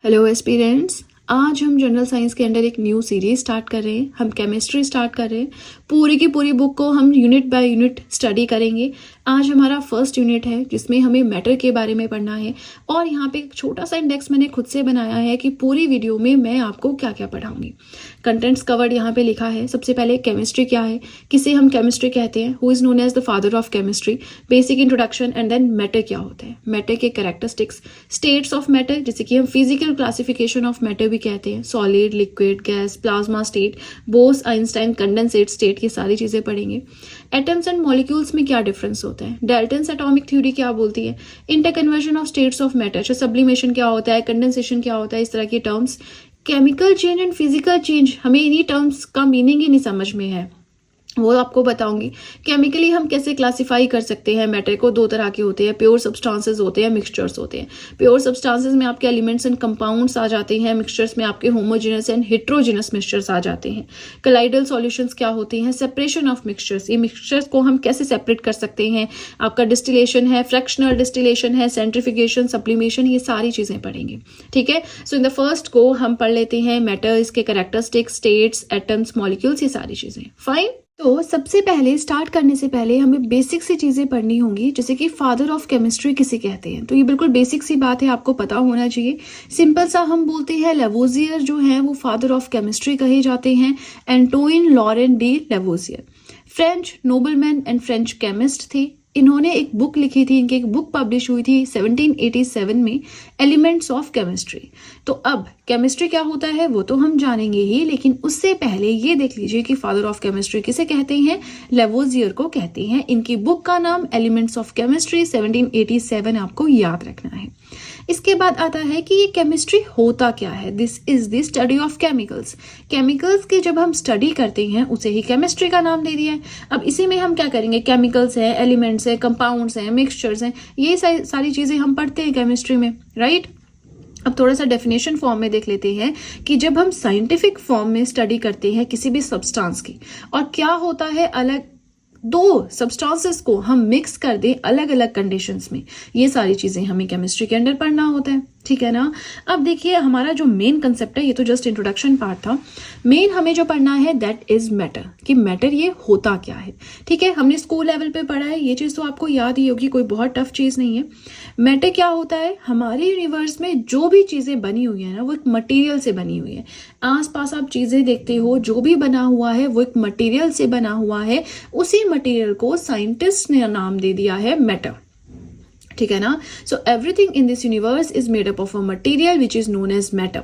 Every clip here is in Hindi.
हेलो एस्पिरेंट्स, आज हम जनरल साइंस के अंडर एक न्यू सीरीज स्टार्ट कर रहे हैं। हम केमिस्ट्री स्टार्ट कर रहे हैं। पूरी की पूरी बुक को हम यूनिट बाय यूनिट स्टडी करेंगे। आज हमारा फर्स्ट यूनिट है जिसमें हमें मैटर के बारे में पढ़ना है। और यहाँ पे एक छोटा सा इंडेक्स मैंने खुद से बनाया है कि पूरी वीडियो में मैं आपको क्या क्या पढ़ाऊंगी। कंटेंट्स कवर्ड यहाँ पे लिखा है। सबसे पहले केमिस्ट्री क्या है, किसे हम केमिस्ट्री कहते हैं, who is known as the father of chemistry, basic introduction, and then matter क्या होता है, मैटर के कैरेक्टरिस्टिक्स, स्टेट्स ऑफ मैटर जिसे कि हम फिजिकल क्लासिफिकेशन ऑफ मैटर भी कहते हैं, solid, liquid, gas, plasma state, Bose, Einstein, condensate state, ये सारी चीजें पढ़ेंगे। एटम्स एंड मॉलिक्यूल्स में क्या डिफरेंस होता है, डाल्टन्स एटॉमिक थ्योरी क्या बोलती है, interconversion of states of matter, sublimation क्या होता है, कंडेंसेशन क्या होता है, इस तरह की terms. Chemical change and physical change, हमें इन्हीं टर्म्स का मीनिंग ही नहीं समझ में है, वो आपको बताऊंगी। केमिकली हम कैसे क्लासिफाई कर सकते हैं मैटर को, दो तरह के होते हैं, प्योर सब्सटेंसेस होते हैं, मिक्सचर्स होते हैं। प्योर सब्सटेंसेस में आपके एलिमेंट्स एंड कंपाउंड्स आ जाते हैं, मिक्सचर्स में आपके होमोजेनस एंड हेट्रोजेनस मिक्सचर्स आ जाते हैं। कोलाइडल सॉल्यूशंस क्या होते हैं, सेपरेशन ऑफ मिक्सचर्स, ये मिक्सचर्स को हम कैसे सेपरेट कर सकते हैं, आपका डिस्टिलेशन है, फ्रैक्शनल डिस्टिलेशन है, सेंट्रीफिकेशन, सब्लिमेशन, ये सारी चीजें पढ़ेंगे। ठीक है, सो इन द फर्स्ट को हम पढ़ लेते हैं मैटर, इसके कैरेक्टरिस्टिक्स, स्टेट्स, एटम्स, मॉलिक्यूल्स, ये सारी चीजें। फाइन। तो सबसे पहले स्टार्ट करने से पहले हमें बेसिक सी चीजें पढ़नी होंगी, जैसे कि फादर ऑफ केमिस्ट्री किसे कहते हैं। तो ये बिल्कुल बेसिक सी बात है, आपको पता होना चाहिए। सिंपल सा हम बोलते हैं लेवोजियर जो है वो फादर ऑफ केमिस्ट्री कहे जाते हैं। Antoine Laurent D Lavoisier French nobleman and French chemist थे। इन्होंने एक बुक लिखी थी, इनकी एक बुक पब्लिश हुई थी 1787 में, एलिमेंट्स ऑफ केमिस्ट्री। तो अब केमिस्ट्री क्या होता है वो तो हम जानेंगे ही, लेकिन उससे पहले ये देख लीजिए कि फादर ऑफ केमिस्ट्री किसे कहते हैं, लेवोजियर को कहते हैं। इनकी बुक का नाम एलिमेंट्स ऑफ केमिस्ट्री 1787 आपको याद रखना है। इसके बाद आता है कि ये केमिस्ट्री होता क्या है, this is the study of chemicals. Chemicals की जब हम स्टडी करते हैं उसे ही केमिस्ट्री का नाम दे दिया है। अब इसी में हम क्या करेंगे, केमिकल्स है, एलिमेंट्स है, कंपाउंड्स हैं, मिक्सचर्स हैं, ये सारी चीजें हम पढ़ते हैं केमिस्ट्री में, राइट। अब थोड़ा सा डेफिनेशन फॉर्म में देख लेते हैं कि जब हम साइंटिफिक फॉर्म में स्टडी करते हैं किसी भी सब्सटेंस की, और क्या होता है, अलग दो सब्सटेंसेस को हम मिक्स कर दें अलग अलग कंडीशंस में, ये सारी चीजें हमें केमिस्ट्री के अंदर पढ़ना होता है। ठीक है ना। अब देखिए हमारा जो मेन कंसेप्ट है, ये तो जस्ट इंट्रोडक्शन पार्ट था, मेन हमें जो पढ़ना है दैट इज मैटर, कि मैटर ये होता क्या है। ठीक है, हमने स्कूल लेवल पे पढ़ा है, ये चीज तो आपको याद ही होगी, कोई बहुत टफ चीज नहीं है। मैटर क्या होता है, हमारे यूनिवर्स में जो भी चीजें बनी हुई है ना वो एक मटेरियल से बनी हुई है। आसपास आप चीजें देखते हो, जो भी बना हुआ है वो एक मटेरियल से बना हुआ है। उसी मटेरियल को साइंटिस्ट ने नाम दे दिया है मैटर। ठीक है ना। So everything in this universe is made up of a material which is known as matter.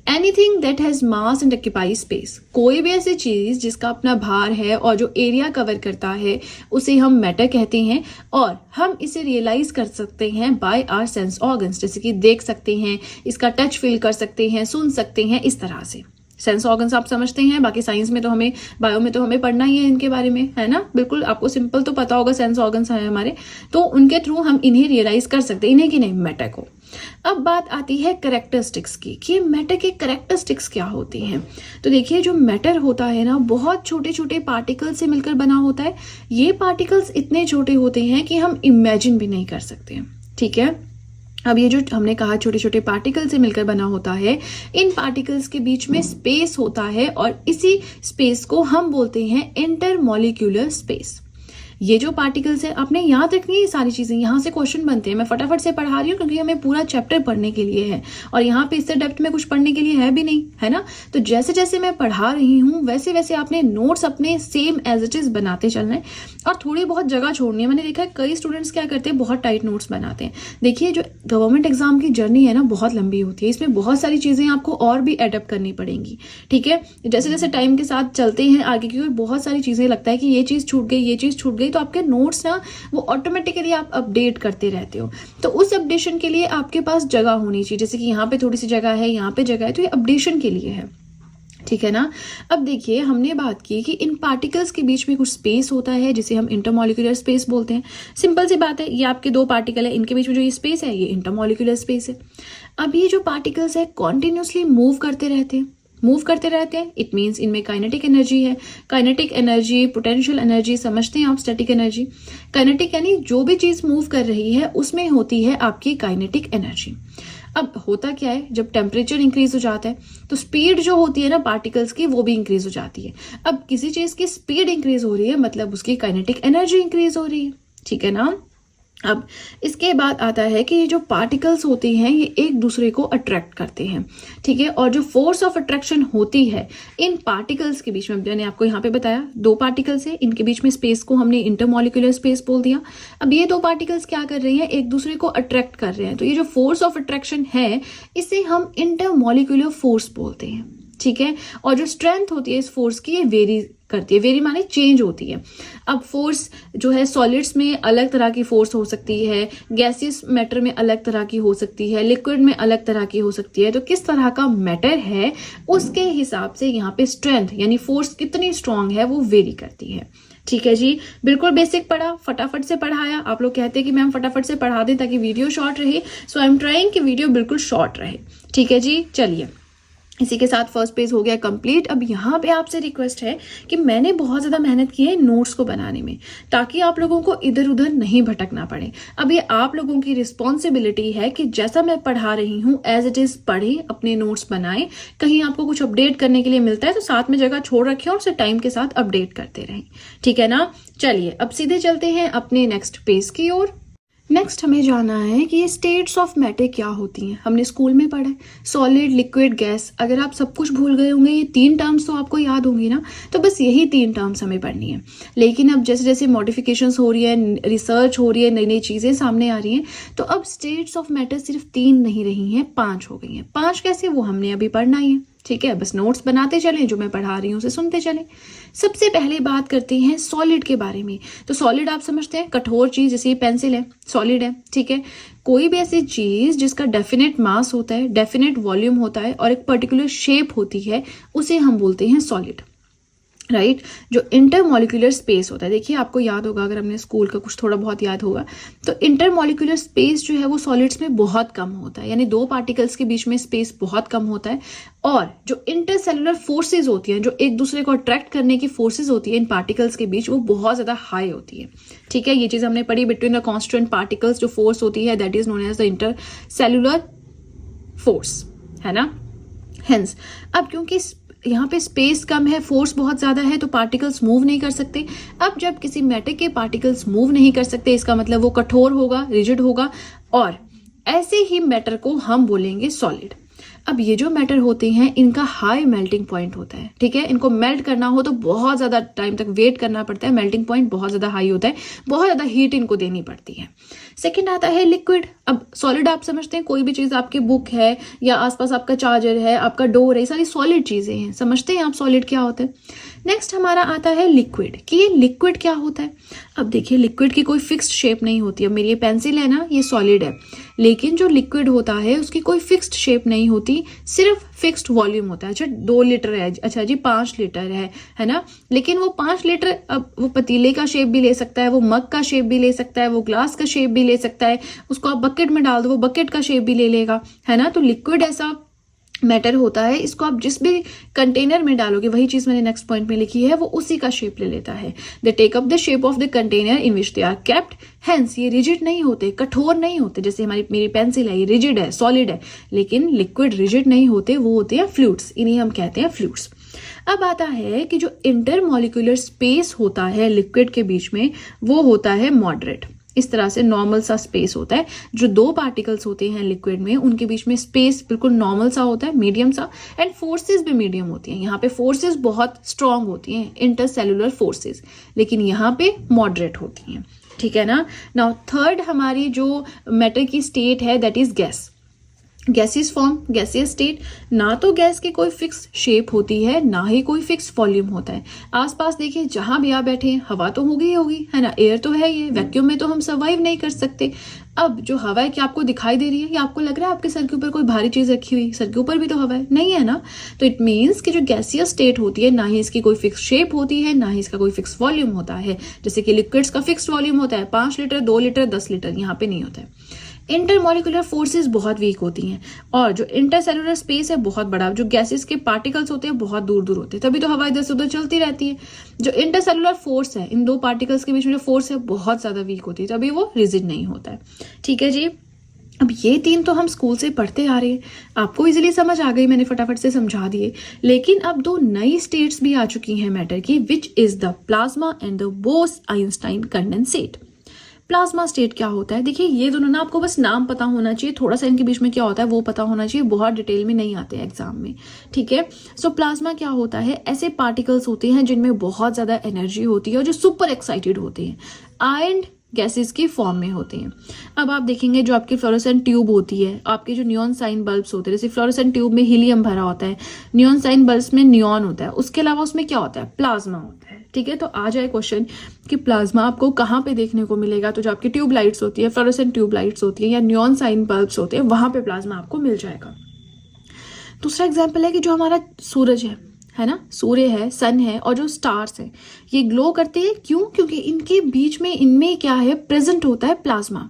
Anything that has mass and occupy space, कोई भी ऐसी चीज जिसका अपना भार है और जो एरिया कवर करता है उसे हम मैटर कहते हैं। और हम इसे रियलाइज कर सकते हैं बाय आवर सेंस ऑर्गन्स, जैसे कि देख सकते हैं, इसका टच फील कर सकते हैं, सुन सकते हैं, इस तरह से। सेंस ऑर्गन्स आप समझते हैं, बाकी साइंस में तो हमें, बायो में तो हमें पढ़ना ही है इनके बारे में, है ना। बिल्कुल आपको सिंपल तो पता होगा, सेंस ऑर्गन्स है हमारे, तो उनके थ्रू हम इन्हें रियलाइज कर सकते हैं, इन्हें कि नहीं, मैटर को। अब बात आती है कैरेक्टरिस्टिक्स की, कि मैटर के कैरेक्टरिस्टिक्स क्या होती हैं। तो देखिए जो मैटर होता है ना, बहुत छोटे छोटे पार्टिकल से मिलकर बना होता है। ये पार्टिकल्स इतने छोटे होते हैं कि हम इमेजिन भी नहीं कर सकते। ठीक है, अब ये जो हमने कहा छोटे छोटे पार्टिकल से मिलकर बना होता है, इन पार्टिकल्स के बीच में स्पेस होता है, और इसी स्पेस को हम बोलते हैं इंटरमॉलिक्यूलर स्पेस। ये जो पार्टिकल्स है, आपने याद रखनी है ये सारी चीजें, यहाँ से क्वेश्चन बनते हैं। मैं फटाफट से पढ़ा रही हूँ क्योंकि हमें पूरा चैप्टर पढ़ने के लिए है, और यहाँ पे इससे डेप्थ में कुछ पढ़ने के लिए है भी नहीं, है ना। तो जैसे जैसे मैं पढ़ा रही हूँ वैसे वैसे आपने नोट्स अपने सेम एज इट इज बनाते चलना है, और थोड़ी बहुत जगह छोड़नी है। मैंने देखा है कई स्टूडेंट्स क्या करते हैं, बहुत टाइट नोट्स बनाते हैं। देखिए जो गवर्नमेंट एग्जाम की जर्नी है ना, बहुत लंबी होती है, इसमें बहुत सारी चीजें आपको और भी एडप्ट करनी पड़ेंगी। ठीक है, जैसे जैसे टाइम के साथ चलते हैं आगे, क्योंकि बहुत सारी चीजें लगता है कि ये चीज छूट गई, ये चीज छूट गई, तो आपके नोट्स ना वो ऑटोमेटिकली आप अपडेट करते रहते हो। तो उस अपडेशन के लिए आपके पास जगह होनी चाहिए, जैसे कि यहाँ पे थोड़ी सी जगह है, यहाँ पे जगह है, तो ये अपडेशन के लिए है। ठीक है ना। अब देखिए हमने बात की कि इन पार्टिकल्स के बीच में कुछ स्पेस होता है जिसे हम इंटरमॉलिक्यूलर स्पेस बोलते हैं। सिंपल सी बात है, ये आपके दो पार्टिकल है, इनके बीच में जो ये स्पेस है ये इंटरमॉलिक्यूलर स्पेस है। अब ये जो पार्टिकल्स है कॉन्टिन्यूसली मूव करते रहते हैं, इट मीन्स इनमें काइनेटिक एनर्जी है। काइनेटिक एनर्जी, पोटेंशियल एनर्जी समझते हैं आप, स्टैटिक एनर्जी। काइनेटिक यानी जो भी चीज मूव कर रही है उसमें होती है आपकी काइनेटिक एनर्जी। अब होता क्या है, जब टेम्परेचर इंक्रीज हो जाता है तो स्पीड जो होती है ना पार्टिकल्स की वो भी इंक्रीज हो जाती है। अब किसी चीज की स्पीड इंक्रीज हो रही है मतलब उसकी काइनेटिक एनर्जी इंक्रीज हो रही है, ठीक है ना। अब इसके बाद आता है कि ये जो पार्टिकल्स होते हैं ये एक दूसरे को अट्रैक्ट करते हैं, ठीक है। और जो फोर्स ऑफ अट्रैक्शन होती है इन पार्टिकल्स के बीच में, मैंने आपको यहाँ पे बताया 2 पार्टिकल्स है, इनके बीच में स्पेस को हमने इंटरमॉलिक्यूलर स्पेस बोल दिया। अब ये 2 पार्टिकल्स क्या कर रहे हैं, एक दूसरे को अट्रैक्ट कर रहे हैं, तो ये जो फोर्स ऑफ अट्रैक्शन है इसे हम इंटरमॉलिक्यूलर फोर्स बोलते हैं, ठीक है। और जो स्ट्रेंथ होती है इस फोर्स की ये वेरी करती है, वेरी माने चेंज होती है। अब फोर्स जो है सॉलिड्स में अलग तरह की फोर्स हो सकती है, गैसियस मैटर में अलग तरह की हो सकती है, लिक्विड में अलग तरह की हो सकती है। तो किस तरह का मैटर है उसके हिसाब से यहाँ पे स्ट्रेंथ यानी फोर्स कितनी स्ट्रांग है वो वेरी करती है, ठीक है जी। बिल्कुल बेसिक पढ़ा, फटाफट से पढ़ाया। आप लोग कहते हैं कि मैम फटाफट से पढ़ा दें ताकि वीडियो शॉर्ट रहे, सो आई एम ट्राइंग कि वीडियो बिल्कुल शॉर्ट रहे, ठीक है जी। चलिए इसी के साथ फर्स्ट पेज हो गया कंप्लीट। अब यहाँ पे आपसे रिक्वेस्ट है कि मैंने बहुत ज़्यादा मेहनत की है नोट्स को बनाने में ताकि आप लोगों को इधर उधर नहीं भटकना पड़े। अब ये आप लोगों की रिस्पॉन्सिबिलिटी है कि जैसा मैं पढ़ा रही हूँ एज इट इज़ पढ़ें, अपने नोट्स बनाएं। कहीं आपको कुछ अपडेट करने के लिए मिलता है तो साथ में जगह छोड़ रखें और उसे टाइम के साथ अपडेट करते रहें, ठीक है ना। चलिए अब सीधे चलते हैं अपने नेक्स्ट पेज की ओर। नेक्स्ट हमें जाना है कि ये स्टेट्स ऑफ मैटर क्या होती हैं। हमने स्कूल में पढ़ा है सॉलिड, लिक्विड, गैस। अगर आप सब कुछ भूल गए होंगे ये 3 टर्म्स तो आपको याद होंगी ना, तो बस यही 3 टर्म्स हमें पढ़नी है। लेकिन अब जैसे जैसे मॉडिफिकेशंस हो रही है, रिसर्च हो रही है, नई नई चीज़ें सामने आ रही हैं, तो अब स्टेट्स ऑफ मैटर सिर्फ 3 नहीं रही हैं, 5 हो गई हैं। 5 कैसे वो हमने अभी पढ़ना ही है, ठीक है। बस नोट्स बनाते चलें, जो मैं पढ़ा रही हूँ उसे सुनते चलें। सबसे पहले बात करते हैं सॉलिड के बारे में। तो सॉलिड आप समझते हैं कठोर चीज, जैसे ये पेंसिल है सॉलिड है, ठीक है। कोई भी ऐसी चीज जिसका डेफिनेट मास होता है, डेफिनेट वॉल्यूम होता है और एक पर्टिकुलर शेप होती है उसे हम बोलते हैं सॉलिड, राइट। जो इंटरमॉलिक्यूलर स्पेस होता है, देखिए आपको याद होगा, अगर हमने स्कूल का कुछ थोड़ा बहुत याद होगा तो इंटरमॉलिक्यूलर स्पेस जो है वो सॉलिड्स में बहुत कम होता है, यानी 2 पार्टिकल्स के बीच में स्पेस बहुत कम होता है। और जो इंटरसेलुलर फोर्सेज होती हैं, जो एक दूसरे को अट्रैक्ट करने की फोर्सेज होती है इन पार्टिकल्स के बीच, वो बहुत ज्यादा हाई होती है, ठीक है। ये चीज हमने पढ़ी, बिटवीन द कॉन्स्टेंट पार्टिकल्स जो फोर्स होती है that is known as the intercellular force, है ना। हेंस अब क्योंकि यहाँ पे स्पेस कम है, फोर्स बहुत ज्यादा है, तो पार्टिकल्स मूव नहीं कर सकते। अब जब किसी मैटर के पार्टिकल्स मूव नहीं कर सकते इसका मतलब वो कठोर होगा, रिजिड होगा, और ऐसे ही मैटर को हम बोलेंगे सॉलिड। अब ये जो मैटर होते हैं इनका हाई मेल्टिंग पॉइंट होता है, ठीक है। इनको मेल्ट करना हो तो बहुत ज्यादा टाइम तक वेट करना पड़ता है, मेल्टिंग पॉइंट बहुत ज्यादा हाई होता है, बहुत ज्यादा हीट इनको देनी पड़ती है। सेकंड आता है लिक्विड। अब सॉलिड आप समझते हैं कोई भी चीज, आपकी बुक है या आसपास आपका चार्जर है, आपका डोर है, ये सारी सॉलिड चीजें हैं, समझते हैं आप सॉलिड क्या होता है। नेक्स्ट हमारा आता है लिक्विड, कि ये लिक्विड क्या होता है। अब देखिए लिक्विड की कोई फिक्स्ड शेप नहीं होती। अब मेरी ये पेंसिल है ना, ये सॉलिड है, लेकिन जो लिक्विड होता है उसकी कोई फिक्स्ड शेप नहीं होती, सिर्फ फिक्स्ड वॉल्यूम होता है। अच्छा 2 लीटर है, अच्छा जी 5 लीटर है ना। लेकिन वो 5 लीटर अब वो पतीले का शेप भी ले सकता है, वो मग का शेप भी ले सकता है, वो ग्लास का शेप भी ले सकता है, उसको आप बकेट में डाल दो वो बकेट का शेप भी ले लेगा, है ना। तो लिक्विड ऐसा मैटर होता है, इसको आप जिस भी कंटेनर में डालोगे, वही चीज मैंने नेक्स्ट पॉइंट में लिखी है, वो उसी का शेप ले लेता है। They take up the shape of the container in which they are kept. Hence ये रिजिड नहीं होते, कठोर नहीं होते। जैसे मेरी पेंसिल है, ये रिजिड है, सॉलिड है, लेकिन लिक्विड रिजिड नहीं होते, वो होते हैं फ्लूइड्स, इन्हें हम कहते हैं फ्लूइड्स। अब आता है कि जो इंटरमॉलिक्यूलर स्पेस होता है लिक्विड के बीच में वो होता है मॉडरेट। इस तरह से नॉर्मल सा स्पेस होता है। जो 2 पार्टिकल्स होते हैं लिक्विड में उनके बीच में स्पेस बिल्कुल नॉर्मल सा होता है, मीडियम सा, एंड फोर्सेस भी मीडियम होती हैं। यहाँ पे फोर्सेस बहुत स्ट्रांग होती हैं, इंटरसेलुलर फोर्सेस, लेकिन यहाँ पे मॉडरेट होती हैं, ठीक है ना। नाउ थर्ड हमारी जो मैटर की स्टेट है that is gas. Gaseous form, gaseous state. ना तो गैस की कोई फिक्स शेप होती है, ना ही कोई फिक्स वॉल्यूम होता है। आसपास देखिए जहां भी आप बैठे हैं हवा तो होगी ही होगी, है ना, एयर तो है, ये वैक्यूम में तो हम सर्वाइव नहीं कर सकते। अब जो हवा है क्या आपको दिखाई दे रही है या आपको लग रहा है आपके सर के ऊपर कोई भारी चीज रखी हुई, सर के ऊपर भी तो हवा है, नहीं है ना। तो इट मीन्स कि जो गैसियस स्टेट होती है ना ही इसकी कोई फिक्स शेप होती है, ना ही इसका कोई फिक्स वॉल्यूम होता है। जैसे कि लिक्विड्स का फिक्स वॉल्यूम होता है 5 लीटर, 2 लीटर, 10 लीटर, यहाँ पे नहीं होता है। इंटरमॉलिक्यूलर फोर्सेस बहुत वीक होती हैं, और जो इंटरसेलुलर स्पेस है बहुत बड़ा, जो गैसेस के पार्टिकल्स होते हैं बहुत दूर दूर होते हैं, तभी तो हवा इधर से उधर चलती रहती है। जो इंटरसेलुलर फोर्स है, इन 2 पार्टिकल्स के बीच में जो फोर्स है बहुत ज्यादा वीक होती है, तभी वो रिजिड नहीं होता है, ठीक है जी। अब ये 3 तो हम स्कूल से पढ़ते आ रहे हैं, आपको इजीली समझ आ गई, मैंने फटाफट से समझा दिए। लेकिन अब 2 नई स्टेट्स भी आ चुकी हैं मैटर की, which is the plasma and the Bose Einstein condensate. Plasma state क्या होता है? देखिए ये दोनों ना आपको बस नाम पता होना चाहिए, थोड़ा सा इनके बीच में क्या होता है वो पता होना चाहिए, बहुत डिटेल में नहीं आते एग्जाम में, ठीक है। सो प्लाज्मा क्या होता है? ऐसे पार्टिकल्स होते हैं जिनमें बहुत ज़्यादा एनर्जी होती है और जो सुपर एक्साइटेड होते हैं, आयन गैसेस की फॉर्म में होते हैं। अब आप देखेंगे जो आपकी फ्लोरोसेंट ट्यूब होती है, आपके जो नियॉन साइन बल्ब्स होते हैं, जैसे फ्लोरोसेंट ट्यूब में हीलियम भरा होता है, नियॉन साइन बल्ब्स में नियॉन होता है, उसके अलावा उसमें क्या होता है? प्लाज्मा होता है, ठीक है। तो आ जाए क्वेश्चन कि प्लाज्मा आपको कहाँ पे देखने को मिलेगा, तो जो आपकी ट्यूब लाइट्स होती है, फ्लोरोसेंट ट्यूब लाइट्स होती है या नियॉन साइन बल्ब्स होते हैं, वहां पे प्लाज्मा आपको मिल जाएगा। दूसरा एग्जाम्पल है कि जो हमारा सूरज है ना, सूर्य है, सन है और जो स्टार्स हैं, ये ग्लो करते हैं। क्यों? क्योंकि इनके बीच में, इनमें क्या है, प्रेजेंट होता है प्लाज्मा,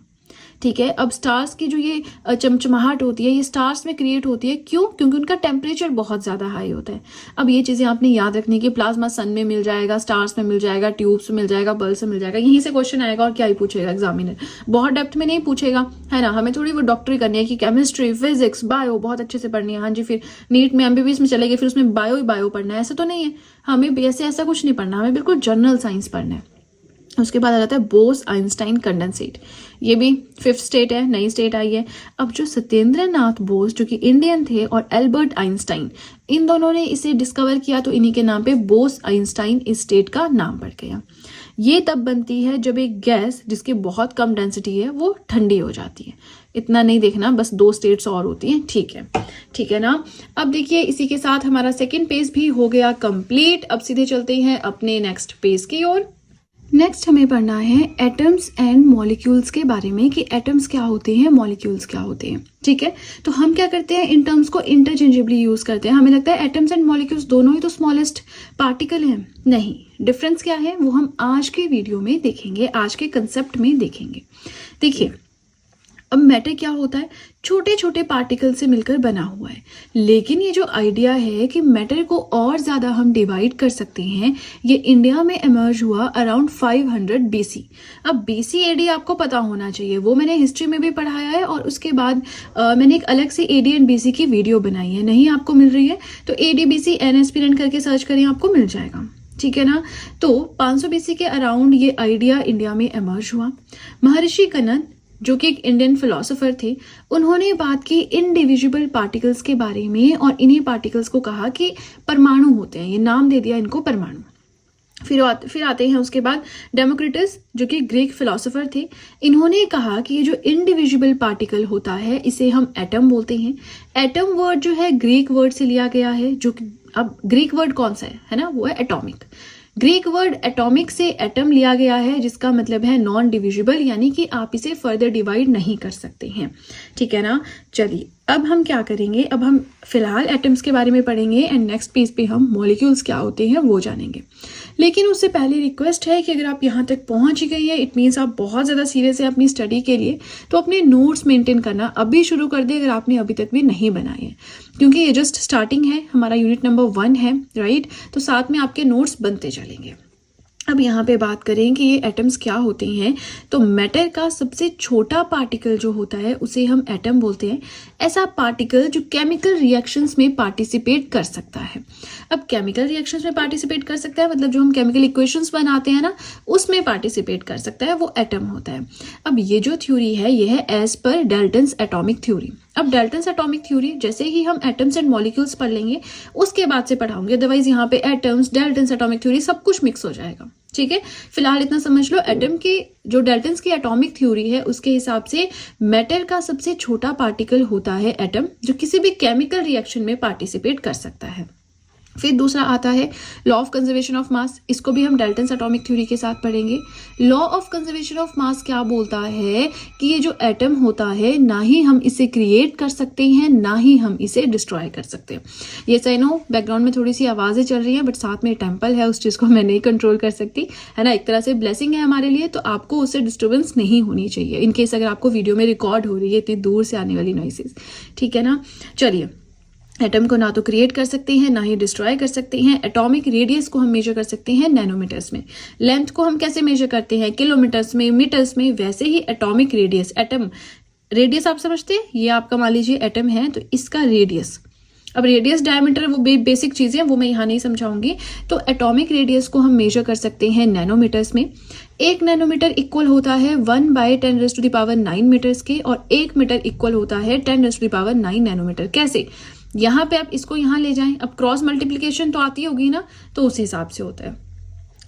ठीक है। अब स्टार्स की जो ये चमचमाहट होती है, ये स्टार्स में क्रिएट होती है। क्यों? क्योंकि उनका टेम्परेचर बहुत ज़्यादा हाई होता है। अब ये चीज़ें आपने याद रखनी कि प्लाज्मा सन में मिल जाएगा, स्टार्स में मिल जाएगा, ट्यूब्स में मिल जाएगा, बल्ब से मिल जाएगा, यहीं से क्वेश्चन आएगा। और क्या ही पूछेगा एग्जामिनर, बहुत डेप्थ में नहीं पूछेगा, है ना। हमें थोड़ी वो डॉक्टरी करनी है कि केमिस्ट्री, फिजिक्स, बायो बहुत अच्छे से पढ़नी है, हाँ जी, फिर नीट में एमबीबीएस में चलेगी, फिर उसमें बायो ही बायो पढ़ना है, ऐसा तो नहीं है। हमें ऐसा कुछ नहीं पढ़ना, हमें बिल्कुल जनरल साइंस पढ़ना है। उसके बाद आ जाता है बोस-आइंस्टाइन कंडेंसेट, ये भी 5th स्टेट है, नई स्टेट आई है। अब जो सत्येंद्र नाथ बोस जो कि इंडियन थे और एल्बर्ट आइंस्टाइन, इन दोनों ने इसे डिस्कवर किया, तो इन्हीं के नाम पे बोस-आइंस्टाइन इस स्टेट का नाम पड़ गया। ये तब बनती है जब एक गैस जिसकी बहुत कम डेंसिटी है वो ठंडी हो जाती है। इतना नहीं देखना, बस 2 स्टेट्स और होती हैं, ठीक है ना। अब देखिए इसी के साथ हमारा सेकेंड पेज भी हो गया कंप्लीट। अब सीधे चलते हैं अपने नेक्स्ट पेज की ओर। नेक्स्ट हमें पढ़ना है एटम्स एंड मॉलिक्यूल्स के बारे में, कि एटम्स क्या होते हैं, मॉलिक्यूल्स क्या होते हैं, ठीक है। तो हम क्या करते हैं, इन टर्म्स को इंटरचेंजेबली यूज करते हैं। हमें लगता है एटम्स एंड मॉलिक्यूल्स दोनों ही तो स्मॉलेस्ट पार्टिकल हैं, नहीं, डिफरेंस क्या है वो हम आज के वीडियो में देखेंगे, आज के कंसेप्ट में देखेंगे। देखिए अब मैटर क्या होता है, छोटे छोटे पार्टिकल से मिलकर बना हुआ है। लेकिन ये जो आइडिया है कि मैटर को और ज़्यादा हम डिवाइड कर सकते हैं, ये इंडिया में इमर्ज हुआ अराउंड 500 BC। अब BC AD आपको पता होना चाहिए, वो मैंने हिस्ट्री में भी पढ़ाया है, और उसके बाद मैंने एक अलग से AD एंड BC की वीडियो बनाई है, नहीं आपको मिल रही है तो AD BC NSP रन करके सर्च करें, आपको मिल जाएगा, ठीक है ना। तो 500 BC के अराउंड ये आइडिया इंडिया में इमर्ज हुआ। महर्षि कनद जो कि एक इंडियन फिलोसोफर थे, उन्होंने बात की इनडिविजिबल पार्टिकल्स के बारे में, और इन्हीं पार्टिकल्स को कहा कि परमाणु होते हैं, ये नाम दे दिया इनको परमाणु। फिर आते हैं उसके बाद डेमोक्रिटस जो कि ग्रीक फिलोसोफर थे, इन्होंने कहा कि ये जो इनडिविजिबल पार्टिकल होता है इसे हम एटम बोलते हैं। एटम वर्ड जो है ग्रीक वर्ड से लिया गया है, जो कि अब ग्रीक वर्ड कौन सा है ना, वो है एटॉमिक। ग्रीक वर्ड एटॉमिक से एटम लिया गया है, जिसका मतलब है नॉन डिविजिबल, यानी कि आप इसे फर्दर डिवाइड नहीं कर सकते हैं, ठीक है ना। चलिए अब हम क्या करेंगे, अब हम फिलहाल एटम्स के बारे में पढ़ेंगे एंड नेक्स्ट पेज पे हम मॉलिक्यूल्स क्या होते हैं वो जानेंगे। लेकिन उससे पहले रिक्वेस्ट है कि अगर आप यहाँ तक पहुँच गई है, इट मीन्स आप बहुत ज़्यादा सीरियस है अपनी स्टडी के लिए, तो अपने नोट्स मेंटेन करना अभी शुरू कर दे अगर आपने अभी तक भी नहीं बनाए हैं, क्योंकि ये जस्ट स्टार्टिंग है, हमारा यूनिट नंबर 1 है, राइट। तो साथ में आपके नोट्स बनते चलेंगे। अब यहाँ पे बात करें कि ये एटम्स क्या होते हैं, तो मैटर का सबसे छोटा पार्टिकल जो होता है उसे हम एटम बोलते हैं। ऐसा पार्टिकल जो केमिकल रिएक्शंस में पार्टिसिपेट कर सकता है। अब केमिकल रिएक्शंस में पार्टिसिपेट कर सकता है मतलब जो हम केमिकल इक्वेशंस बनाते हैं ना, उसमें पार्टिसिपेट कर सकता है, वो एटम होता है। अब ये जो थ्योरी है ये है as per Dalton's atomic theory. अब डाल्टन्स एटॉमिक थ्योरी जैसे ही हम एटम्स एंड मॉलिक्यूल्स पढ़ लेंगे उसके बाद से पढ़ाऊंगे, अदरवाइज यहाँ पे एटम्स, डाल्टन्स एटॉमिक थ्योरी सब कुछ मिक्स हो जाएगा, ठीक है। फिलहाल इतना समझ लो, एटम की जो डाल्टन्स की एटॉमिक थ्योरी है उसके हिसाब से मैटर का सबसे छोटा पार्टिकल होता है एटम, जो किसी भी केमिकल रिएक्शन में पार्टिसिपेट कर सकता है। फिर दूसरा आता है law of conservation of mass, इसको भी हम डाल्टन्स एटॉमिक थ्योरी के साथ पढ़ेंगे। Law of conservation of mass क्या बोलता है कि ये जो एटम होता है ना ही हम इसे क्रिएट कर सकते हैं ना ही हम इसे डिस्ट्रॉय कर सकते हैं। ये सही नो बैकग्राउंड में थोड़ी सी आवाज़ें चल रही हैं, बट साथ में टेम्पल है, उस चीज़ को मैं नहीं कंट्रोल कर सकती, है ना। एक तरह से ब्लेसिंग है हमारे लिए, तो आपको उससे डिस्टर्बेंस नहीं होनी चाहिए इनकेस अगर आपको वीडियो में रिकॉर्ड हो रही है इतनी दूर से आने वाली नॉइसेस, ठीक है ना। चलिए, एटम को ना तो क्रिएट कर सकते हैं ना ही डिस्ट्रॉय कर सकते हैं। एटॉमिक रेडियस को हम मेजर कर सकते हैं नैनोमीटर्स में। लेंथ को हम कैसे मेजर करते हैं, किलोमीटर्स में, मीटर्स में। वैसे ही एटॉमिक रेडियस, एटम रेडियस आप समझते हैं, ये आपका मान लीजिए एटम है तो इसका रेडियस, अब रेडियस डायमीटर वो बेसिक चीजें हैं, वो मैं यहाँ नहीं समझाऊंगी। तो एटॉमिक रेडियस को हम मेजर कर सकते हैं नैनोमीटर्स में। 1 नैनोमीटर इक्वल होता है 1/10⁹ मीटर्स के, और 1 मीटर इक्वल होता है 10⁹ नैनोमीटर। कैसे? यहाँ पे आप इसको यहाँ ले जाएं, अब क्रॉस मल्टीप्लीकेशन तो आती होगी ना, तो उस हिसाब से होता है।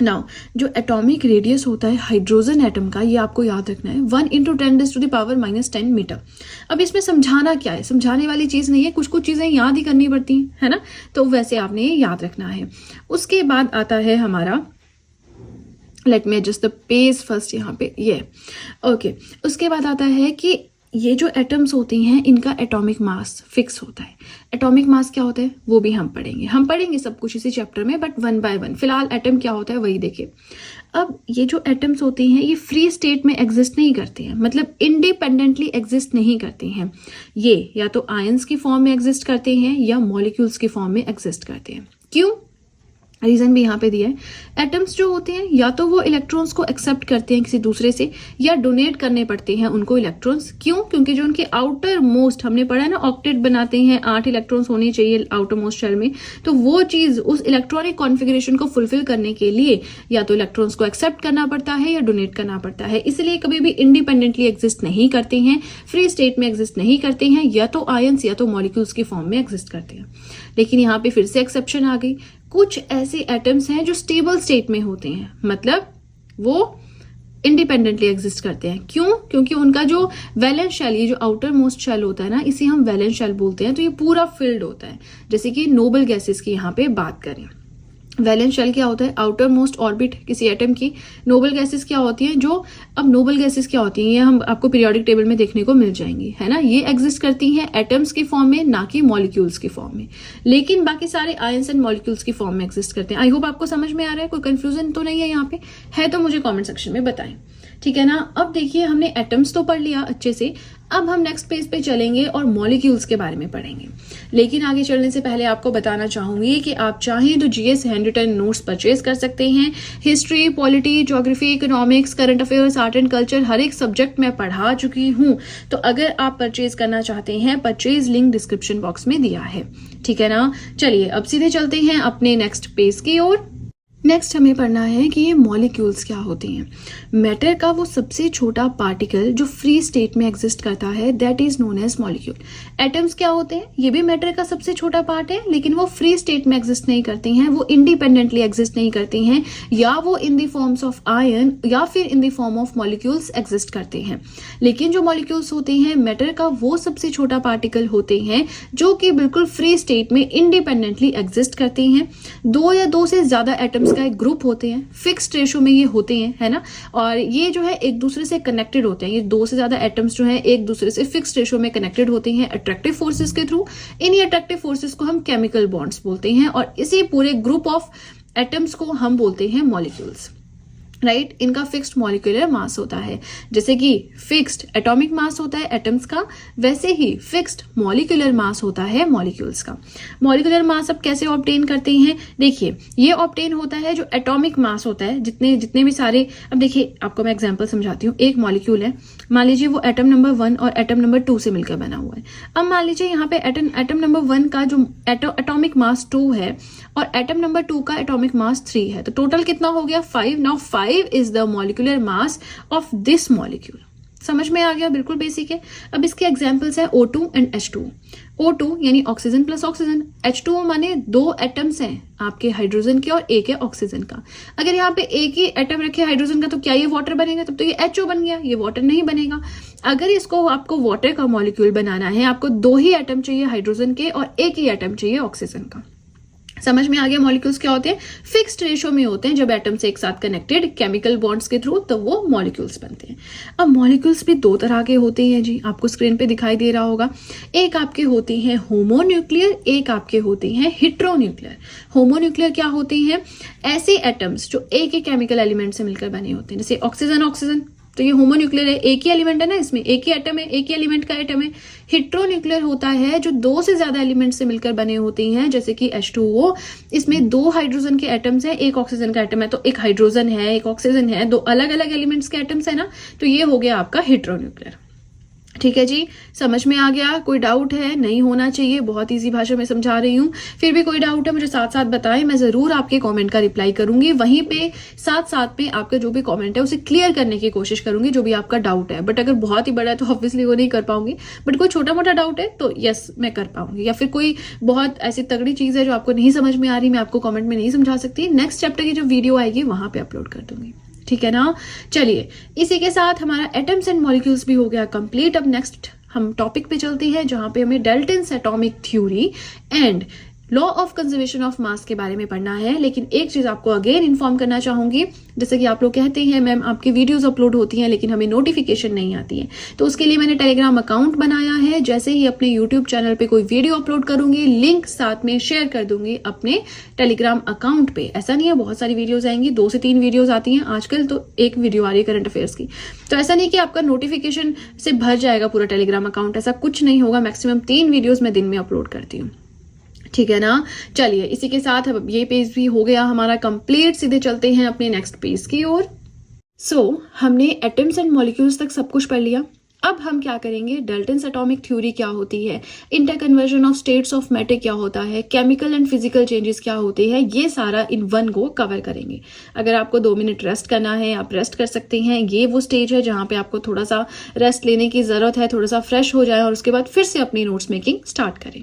नाउ जो एटॉमिक रेडियस होता है हाइड्रोजन एटम का, ये आपको याद रखना है 1 × 10⁻⁻10 मीटर। अब इसमें समझाना क्या है, समझाने वाली चीज नहीं है, कुछ कुछ चीजें याद ही करनी पड़ती हैं, है ना, तो वैसे आपने ये याद रखना है। उसके बाद आता है हमारा, let me adjust the page first, यहाँ पे ये ओके। उसके बाद आता है कि ये जो एटम्स होती हैं इनका एटॉमिक मास फिक्स होता है। एटॉमिक मास क्या होता है वो भी हम पढ़ेंगे सब कुछ इसी चैप्टर में, बट 1 बाय 1 फिलहाल एटम क्या होता है वही देखिए। अब ये जो एटम्स होती हैं ये फ्री स्टेट में एग्जिस्ट नहीं करती हैं, मतलब इंडिपेंडेंटली एग्जिस्ट नहीं करती हैं। ये या तो आयंस की फॉर्म में एग्जिस्ट करते हैं या मॉलिक्यूल्स की फॉर्म में एग्जिस्ट करते हैं। क्यों? रीजन भी यहाँ पे दिया है। एटम्स जो होते हैं या तो वो इलेक्ट्रॉन्स को एक्सेप्ट करते हैं किसी दूसरे से, या डोनेट करने पड़ते हैं उनको इलेक्ट्रॉन्स। क्यों? क्योंकि जो उनके आउटर मोस्ट, हमने पढ़ा है ना, ऑक्टेट बनाते हैं, 8 इलेक्ट्रॉन्स होने चाहिए आउटर मोस्ट शेल में, तो वो चीज उस इलेक्ट्रॉनिक कॉन्फ़िगरेशन को फुलफिल करने के लिए या तो इलेक्ट्रॉन्स को एक्सेप्ट करना पड़ता है या डोनेट करना पड़ता है। इसलिए कभी भी इंडिपेंडेंटली एग्जिस्ट नहीं करते हैं, फ्री स्टेट में एग्जिस्ट नहीं करते हैं, या तो आयंस या तो मॉलिक्यूल्स की फॉर्म में एग्जिस्ट करते हैं। लेकिन यहाँ पे फिर से एक्सेप्शन आ गई, कुछ ऐसे एटम्स हैं जो स्टेबल स्टेट में होते हैं, मतलब वो इंडिपेंडेंटली एग्जिस्ट करते हैं। क्यों? क्योंकि उनका जो वैलेंस शेल, ये जो आउटर मोस्ट शेल होता है ना, इसे हम वैलेंस शेल बोलते हैं, तो ये पूरा फिल्ड होता है। जैसे कि नोबल गैसेस की यहाँ पे बात करें, वैलेंस शेल क्या होता है? आउटर मोस्ट ऑर्बिट किसी एटम की। नोबल गैसेस क्या होती हैं? जो, अब नोबल गैसेस क्या होती हैं ये हम आपको पीरियोडिक टेबल में देखने को मिल जाएंगी, है ना। ये एग्जिस्ट करती हैं एटम्स की फॉर्म में, ना कि मॉलिक्यूल्स की फॉर्म में। लेकिन बाकी सारे आयंस एंड मॉलिक्यूल्स की फॉर्म में एग्जिस्ट करते हैं। आई होप आपको समझ में आ रहा है, कोई कंफ्यूजन तो नहीं है यहाँ पे? है तो मुझे कॉमेंट सेक्शन में बताएं, ठीक है ना। अब देखिए हमने एटम्स तो पढ़ लिया अच्छे से, अब हम नेक्स्ट पेज पे चलेंगे और मॉलिक्यूल्स के बारे में पढ़ेंगे। लेकिन आगे चलने से पहले आपको बताना चाहूंगी कि आप चाहें तो जीएस हैंडरिटन नोट्स परचेज कर सकते हैं। History, polity, geography, economics, current affairs, art and culture, हर एक सब्जेक्ट में पढ़ा चुकी हूं। तो अगर आप परचेज करना चाहते हैं, परचेज लिंक डिस्क्रिप्शन बॉक्स में दिया है, ठीक है ना। चलिए अब सीधे चलते हैं अपने नेक्स्ट पेज की ओर। नेक्स्ट हमें पढ़ना है कि ये मॉलिक्यूल्स क्या होती हैं। मैटर का वो सबसे छोटा पार्टिकल जो फ्री स्टेट में एग्जिस्ट करता है, that is known as molecule. Atoms क्या होते हैं? ये भी मैटर का सबसे छोटा पार्ट है, लेकिन वो फ्री स्टेट में एग्जिस्ट नहीं करते हैं, वो इंडिपेंडेंटली एग्जिस्ट नहीं करते हैं, या वो in the forms of ion या फिर in the form of molecules exist करते हैं। लेकिन जो मॉलिक्यूल्स होते हैं मैटर का वो सबसे छोटा पार्टिकल होते हैं जो कि बिल्कुल फ्री स्टेट में इंडिपेंडेंटली एग्जिस्ट करते हैं। 2 या 2 से ज्यादा एटम्स का एक ग्रुप होते हैं, फिक्स्ड रेशो में ये होते हैं, है ना। और ये जो है एक दूसरे से कनेक्टेड होते हैं। ये 2 से ज्यादा एटम्स जो हैं एक दूसरे से फिक्स्ड रेशो में कनेक्टेड होते हैं अट्रैक्टिव फोर्सेस के थ्रू। इन्हीं अट्रैक्टिव फोर्सेस को हम केमिकल बॉन्ड्स बोलते हैं, और इसी पूरे ग्रुप ऑफ एटम्स को हम बोलते हैं मॉलिक्यूल्स, राइट। इनका फिक्स्ड मॉलिक्यूलर मास होता है। जैसे कि फिक्स्ड एटॉमिक मास होता है एटम्स का, वैसे ही फिक्स्ड मॉलिक्यूलर मास होता है मॉलिक्यूल्स का। मॉलिक्यूलर मास अब कैसे ऑब्टेन करते हैं? देखिए ये ऑब्टेन होता है जो एटॉमिक मास होता है, जितने भी सारे, अब देखिए आपको मैं एग्जांपल समझाती हूँ। एक मॉलिक्यूल है, मान लीजिए वो एटम नंबर 1 और एटम नंबर 2 से मिलकर बना हुआ है। अब मान लीजिए यहाँ पे एटम नंबर 1 का जो एटॉमिक मास 2 है और एटम नंबर 2 का एटॉमिक मास 3 है, तो टोटल कितना हो गया? 5। Now 5 is the molecular mass of this molecule। समझ में आ गया? बिल्कुल बेसिक है। अब इसके एग्जांपल्स है O2 एंड H2। O2 यानी ऑक्सीजन प्लस ऑक्सीजन, H2O माने 2 एटम्स हैं आपके हाइड्रोजन के और एक है ऑक्सीजन का। अगर यहाँ पे एक ही एटम रखे हाइड्रोजन का, तो क्या ये वाटर बनेगा? तब तो ये HO बन गया, ये वाटर नहीं बनेगा। अगर इसको आपको वाटर का मॉलिक्यूल बनाना है, आपको 2 ही एटम चाहिए हाइड्रोजन के और एक ही एटम चाहिए ऑक्सीजन का। समझ में आ गया? मॉलिक्यूल्स क्या होते हैं? फिक्स्ड रेशो में होते हैं, जब एटम्स एक साथ कनेक्टेड केमिकल बॉन्ड्स के थ्रू, तब वो मॉलिक्यूल्स बनते हैं। अब मॉलिक्यूल्स भी 2 तरह के होते हैं जी, आपको स्क्रीन पे दिखाई दे रहा होगा। एक आपके होते हैं होमोन्यूक्लियर, एक आपके होते हैं हेट्रोन्यूक्लियर। होमोन्यूक्लियर क्या होते हैं? ऐसे एटम्स जो एक ही केमिकल एलिमेंट से मिलकर बने होते हैं, जैसे ऑक्सीजन, तो ये होमोन्यूक्लियर है, एक ही एलिमेंट है ना, इसमें एक ही एटम है, एक ही एलिमेंट का एटम है। हेट्रोन्यूक्लियर होता है जो 2 से ज्यादा एलिमेंट से मिलकर बने होते हैं, जैसे कि H2O। इसमें 2 हाइड्रोजन के एटम्स हैं, एक ऑक्सीजन का एटम है, तो एक हाइड्रोजन है एक ऑक्सीजन है, 2 अलग अलग एलिमेंट्स के एटम्स है ना, तो ये हो गया आपका हेट्रोन्यूक्लियर। ठीक है जी, समझ में आ गया? कोई डाउट है? नहीं होना चाहिए, बहुत इजी भाषा में समझा रही हूँ। फिर भी कोई डाउट है मुझे साथ साथ बताएं, मैं जरूर आपके कमेंट का रिप्लाई करूंगी। वहीं पे साथ साथ में आपका जो भी कमेंट है उसे क्लियर करने की कोशिश करूंगी, जो भी आपका डाउट है। बट अगर बहुत ही बड़ा है तो ऑब्वियसली वो नहीं कर पाऊंगी, बट कोई छोटा मोटा डाउट है तो यस मैं कर पाऊंगी। या फिर कोई बहुत ऐसी तगड़ी चीज है जो आपको नहीं समझ में आ रही, मैं आपको कॉमेंट में नहीं समझा सकती, नेक्स्ट चैप्टर की जो वीडियो आएगी वहां पे अपलोड कर दूंगी। ठीक है ना? चलिए, इसी के साथ हमारा एटम्स एंड मॉलिक्यूल्स भी हो गया कंप्लीट। अब नेक्स्ट हम टॉपिक पे चलते हैं, जहां पे हमें Dalton's atomic theory and law of conservation of mass के बारे में पढ़ना है। लेकिन एक चीज आपको अगेन इन्फॉर्म करना चाहूंगी, जैसे कि आप लोग कहते हैं मैम आपकी वीडियोस अपलोड होती हैं लेकिन हमें नोटिफिकेशन नहीं आती है, तो उसके लिए मैंने टेलीग्राम अकाउंट बनाया है। जैसे ही अपने यूट्यूब चैनल पे कोई वीडियो अपलोड करूंगी, लिंक साथ में शेयर कर दूंगी अपने टेलीग्राम अकाउंट पे। ऐसा नहीं है बहुत सारी वीडियोज आएंगी, 2 से 3 वीडियोज आती हैं आजकल, तो एक वीडियो आ रही है करंट अफेयर्स की। तो ऐसा नहीं कि आपका नोटिफिकेशन से भर जाएगा पूरा टेलीग्राम अकाउंट, ऐसा कुछ नहीं होगा। मैक्सिमम 3 वीडियोज मैं दिन में अपलोड करती हूँ। ठीक है ना? चलिए, इसी के साथ अब ये पेज भी हो गया हमारा कंप्लीट। सीधे चलते हैं अपने नेक्स्ट पेज की ओर। हमने एटम्स एंड मॉलिक्यूल्स तक सब कुछ पढ़ लिया। अब हम क्या करेंगे, डाल्टन्स एटॉमिक थ्योरी क्या होती है, interconversion of states of matter क्या होता है, केमिकल एंड फिजिकल चेंजेस क्या होते हैं, ये सारा इन वन गो कवर करेंगे। अगर आपको 2 मिनट रेस्ट करना है आप रेस्ट कर सकते हैं। ये वो स्टेज है जहां पे आपको थोड़ा सा रेस्ट लेने की जरूरत है, थोड़ा सा फ्रेश हो जाए और उसके बाद फिर से अपनी नोट्स मेकिंग स्टार्ट करें।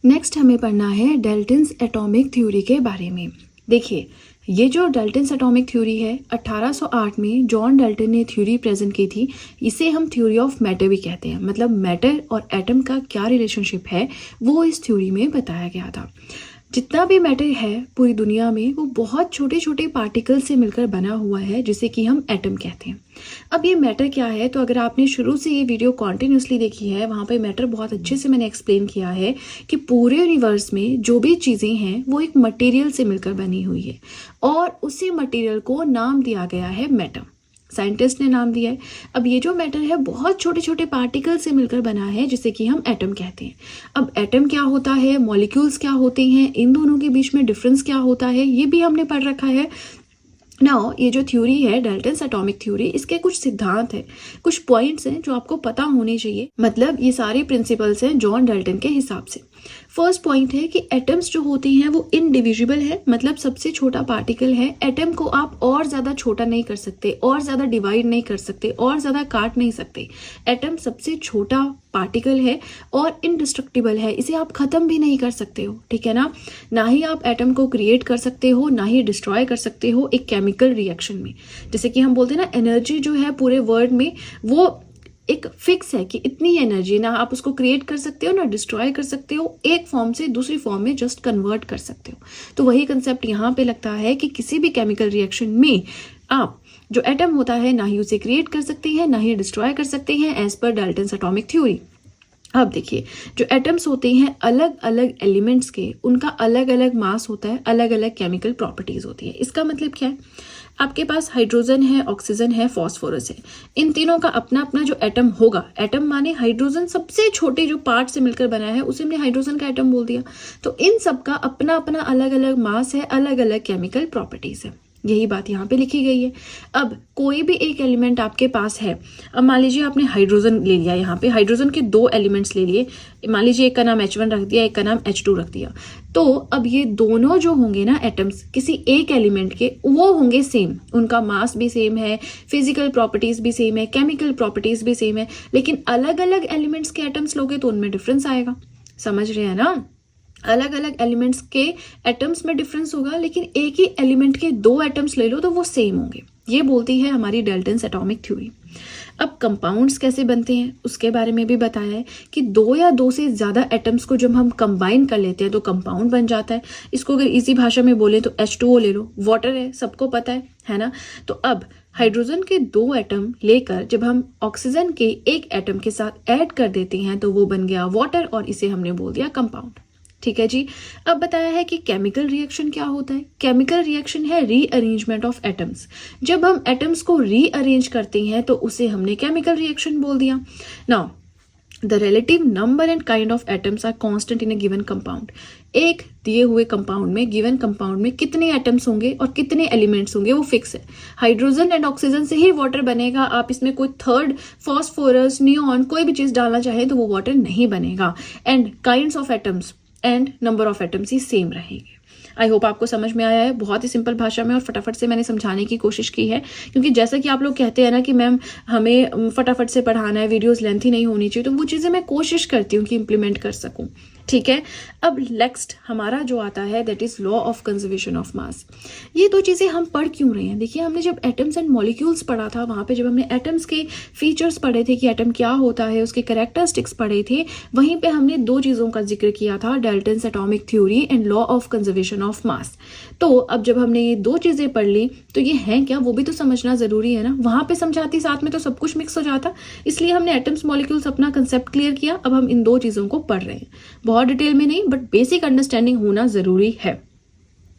नेक्स्ट हमें पढ़ना है डाल्टन्स एटॉमिक थ्योरी के बारे में। देखिए, ये जो डाल्टन्स एटॉमिक थ्योरी है 1808 में जॉन डाल्टन ने थ्योरी प्रेजेंट की थी। इसे हम थ्योरी ऑफ मैटर भी कहते हैं, मतलब मैटर और एटम का क्या रिलेशनशिप है वो इस थ्योरी में बताया गया था। जितना भी मैटर है पूरी दुनिया में वो बहुत छोटे छोटे पार्टिकल से मिलकर बना हुआ है, जिसे कि हम एटम कहते हैं। अब ये मैटर क्या है, तो अगर आपने शुरू से ये वीडियो कॉन्टिन्यूसली देखी है, वहाँ पे मैटर बहुत अच्छे से मैंने एक्सप्लेन किया है कि पूरे यूनिवर्स में जो भी चीज़ें हैं वो एक मटेरियल से मिलकर बनी हुई है और उसी मटेरियल को नाम दिया गया है मैटर। साइंटिस्ट ने नाम दिया है। अब ये जो मैटर है बहुत छोटे छोटे पार्टिकल से मिलकर बना है, जिसे कि हम एटम कहते हैं। अब एटम क्या होता है, मॉलिक्यूल्स क्या होते हैं, इन दोनों के बीच में डिफरेंस क्या होता है, ये भी हमने पढ़ रखा है। नाउ ये जो थ्योरी है डाल्टन्स एटॉमिक थ्योरी, इसके कुछ सिद्धांत है, कुछ पॉइंट्स हैं जो आपको पता होने चाहिए। मतलब ये सारे प्रिंसिपल्स हैं जॉन डाल्टन के हिसाब से। फर्स्ट पॉइंट है कि एटम्स जो होती हैं वो इनडिविजिबल है, मतलब सबसे छोटा पार्टिकल है। एटम को आप और ज्यादा छोटा नहीं कर सकते, और ज्यादा डिवाइड नहीं कर सकते, और ज्यादा काट नहीं सकते। एटम सबसे छोटा पार्टिकल है और इनडिस्ट्रक्टिबल है, इसे आप खत्म भी नहीं कर सकते हो। ठीक है ना? ना ही आप एटम को क्रिएट कर सकते हो, ना ही डिस्ट्रॉय कर सकते हो एक केमिकल रिएक्शन में। जैसे कि हम बोलते हैं ना, एनर्जी जो है पूरे वर्ल्ड में वो एक फिक्स है कि इतनी एनर्जी, ना आप उसको क्रिएट कर सकते हो ना डिस्ट्रॉय कर सकते हो, एक फॉर्म से दूसरी फॉर्म में जस्ट कन्वर्ट कर सकते हो। तो वही कंसेप्ट यहाँ पे लगता है कि किसी भी केमिकल रिएक्शन में आप जो एटम होता है ना ही उसे क्रिएट कर सकते हैं ना ही डिस्ट्रॉय कर सकते हैं, as per Dalton's atomic theory. अब देखिए, जो एटम्स होते हैं अलग अलग एलिमेंट्स के, उनका अलग अलग मास होता है, अलग अलग केमिकल प्रॉपर्टीज होती है। इसका मतलब क्या है, आपके पास हाइड्रोजन है, ऑक्सीजन है, फास्फोरस है। इन तीनों का अपना अपना जो एटम होगा, एटम माने हाइड्रोजन सबसे छोटे जो पार्ट से मिलकर बना है उसे हमने हाइड्रोजन का एटम बोल दिया। तो इन सब का अपना अपना अलग अलग मास है, अलग अलग केमिकल प्रॉपर्टीज है। यही बात यहाँ पे लिखी गई है। अब कोई भी एक एलिमेंट आपके पास है, अब मान लीजिए आपने हाइड्रोजन ले लिया, यहाँ पे हाइड्रोजन के 2 एलिमेंट्स ले लिए, मान लीजिए एक का नाम H1 रख दिया, एक का नाम H2 रख दिया। तो अब ये दोनों जो होंगे ना एटम्स किसी एक एलिमेंट के, वो होंगे सेम, उनका मास भी सेम है, फिजिकल प्रॉपर्टीज भी सेम है, केमिकल प्रॉपर्टीज भी सेम है। लेकिन अलग अलग एलिमेंट्स के एटम्स लोगे तो उनमें डिफरेंस आएगा। समझ रहे हैं ना? अलग अलग एलिमेंट्स के एटम्स में डिफरेंस होगा, लेकिन एक ही एलिमेंट के 2 एटम्स ले लो तो वो सेम होंगे। ये बोलती है हमारी डाल्टन्स एटॉमिक थ्योरी। अब कंपाउंड्स कैसे बनते हैं उसके बारे में भी बताया है कि 2 या 2 से ज्यादा एटम्स को जब हम कंबाइन कर लेते हैं तो कंपाउंड बन जाता है। इसको अगर इजी भाषा में बोले तो H2O ले लो, वाटर है, सबको पता है ना? तो अब हाइड्रोजन के 2 एटम लेकर जब हम ऑक्सीजन के एक एटम के साथ ऐड कर देते हैं तो वो बन गया वाटर, और इसे हमने बोल दिया कंपाउंड। ठीक है जी। अब बताया है कि केमिकल रिएक्शन क्या होता है। केमिकल रिएक्शन है रीअरेंजमेंट ऑफ एटम्स। जब हम एटम्स को रीअरेंज करते हैं तो उसे हमने केमिकल रिएक्शन बोल दिया। Now the relative number and kind of atoms are constant in a given compound. एक दिए हुए कंपाउंड में, गिवन कंपाउंड में कितने एटम्स होंगे और कितने एलिमेंट्स होंगे वो फिक्स है। हाइड्रोजन एंड ऑक्सीजन से ही वाटर बनेगा। आप इसमें कोई थर्ड फॉस्फोरस, नियॉन, कोई भी चीज डालना चाहे तो वो वाटर नहीं बनेगा। And kinds of atoms and number of atoms ही सेम रहेंगे। आई होप आपको समझ में आया है, बहुत ही सिंपल भाषा में और फटाफट से मैंने समझाने की कोशिश की है, क्योंकि जैसा कि आप लोग कहते हैं ना कि मैम हमें फटाफट से पढ़ाना है, वीडियोस लेंथी नहीं होनी चाहिए, तो वो चीज़ें मैं कोशिश करती हूँ कि इम्प्लीमेंट कर सकूँ। ठीक है, अब नेक्स्ट हमारा जो आता है that is law of conservation of mass. ये दो चीज़ें हम पढ़ क्यों रहे हैं? देखिए, हमने जब एटम्स एंड मॉलिक्यूल्स पढ़ा था, वहाँ पे जब हमने एटम्स के फीचर्स पढ़े थे कि एटम क्या होता है, उसके कैरेक्टरिस्टिक्स पढ़े थे, वहीं पे हमने दो चीज़ों का जिक्र किया था, Dalton's atomic theory and law of conservation of mass. तो अब जब हमने ये दो चीज़ें पढ़ ली तो ये हैं क्या, वो भी तो समझना ज़रूरी है ना। वहाँ पे समझाती साथ में तो सब कुछ मिक्स हो जाता, इसलिए हमने एटम्स मॉलिक्यूल्स अपना कंसेप्ट क्लियर किया। अब हम इन दो चीज़ों को पढ़ रहे हैं, बहुत डिटेल में नहीं, बट बेसिक अंडरस्टैंडिंग होना ज़रूरी है।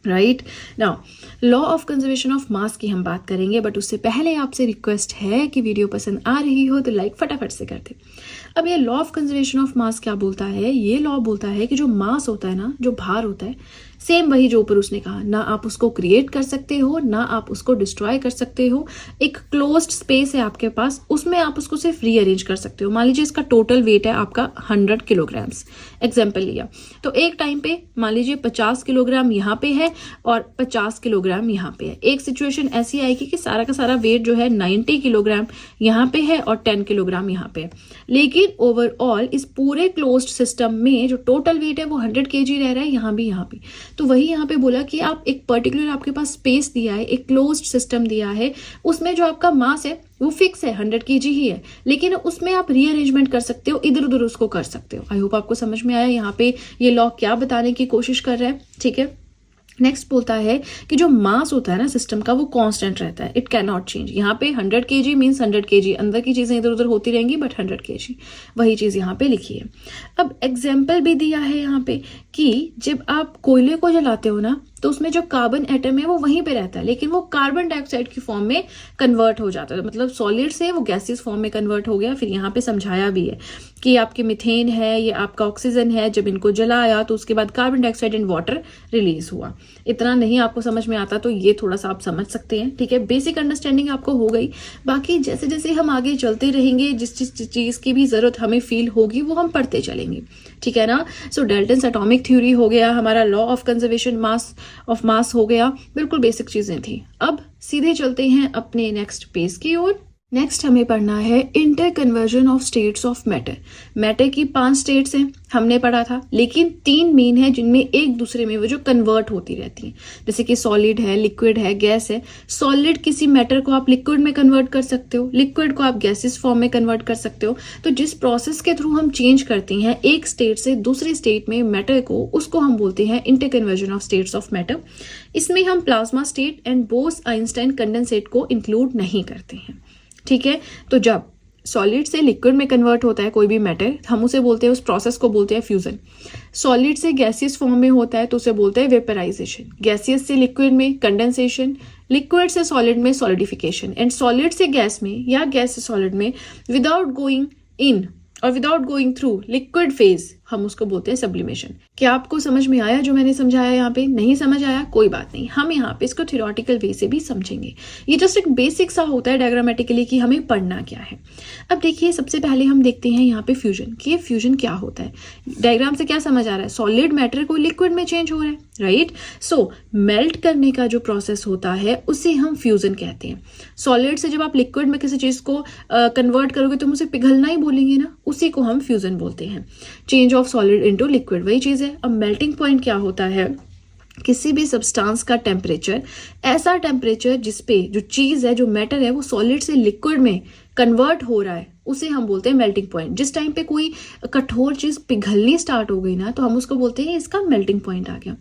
Right now, law of conservation of mass की हम बात करेंगे, बट उससे पहले आपसे रिक्वेस्ट है कि वीडियो पसंद आ रही हो तो लाइक फटाफट से कर दे। अब ये law of conservation of mass क्या बोलता है? ये लॉ बोलता है कि जो मास होता है ना, जो भार होता है, सेम वही जो ऊपर उसने कहा, ना आप उसको क्रिएट कर सकते हो ना आप उसको डिस्ट्रॉय कर सकते हो। एक क्लोज्ड स्पेस है आपके पास, उसमें आप उसको सिर्फ रीअरेंज कर सकते हो। मान लीजिए इसका टोटल वेट है आपका 100 किलोग्राम्स, एग्जाम्पल लिया, तो एक टाइम पे मान लीजिए 50 किलोग्राम यहाँ पे है और 50 किलोग्राम यहाँ पे है। एक सिचुएशन ऐसी आएगी कि सारा का सारा वेट जो है 90 किलोग्राम यहाँ पे है और 10 किलोग्राम यहाँ पे है, लेकिन ओवरऑल इस पूरे क्लोज्ड सिस्टम में जो टोटल वेट है वो 100 kg रह रहा है यहाँ भी। तो वही यहाँ पे बोला कि आप एक पर्टिकुलर आपके पास स्पेस दिया है, एक क्लोज्ड सिस्टम दिया है, उसमें जो आपका मास है वो फिक्स है, 100 kg ही है, लेकिन उसमें आप रीअरेंजमेंट कर सकते हो, इधर उधर उसको कर सकते हो। आई होप आपको समझ में आया यहाँ पे ये लॉ क्या बताने की कोशिश कर रहा है। ठीक है, नेक्स्ट बोलता है कि जो मास होता है ना सिस्टम का, वो कांस्टेंट रहता है, इट कैन नॉट चेंज। यहाँ पे 100 kg मीन्स 100 kg, अंदर की चीजें इधर उधर होती रहेंगी, बट 100 kg वही चीज यहाँ पे लिखी है। अब एग्जाम्पल भी दिया है यहाँ पे कि जब आप कोयले को जलाते हो ना, तो उसमें जो कार्बन एटम है वो वहीं पे रहता है, लेकिन वो कार्बन डाइऑक्साइड की फॉर्म में कन्वर्ट हो जाता है, मतलब सॉलिड से वो गैसियस फॉर्म में कन्वर्ट हो गया। फिर यहाँ पे समझाया भी है कि आपके मिथेन है, ये आपका ऑक्सीजन है, जब इनको जलाया तो उसके बाद carbon dioxide and water release हुआ। इतना नहीं आपको समझ में आता तो ये थोड़ा सा आप समझ सकते हैं। ठीक है, बेसिक अंडरस्टैंडिंग आपको हो गई। बाकी जैसे जैसे हम आगे चलते रहेंगे, जिस चीज की भी जरूरत हमें फील होगी वो हम पढ़ते चलेंगे। ठीक है ना। सो डाल्टन्स एटॉमिक थ्योरी हो गया, हमारा law of conservation of mass हो गया, बिल्कुल बेसिक चीजें थी। अब सीधे चलते हैं अपने नेक्स्ट पेज की ओर। नेक्स्ट हमें पढ़ना है inter conversion of states of matter. Matter की 5 स्टेट्स हैं, हमने पढ़ा था, लेकिन 3 मेन है जिनमें एक दूसरे में वो जो कन्वर्ट होती रहती हैं, जैसे कि सॉलिड है, लिक्विड है, गैस है। सॉलिड किसी मैटर को आप लिक्विड में कन्वर्ट कर सकते हो, लिक्विड को आप गैसेस फॉर्म में कन्वर्ट कर सकते हो। तो जिस प्रोसेस के थ्रू हम चेंज करते हैं एक स्टेट से दूसरी स्टेट में मैटर को, उसको हम बोलते हैं inter conversion of states of matter. इसमें हम प्लाज्मा स्टेट एंड बोस-आइंस्टाइन कंडेंसेट को इंक्लूड नहीं करते हैं। ठीक है, तो जब सॉलिड से लिक्विड में कन्वर्ट होता है कोई भी मैटर, हम उसे बोलते हैं, उस प्रोसेस को बोलते हैं फ्यूजन। सॉलिड से गैसियस फॉर्म में होता है तो उसे बोलते हैं वेपराइजेशन। गैसियस से लिक्विड में कंडेंसेशन, लिक्विड से सॉलिड में सॉलिडिफिकेशन, एंड सॉलिड से गैस में या गैस से सॉलिड में विदाउट गोइंग इन और without going through liquid phase, हम उसको बोलते हैं सब्लिमेशन। क्या आपको समझ में आया जो मैंने समझाया? यहाँ पे नहीं समझ आया कोई बात नहीं, हम यहाँ पे इसको थ्योरेटिकल वे से भी समझेंगे। ये जस्ट एक बेसिक सा होता है डायग्रामेटिकली कि हमें पढ़ना क्या है। अब देखिए, सबसे पहले हम देखते हैं यहाँ पे फ्यूजन, कि ये फ्यूजन क्या होता है। डायग्राम से क्या समझ आ रहा है? सॉलिड मैटर को लिक्विड में चेंज हो रहा है, राइट। सो मेल्ट करने का जो प्रोसेस होता है उसे हम फ्यूजन कहते हैं। सॉलिड से जब आप लिक्विड में किसी चीज को कन्वर्ट करोगे तो हम उसे पिघलना ही बोलेंगे ना, उसी को हम फ्यूजन बोलते हैं। Change of solid into liquid, वही चीज है। अब मेल्टिंग पॉइंट क्या होता है? किसी भी सब्सटेंस का टेम्परेचर, ऐसा टेम्परेचर जिसपे जो चीज है, जो मैटर है, वो सॉलिड से लिक्विड में कन्वर्ट हो रहा है, उसे हम बोलते हैं मेल्टिंग पॉइंट। जिस टाइम पे कोई कठोर चीज पिघलनी स्टार्ट हो गई ना, तो हम उसको बोलते हैं इसका मेल्टिंग पॉइंट आ गया।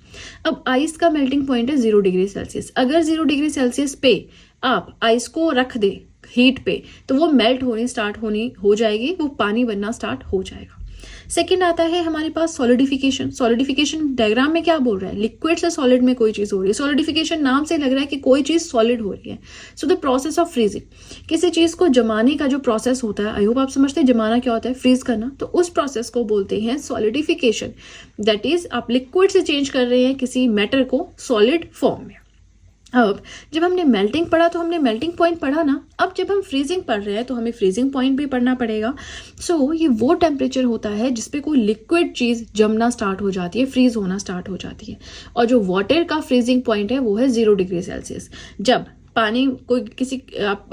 अब आइस का मेल्टिंग पॉइंट है 0 डिग्री सेल्सियस। अगर 0 डिग्री सेल्सियस पे आप आइस को रख दे हीट पे, तो वो मेल्ट होनी स्टार्ट हो जाएगी, वो पानी बनना स्टार्ट हो जाएगा। सेकंड आता है हमारे पास सॉलिडिफिकेशन। सॉलिडिफिकेशन डायग्राम में क्या बोल रहा है, लिक्विड से सॉलिड में कोई चीज हो रही है। सॉलिडिफिकेशन नाम से लग रहा है कि कोई चीज सॉलिड हो रही है। So the process of freezing, किसी चीज को जमाने का जो प्रोसेस होता है, आई होप आप समझते हैं जमाना क्या होता है, फ्रीज करना, तो उस प्रोसेस को बोलते हैं सॉलिडिफिकेशन। दैट इज आप लिक्विड से चेंज कर रहे हैं किसी मैटर को सॉलिड फॉर्म में। अब जब हमने मेल्टिंग पढ़ा तो हमने मेल्टिंग पॉइंट पढ़ा ना, अब जब हम फ्रीजिंग पढ़ रहे हैं तो हमें फ्रीजिंग पॉइंट भी पढ़ना पड़ेगा। सो ये वो टेम्परेचर होता है जिसपे कोई लिक्विड चीज जमना स्टार्ट हो जाती है, फ्रीज होना स्टार्ट हो जाती है। और जो वाटर का फ्रीजिंग पॉइंट है वो है 0 डिग्री सेल्सियस। जब पानी कोई किसी आप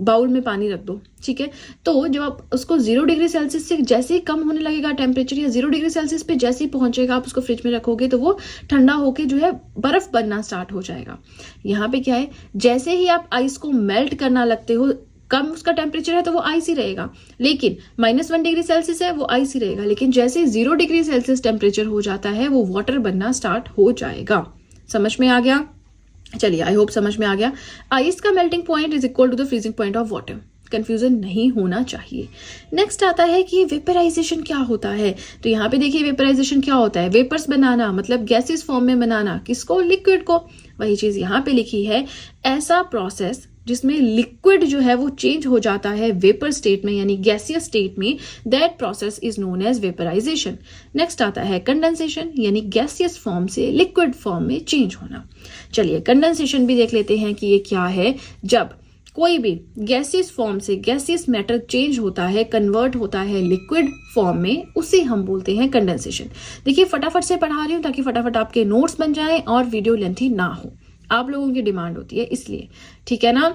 बाउल में पानी रख दो, ठीक है, तो जब आप उसको 0 डिग्री सेल्सियस से जैसे ही कम होने लगेगा टेम्परेचर, या 0 डिग्री सेल्सियस पे जैसे ही पहुंचेगा आप उसको फ्रिज में रखोगे तो वो ठंडा होके जो है बर्फ बनना स्टार्ट हो जाएगा। यहाँ पे क्या है, जैसे ही आप आइस को मेल्ट करना लगते हो, कम उसका टेम्परेचर है तो वो आइस ही रहेगा, लेकिन -1 डिग्री सेल्सियस है वो आइस ही रहेगा, लेकिन जैसे ही 0 डिग्री सेल्सियस टेम्परेचर हो जाता है वो वाटर बनना स्टार्ट हो जाएगा। समझ में आ गया? चलिए, आई होप समझ में आ गया। आइस का melting point is equal to the freezing point of water. Confusion नहीं होना चाहिए। नेक्स्ट आता है कि वेपराइजेशन क्या होता है। तो यहाँ पे देखिए वेपराइजेशन क्या होता है, वेपर्स बनाना, मतलब गैसेस फॉर्म में बनाना, किसको, लिक्विड को। वही चीज यहाँ पे लिखी है, ऐसा प्रोसेस जिसमें लिक्विड जो है वो चेंज हो जाता है वेपर स्टेट में, यानी गैसियस स्टेट में, that process is known as vaporisation. Next आता है कंडेंसेशन, यानी गैसियस फॉर्म से लिक्विड फॉर्म में चेंज होना। चलिए कंडेंसेशन भी देख लेते हैं कि ये क्या है। जब कोई भी गैसियस फॉर्म से गैसियस मैटर चेंज होता है, कन्वर्ट होता है लिक्विड फॉर्म में, उसे हम बोलते हैं कंडेंसेशन। देखिए फटाफट से पढ़ा रही हूँ ताकि फटाफट आपके नोट्स बन जाएं और वीडियो लेंथी ना हो, आप लोगों की डिमांड होती है इसलिए, ठीक है ना।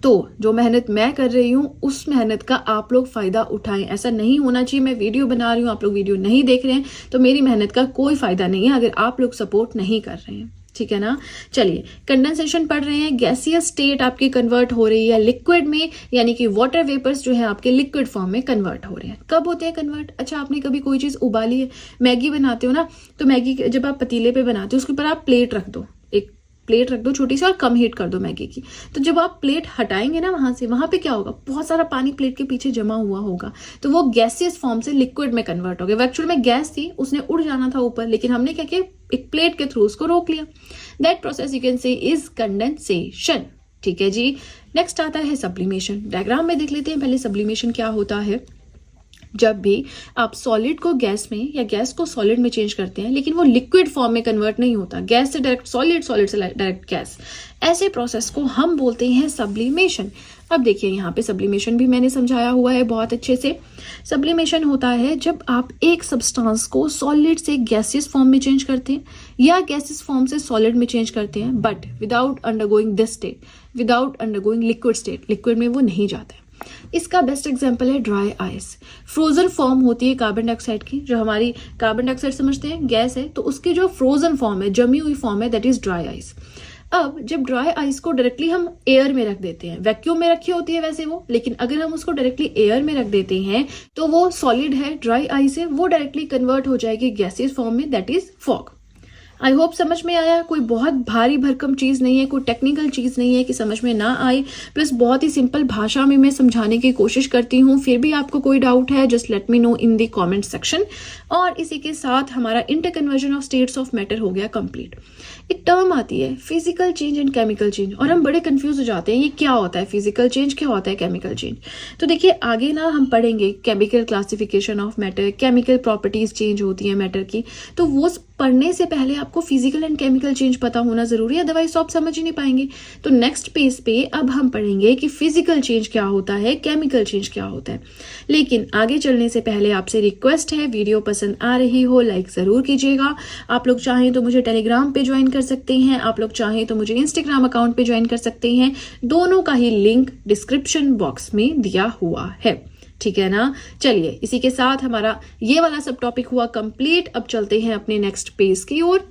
तो जो मेहनत मैं कर रही हूँ उस मेहनत का आप लोग फायदा उठाएं। ऐसा नहीं होना चाहिए मैं वीडियो बना रही हूँ, आप लोग वीडियो नहीं देख रहे हैं तो मेरी मेहनत का कोई फायदा नहीं है अगर आप लोग सपोर्ट नहीं कर रहे हैं, ठीक है ना। चलिए कंडेंसेशन पढ़ रहे हैं, गैसियस स्टेट आपकी कन्वर्ट हो रही है लिक्विड में, यानी कि वाटर वेपर्स जो है आपके लिक्विड फॉर्म में कन्वर्ट हो रहे हैं। कब होते हैं कन्वर्ट? अच्छा, आपने कभी कोई चीज उबाली है, मैगी बनाते हो ना, तो मैगी जब आप पतीले पे बनाते हो उसके ऊपर आप प्लेट रख दो, एक प्लेट रख दो छोटी सी और कम हीट कर दो मैगी की। तो जब आप प्लेट हटाएंगे ना वहां से, वहां पे क्या होगा, बहुत सारा पानी प्लेट के पीछे जमा हुआ होगा, तो वो गैसियस फॉर्म से लिक्विड में कन्वर्ट हो गया। एक्चुअल में गैस थी, उसने उड़ जाना था ऊपर, लेकिन हमने क्या किया, एक प्लेट के थ्रू उसको रोक लिया। That process you can say is condensation, ठीक है जी। नेक्स्ट आता है सब्लिमेशन। डायग्राम में देख लेते हैं पहले सब्लिमेशन क्या होता है। जब भी आप सॉलिड को गैस में या गैस को सॉलिड में चेंज करते हैं, लेकिन वो लिक्विड फॉर्म में कन्वर्ट नहीं होता, गैस से डायरेक्ट सॉलिड, सॉलिड से डायरेक्ट गैस, ऐसे प्रोसेस को हम बोलते हैं सब्लिमेशन। अब देखिए यहाँ पे सब्लिमेशन भी मैंने समझाया हुआ है बहुत अच्छे से। सब्लिमेशन होता है जब आप एक सब्सटेंस को सॉलिड से गैसियस फॉर्म में चेंज करते हैं या गैसियस फॉर्म से सॉलिड में चेंज करते हैं, but without undergoing this state, without undergoing liquid state, liquid में वो नहीं जाता है। इसका बेस्ट एग्जांपल है ड्राई आइस। फ्रोजन फॉर्म होती है कार्बन डाइऑक्साइड की, जो हमारी कार्बन डाइऑक्साइड समझते हैं गैस है, तो उसकी जो फ्रोजन फॉर्म है, जमी हुई फॉर्म है, दैट इज ड्राई आइस। अब जब ड्राई आइस को डायरेक्टली हम एयर में रख देते हैं, वैक्यूम में रखी होती है वैसे वो, लेकिन अगर हम उसको डायरेक्टली एयर में रख देते हैं तो वो सॉलिड है, ड्राई आइस है, वो डायरेक्टली कन्वर्ट हो जाएगी गैसियस फॉर्म में, that is fog. I hope समझ में आया। कोई बहुत भारी भरकम चीज नहीं है, कोई टेक्निकल चीज नहीं है कि समझ में ना आए, प्लस बहुत ही सिंपल भाषा में मैं समझाने की कोशिश करती हूँ। फिर भी आपको कोई डाउट है, just let me know in the comment section. और इसी के साथ हमारा interconversion of states of matter हो गया कंप्लीट। एक टर्म आती है physical change and chemical change, और हम बड़े कंफ्यूज हो जाते हैं ये क्या होता है, फिजिकल चेंज क्या होता है, केमिकल चेंज। तो देखिए आगे ना हम पढ़ेंगे chemical classification of matter, chemical properties change होती है मैटर की, तो वो पढ़ने से पहले आपको फिजिकल एंड केमिकल चेंज पता होना जरूरी है, अदरवाइज आप समझ ही नहीं पाएंगे। तो नेक्स्ट पेज पे अब हम पढ़ेंगे कि फिजिकल चेंज क्या होता है, केमिकल चेंज क्या होता है। लेकिन आगे चलने से पहले आपसे रिक्वेस्ट है, वीडियो पसंद आ रही हो लाइक जरूर कीजिएगा। आप लोग चाहें तो मुझे टेलीग्राम पे ज्वाइन कर सकते हैं, आप लोग चाहें तो मुझे इंस्टाग्राम अकाउंट पे ज्वाइन कर सकते हैं, दोनों का ही लिंक डिस्क्रिप्शन बॉक्स में दिया हुआ है, ठीक है ना। चलिए इसी के साथ हमारा ये वाला सब टॉपिक हुआ कंप्लीट। अब चलते हैं अपने नेक्स्ट पेज की ओर।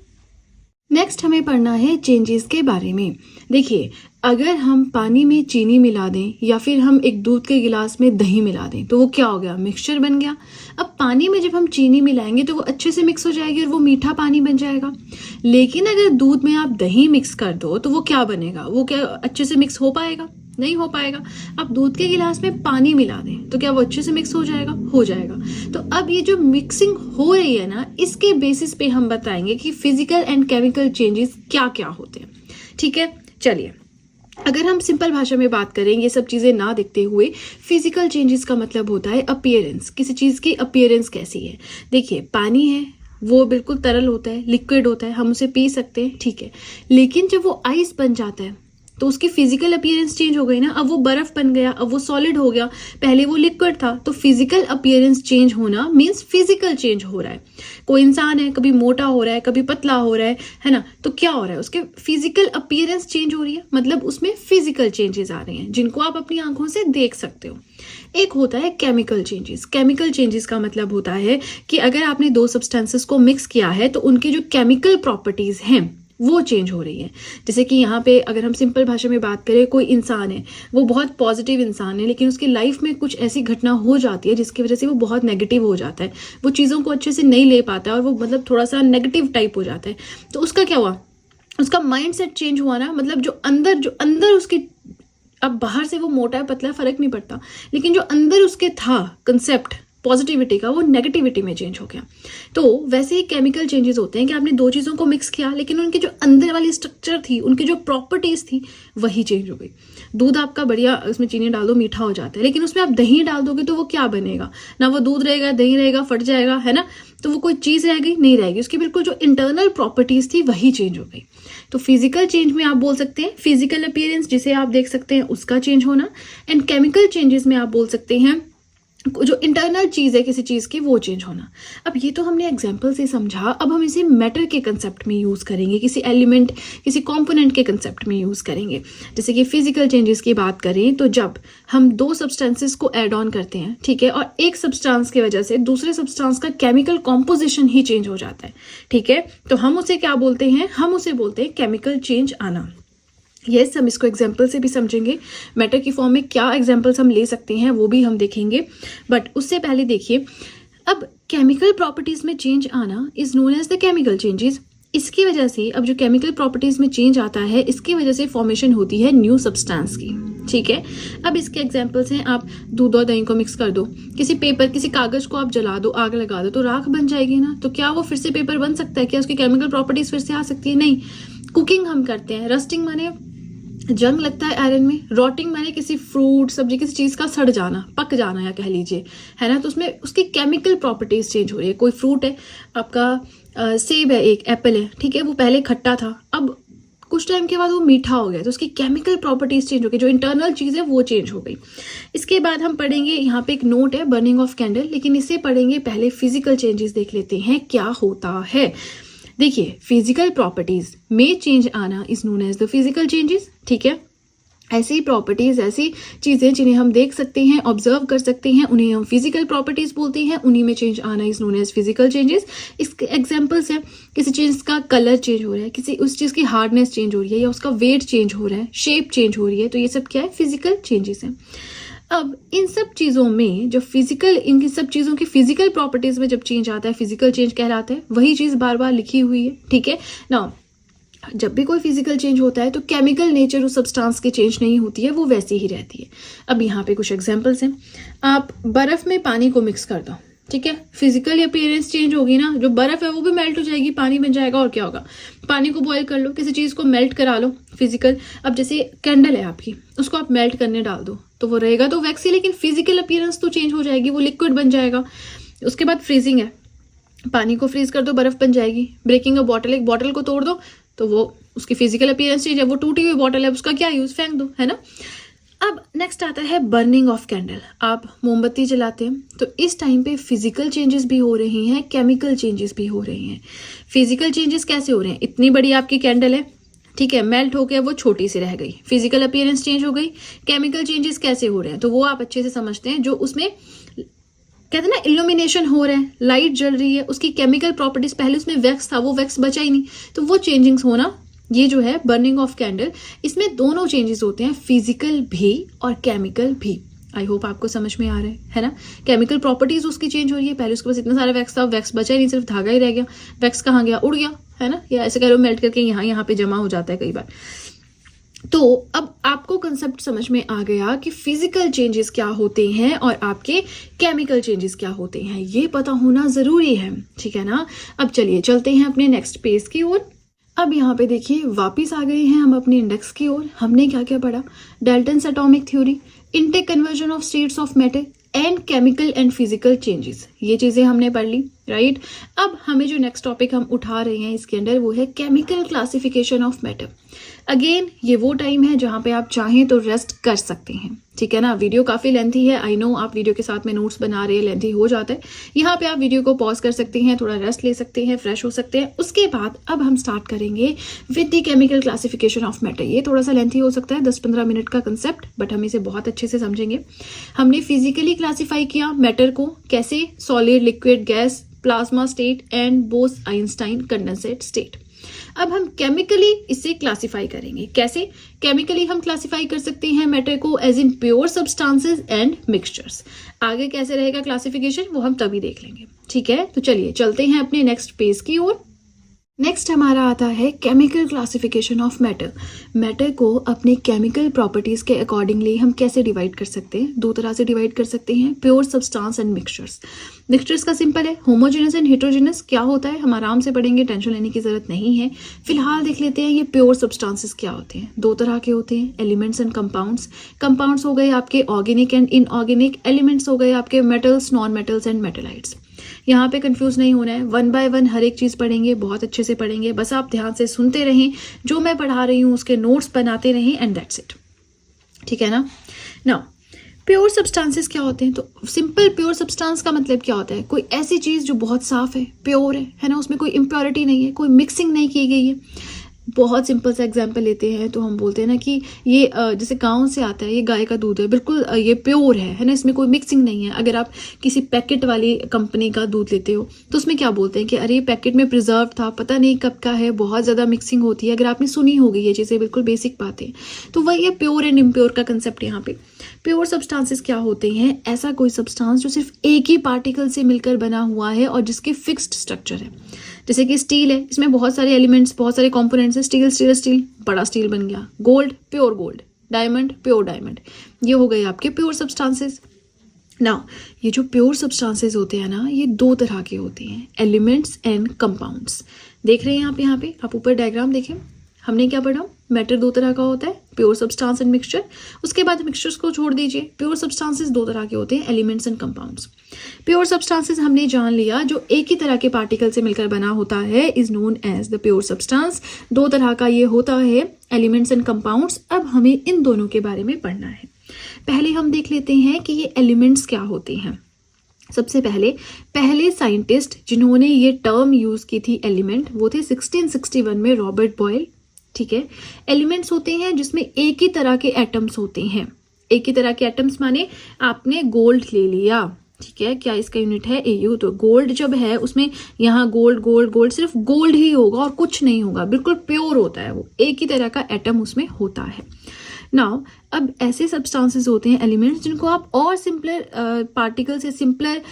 नेक्स्ट हमें पढ़ना है चेंजेस के बारे में। देखिए अगर हम पानी में चीनी मिला दें या फिर हम एक दूध के गिलास में दही मिला दें तो वो क्या हो गया, मिक्सचर बन गया। अब पानी में जब हम चीनी मिलाएंगे तो वो अच्छे से मिक्स हो जाएगी और वो मीठा पानी बन जाएगा। लेकिन अगर दूध में आप दही मिक्स कर दो तो वो क्या बनेगा, वो क्या अच्छे से मिक्स हो पाएगा, नहीं हो पाएगा। आप दूध के गिलास में पानी मिला दें तो क्या वो अच्छे से मिक्स हो जाएगा? हो जाएगा। तो अब ये जो मिक्सिंग हो रही है ना, इसके बेसिस पे हम बताएंगे कि फिजिकल एंड केमिकल चेंजेस क्या क्या होते हैं। ठीक है, चलिए अगर हम सिंपल भाषा में बात करें, ये सब चीज़ें ना देखते हुए, फिजिकल चेंजेस का मतलब होता है अपीयरेंस। किसी चीज़ की अपीयरेंस कैसी है? देखिए, पानी है वो बिल्कुल तरल होता है, लिक्विड होता है, हम उसे पी सकते हैं, ठीक है। लेकिन जब वो आइस बन जाता है तो उसकी फिजिकल अपीयरेंस चेंज हो गई ना। अब वो बर्फ बन गया, अब वो सॉलिड हो गया, पहले वो लिक्विड था। तो फिजिकल अपीयरेंस चेंज होना मीन्स फिजिकल चेंज हो रहा है। कोई इंसान है, कभी मोटा हो रहा है, कभी पतला हो रहा है ना, तो क्या हो रहा है? उसके फिजिकल अपीयरेंस चेंज हो रही है, मतलब उसमें फिजिकल चेंजेस आ रहे हैं जिनको आप अपनी आंखों से देख सकते हो। एक होता है केमिकल चेंजेस। केमिकल चेंजेस का मतलब होता है कि अगर आपने दो सब्सटेंसेस को मिक्स किया है तो उनकी जो केमिकल प्रॉपर्टीज हैं वो चेंज हो रही है। जैसे कि यहाँ पे अगर हम सिंपल भाषा में बात करें, कोई इंसान है, वो बहुत पॉजिटिव इंसान है, लेकिन उसकी लाइफ में कुछ ऐसी घटना हो जाती है जिसकी वजह से वो बहुत नेगेटिव हो जाता है, वो चीज़ों को अच्छे से नहीं ले पाता है और वो मतलब थोड़ा सा नेगेटिव टाइप हो जाता है। तो उसका क्या हुआ? उसका माइंड सेट चेंज हुआ ना, मतलब जो अंदर उसकी, अब बाहर से वो मोटा है पतला फर्क नहीं पड़ता, लेकिन जो अंदर उसके था कंसेप्ट पॉजिटिविटी का, वो नेगेटिविटी में चेंज हो गया। तो वैसे ही केमिकल चेंजेस होते हैं कि आपने दो चीज़ों को मिक्स किया, लेकिन उनकी जो अंदर वाली स्ट्रक्चर थी, उनकी जो प्रॉपर्टीज थी, वही चेंज हो गई। दूध आपका बढ़िया, उसमें चीनी डाल दो मीठा हो जाता है, लेकिन उसमें आप दही डाल दोगे तो वो क्या बनेगा? ना वो दूध रहेगा, दही रहेगा, फट जाएगा, है ना। तो वो कोई चीज़ रह गई? नहीं रहेगी। उसकी बिल्कुल जो इंटरनल प्रॉपर्टीज थी वही चेंज हो गई। तो फिजिकल चेंज में आप बोल सकते हैं फिजिकल अपीयरेंस, जिसे आप देख सकते हैं, उसका चेंज होना। एंड केमिकल चेंजेस में आप बोल सकते हैं जो इंटरनल चीज़ है किसी चीज़ की, वो चेंज होना। अब ये तो हमने एग्जाम्पल से समझा, अब हम इसे मैटर के कंसेप्ट में यूज़ करेंगे, किसी एलिमेंट, किसी कंपोनेंट के कंसेप्ट में यूज़ करेंगे। जैसे कि फिजिकल चेंजेस की बात करें तो जब हम दो सब्सटेंसेस को ऐड ऑन करते हैं, ठीक है, और एक सब्सटेंस की वजह से दूसरे सब्सटेंस का केमिकल कॉम्पोजिशन ही चेंज हो जाता है, ठीक है, तो हम उसे क्या बोलते हैं? हम उसे बोलते हैं केमिकल चेंज आना। यस, हम इसको एग्जाम्पल से भी समझेंगे, मैटर की फॉर्म में क्या एग्जाम्पल्स हम ले सकते हैं वो भी हम देखेंगे। बट उससे पहले देखिए, अब केमिकल प्रॉपर्टीज में चेंज आना is known as the chemical changes. इसकी वजह से अब जो केमिकल प्रॉपर्टीज में चेंज आता है, इसकी वजह से फॉर्मेशन होती है न्यू सब्सटेंस की, ठीक है। अब इसके एग्जाम्पल्स हैं, आप दूध और दही को मिक्स कर दो, किसी पेपर, किसी कागज को आप जला दो, आग लगा दो, तो राख बन जाएगी ना। तो क्या वो फिर से पेपर बन सकता है? क्या उसकी केमिकल प्रॉपर्टीज फिर से आ सकती है? नहीं। कुकिंग हम करते हैं, रस्टिंग माने जंग लगता है आयरन में, रॉटिंग माने किसी फ्रूट, सब्जी, किसी चीज़ का सड़ जाना, पक जाना या कह लीजिए, है ना। तो उसमें उसकी केमिकल प्रॉपर्टीज चेंज हो रही है। कोई फ्रूट है आपका, सेब है, एक एप्पल है, ठीक है, वो पहले खट्टा था, अब कुछ टाइम के बाद वो मीठा हो गया, तो उसकी केमिकल प्रॉपर्टीज चेंज हो गई, जो इंटरनल चीज़ है वो चेंज हो गई। इसके बाद हम पढ़ेंगे, यहाँ पे एक नोट है बर्निंग ऑफ कैंडल, लेकिन इसे पढ़ेंगे पहले फिजिकल चेंजेस देख लेते हैं क्या होता है। देखिए, फिजिकल प्रॉपर्टीज में चेंज आना is known as the physical changes, ठीक है। ऐसी प्रॉपर्टीज, ऐसी चीजें जिन्हें हम देख सकते हैं, ऑब्जर्व कर सकते हैं, उन्हें हम फिजिकल प्रॉपर्टीज बोलते हैं, उन्हीं में चेंज आना is known as physical changes. इसके एग्जांपल्स हैं, किसी चीज का कलर चेंज हो रहा है, किसी उस चीज की हार्डनेस चेंज हो रही है, या उसका वेट चेंज हो रहा है, शेप चेंज हो रही है, तो ये सब क्या है? फिजिकल चेंजेस हैं। अब इन सब चीज़ों में जो फिजिकल, इन सब चीज़ों की फिजिकल प्रॉपर्टीज में जब चेंज आता है, फिजिकल चेंज कहलाता है। वही चीज़ बार बार लिखी हुई है, ठीक है ना। जब भी कोई फिजिकल चेंज होता है तो केमिकल नेचर उस सब्सटेंस की चेंज नहीं होती है, वो वैसी ही रहती है। अब यहाँ पे कुछ एग्जांपल्स हैं, आप बर्फ में पानी को मिक्स कर दो, ठीक है, फिजिकल अपीयरेंस चेंज होगी ना, जो बर्फ है वो भी मेल्ट हो जाएगी, पानी बन जाएगा, और क्या होगा? पानी को बॉयल कर लो, किसी चीज़ को मेल्ट करा लो, फिजिकल। अब जैसे कैंडल है आपकी, उसको आप मेल्ट करने डाल दो तो वो रहेगा तो वैक्स ही, लेकिन फिजिकल अपीयरेंस तो चेंज हो जाएगी, वो लिक्विड बन जाएगा। उसके बाद फ्रीजिंग है, पानी को फ्रीज कर दो, बर्फ बन जाएगी। ब्रेकिंग अ बॉटल, एक बॉटल को तोड़ दो तो वो उसकी फिजिकल अपीयरेंस चेंज है, वो टूटी हुई बॉटल है, उसका क्या यूज, फेंक दो, है ना। अब नेक्स्ट आता है बर्निंग ऑफ कैंडल। आप मोमबत्ती जलाते हैं तो इस टाइम पे फिजिकल चेंजेस भी हो रहे हैं, केमिकल चेंजेस भी हो रहे हैं। फिजिकल चेंजेस कैसे हो रहे हैं? इतनी बड़ी आपकी कैंडल है, ठीक है, मेल्ट होकर वो छोटी सी रह गई, फिजिकल अपीयरेंस चेंज हो गई। केमिकल चेंजेस कैसे हो रहे हैं? तो वो आप अच्छे से समझते हैं, जो उसमें कहते हैं ना इल्यूमिनेशन हो रहा है, लाइट जल रही है, उसकी केमिकल प्रॉपर्टीज, पहले उसमें वैक्स था, वो वैक्स बचा ही नहीं, तो वो चेंजिंग्स होना, ये जो है बर्निंग ऑफ कैंडल, इसमें दोनों चेंजेस होते हैं, फिजिकल भी और केमिकल भी। आई होप आपको समझ में आ रहा है ना। केमिकल प्रॉपर्टीज उसकी चेंज हो रही है, पहले उसके पास इतना सारा वैक्स था, वैक्स बचा ही नहीं, सिर्फ धागा ही रह गया, वैक्स कहाँ गया? उड़ गया, है ना, या ऐसे कह लो मेल्ट करके यहाँ पे जमा हो जाता है कई बार। तो अब आपको कंसेप्ट समझ में आ गया कि फिजिकल चेंजेस क्या होते हैं और आपके केमिकल चेंजेस क्या होते हैं, ये पता होना ज़रूरी है, ठीक है ना। अब चलिए चलते हैं अपने नेक्स्ट पेज की ओर। अब यहाँ पे देखिए वापस आ गए हैं हम अपने इंडेक्स की ओर। हमने क्या क्या पढ़ा? Dalton's atomic theory, intake conversion of states of matter and chemical and physical changes, ये चीज़ें हमने पढ़ ली, राइट। अब हमें जो नेक्स्ट टॉपिक हम उठा रहे हैं इसके अंदर वो है chemical classification of matter. Again ये वो टाइम है जहाँ पे आप चाहें तो रेस्ट कर सकते हैं, ठीक है ना। वीडियो काफ़ी लेंथी है, आई नो, आप वीडियो के साथ में नोट्स बना रहे हैं, लेंथी हो जाता है। यहाँ पे आप वीडियो को पॉज कर सकते हैं, थोड़ा रेस्ट ले सकते हैं, फ्रेश हो सकते हैं। उसके बाद अब हम स्टार्ट करेंगे with the chemical classification of matter. ये थोड़ा सा लेंथी हो सकता है, 10-15 मिनट का कंसेप्ट, बट हम इसे बहुत अच्छे से समझेंगे। हमने फिजिकली क्लासीफाई किया मैटर को, कैसे? Solid, liquid, gas, plasma state and boss Einstein condensate state. अब हम केमिकली इसे क्लासिफाई करेंगे। कैसे केमिकली हम क्लासिफाई कर सकते हैं मैटर को? As in pure substances and mixtures. आगे कैसे रहेगा क्लासिफिकेशन वो हम तभी देख लेंगे, ठीक है। तो चलिए चलते हैं अपने नेक्स्ट पेज की ओर। नेक्स्ट हमारा आता है chemical classification of matter. Matter को अपने केमिकल प्रॉपर्टीज के अकॉर्डिंगली हम कैसे डिवाइड कर सकते हैं? दो तरह से डिवाइड कर सकते हैं, pure substance and mixtures. Mixtures का सिंपल है, होमोजेनस एंड हेटेरोजेनस क्या होता है हम आराम से पढ़ेंगे, टेंशन लेने की जरूरत नहीं है। फिलहाल देख लेते हैं ये प्योर सब्सटेंसेस क्या होते हैं। दो तरह के होते हैं, एलिमेंट्स एंड कंपाउंड्स। कंपाउंड्स हो गए आपके ऑर्गेनिक एंड इनऑर्गेनिक, एलिमेंट्स हो गए आपके मेटल्स, नॉन मेटल्स एंड मेटेलाइट्स। यहाँ पे कंफ्यूज नहीं होना है, 1 बाय 1 हर एक चीज पढ़ेंगे, बहुत अच्छे से पढ़ेंगे। बस आप ध्यान से सुनते रहें, जो मैं पढ़ा रही हूँ उसके नोट्स बनाते रहें, एंड दैट्स इट, ठीक है ना। नाउ प्योर सब्सटेंसेस क्या होते हैं? तो सिंपल प्योर सब्सटेंस का मतलब क्या होता है? कोई ऐसी चीज जो बहुत साफ है, प्योर है ना, उसमें कोई इम्प्योरिटी नहीं है, कोई मिक्सिंग नहीं की गई है। बहुत सिंपल सा एग्जांपल लेते हैं तो हम बोलते हैं ना कि ये जैसे गांव से आता है, ये गाय का दूध है, बिल्कुल ये प्योर है ना, इसमें कोई मिक्सिंग नहीं है। अगर आप किसी पैकेट वाली कंपनी का दूध लेते हो तो उसमें क्या बोलते हैं कि अरे पैकेट में प्रिजर्व था, पता नहीं कब का है, बहुत ज़्यादा मिक्सिंग होती है। अगर आपने सुनी होगी ये चीज़ें, बिल्कुल बेसिक बातें। तो वही है प्योर एंड इम्प्योर का कंसेप्ट यहाँ पे। प्योर सब्सटेंसेस क्या होते हैं? ऐसा कोई सब्सटेंस जो सिर्फ एक ही पार्टिकल से मिलकर बना हुआ है और जिसके फिक्स्ड स्ट्रक्चर है। जैसे कि स्टील है, इसमें बहुत सारे एलिमेंट्स, बहुत सारे कंपोनेंट्स हैं। स्टील स्टील स्टील, बड़ा स्टील बन गया। Gold, pure gold. Diamond, pure diamond. ये हो गए आपके प्योर सब्सटेंसेस। नाउ ये जो प्योर सब्सटेंसेस होते हैं ना, ये दो तरह के होते हैं, एलिमेंट्स एंड कंपाउंड्स। देख रहे हैं आप ऊपर डायग्राम देखें। हमने क्या पढ़ा? मैटर दो तरह का होता है, प्योर सब्सटेंस एंड मिक्सचर। उसके बाद मिक्सचर्स को छोड़ दीजिए, प्योर सब्सटेंसेस दो तरह के होते हैं, elements and compounds. Pure substances हमने जान लिया, जो एक ही तरह के पार्टिकल से मिलकर बना होता है, is known as the pure substance. दो तरह का ये होता है, एलिमेंट्स एंड कंपाउंड्स। अब हमें इन दोनों के बारे में पढ़ना है। पहले हम देख लेते हैं कि ये एलिमेंट्स क्या होते हैं। सबसे पहले साइंटिस्ट जिन्होंने ये टर्म यूज की थी एलिमेंट, वो थे 1661 में रॉबर्ट बॉयल, ठीक है। एलिमेंट्स होते हैं जिसमें एक ही तरह के एटम्स होते हैं। एक ही तरह के एटम्स माने आपने गोल्ड ले लिया, ठीक है, क्या इसका यूनिट है AU। तो गोल्ड जब है उसमें यहाँ गोल्ड गोल्ड गोल्ड, सिर्फ गोल्ड ही होगा और कुछ नहीं होगा, बिल्कुल प्योर होता है वो, एक ही तरह का एटम उसमें होता है। नाउ अब ऐसे सब्सटेंसेस होते हैं एलिमेंट्स जिनको आप और सिंपलर पार्टिकल्स या सिंपलर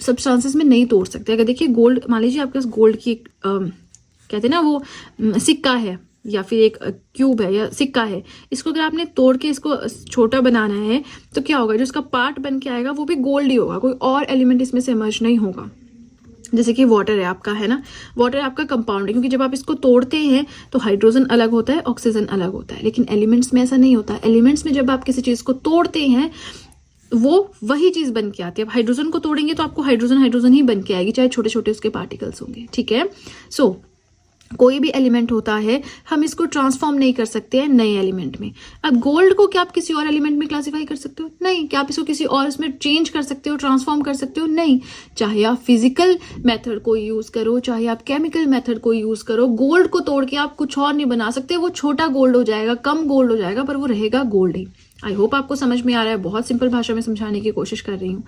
सब्सटेंसेस में नहीं तोड़ सकते। अगर देखिए गोल्ड, मान लीजिए आपके पास गोल्ड की कहते हैं ना वो सिक्का है या फिर एक क्यूब है या सिक्का है, इसको अगर आपने तोड़ के इसको छोटा बनाना है तो क्या होगा? जो इसका पार्ट बन के आएगा वो भी गोल्ड ही होगा, कोई और एलिमेंट इसमें से इमर्ज नहीं होगा। जैसे कि वाटर है आपका, है ना, वाटर आपका कंपाउंड है, क्योंकि जब आप इसको तोड़ते हैं तो हाइड्रोजन अलग होता है, ऑक्सीजन अलग होता है। लेकिन एलिमेंट्स में ऐसा नहीं होता। एलिमेंट्स में जब आप किसी चीज को तोड़ते हैं वो वही चीज बन के आती है। अब हाइड्रोजन को तोड़ेंगे तो आपको हाइड्रोजन हाइड्रोजन ही बन के आएगी, चाहे छोटे छोटे उसके पार्टिकल्स होंगे, ठीक है। सो कोई भी एलिमेंट होता है, हम इसको ट्रांसफॉर्म नहीं कर सकते हैं नए एलिमेंट में। अब गोल्ड को क्या आप किसी और एलिमेंट में क्लासिफाई कर सकते हो? नहीं। क्या आप इसको किसी और इसमें चेंज कर सकते हो, ट्रांसफॉर्म कर सकते हो? नहीं। चाहे आप फिजिकल मेथड को यूज करो, चाहे आप केमिकल मेथड को यूज करो, गोल्ड को तोड़ के आप कुछ और नहीं बना सकते। वो छोटा गोल्ड हो जाएगा, कम गोल्ड हो जाएगा, पर वो रहेगा गोल्ड ही। आई होप आपको समझ में आ रहा है, बहुत सिंपल भाषा में समझाने की कोशिश कर रही हूँ।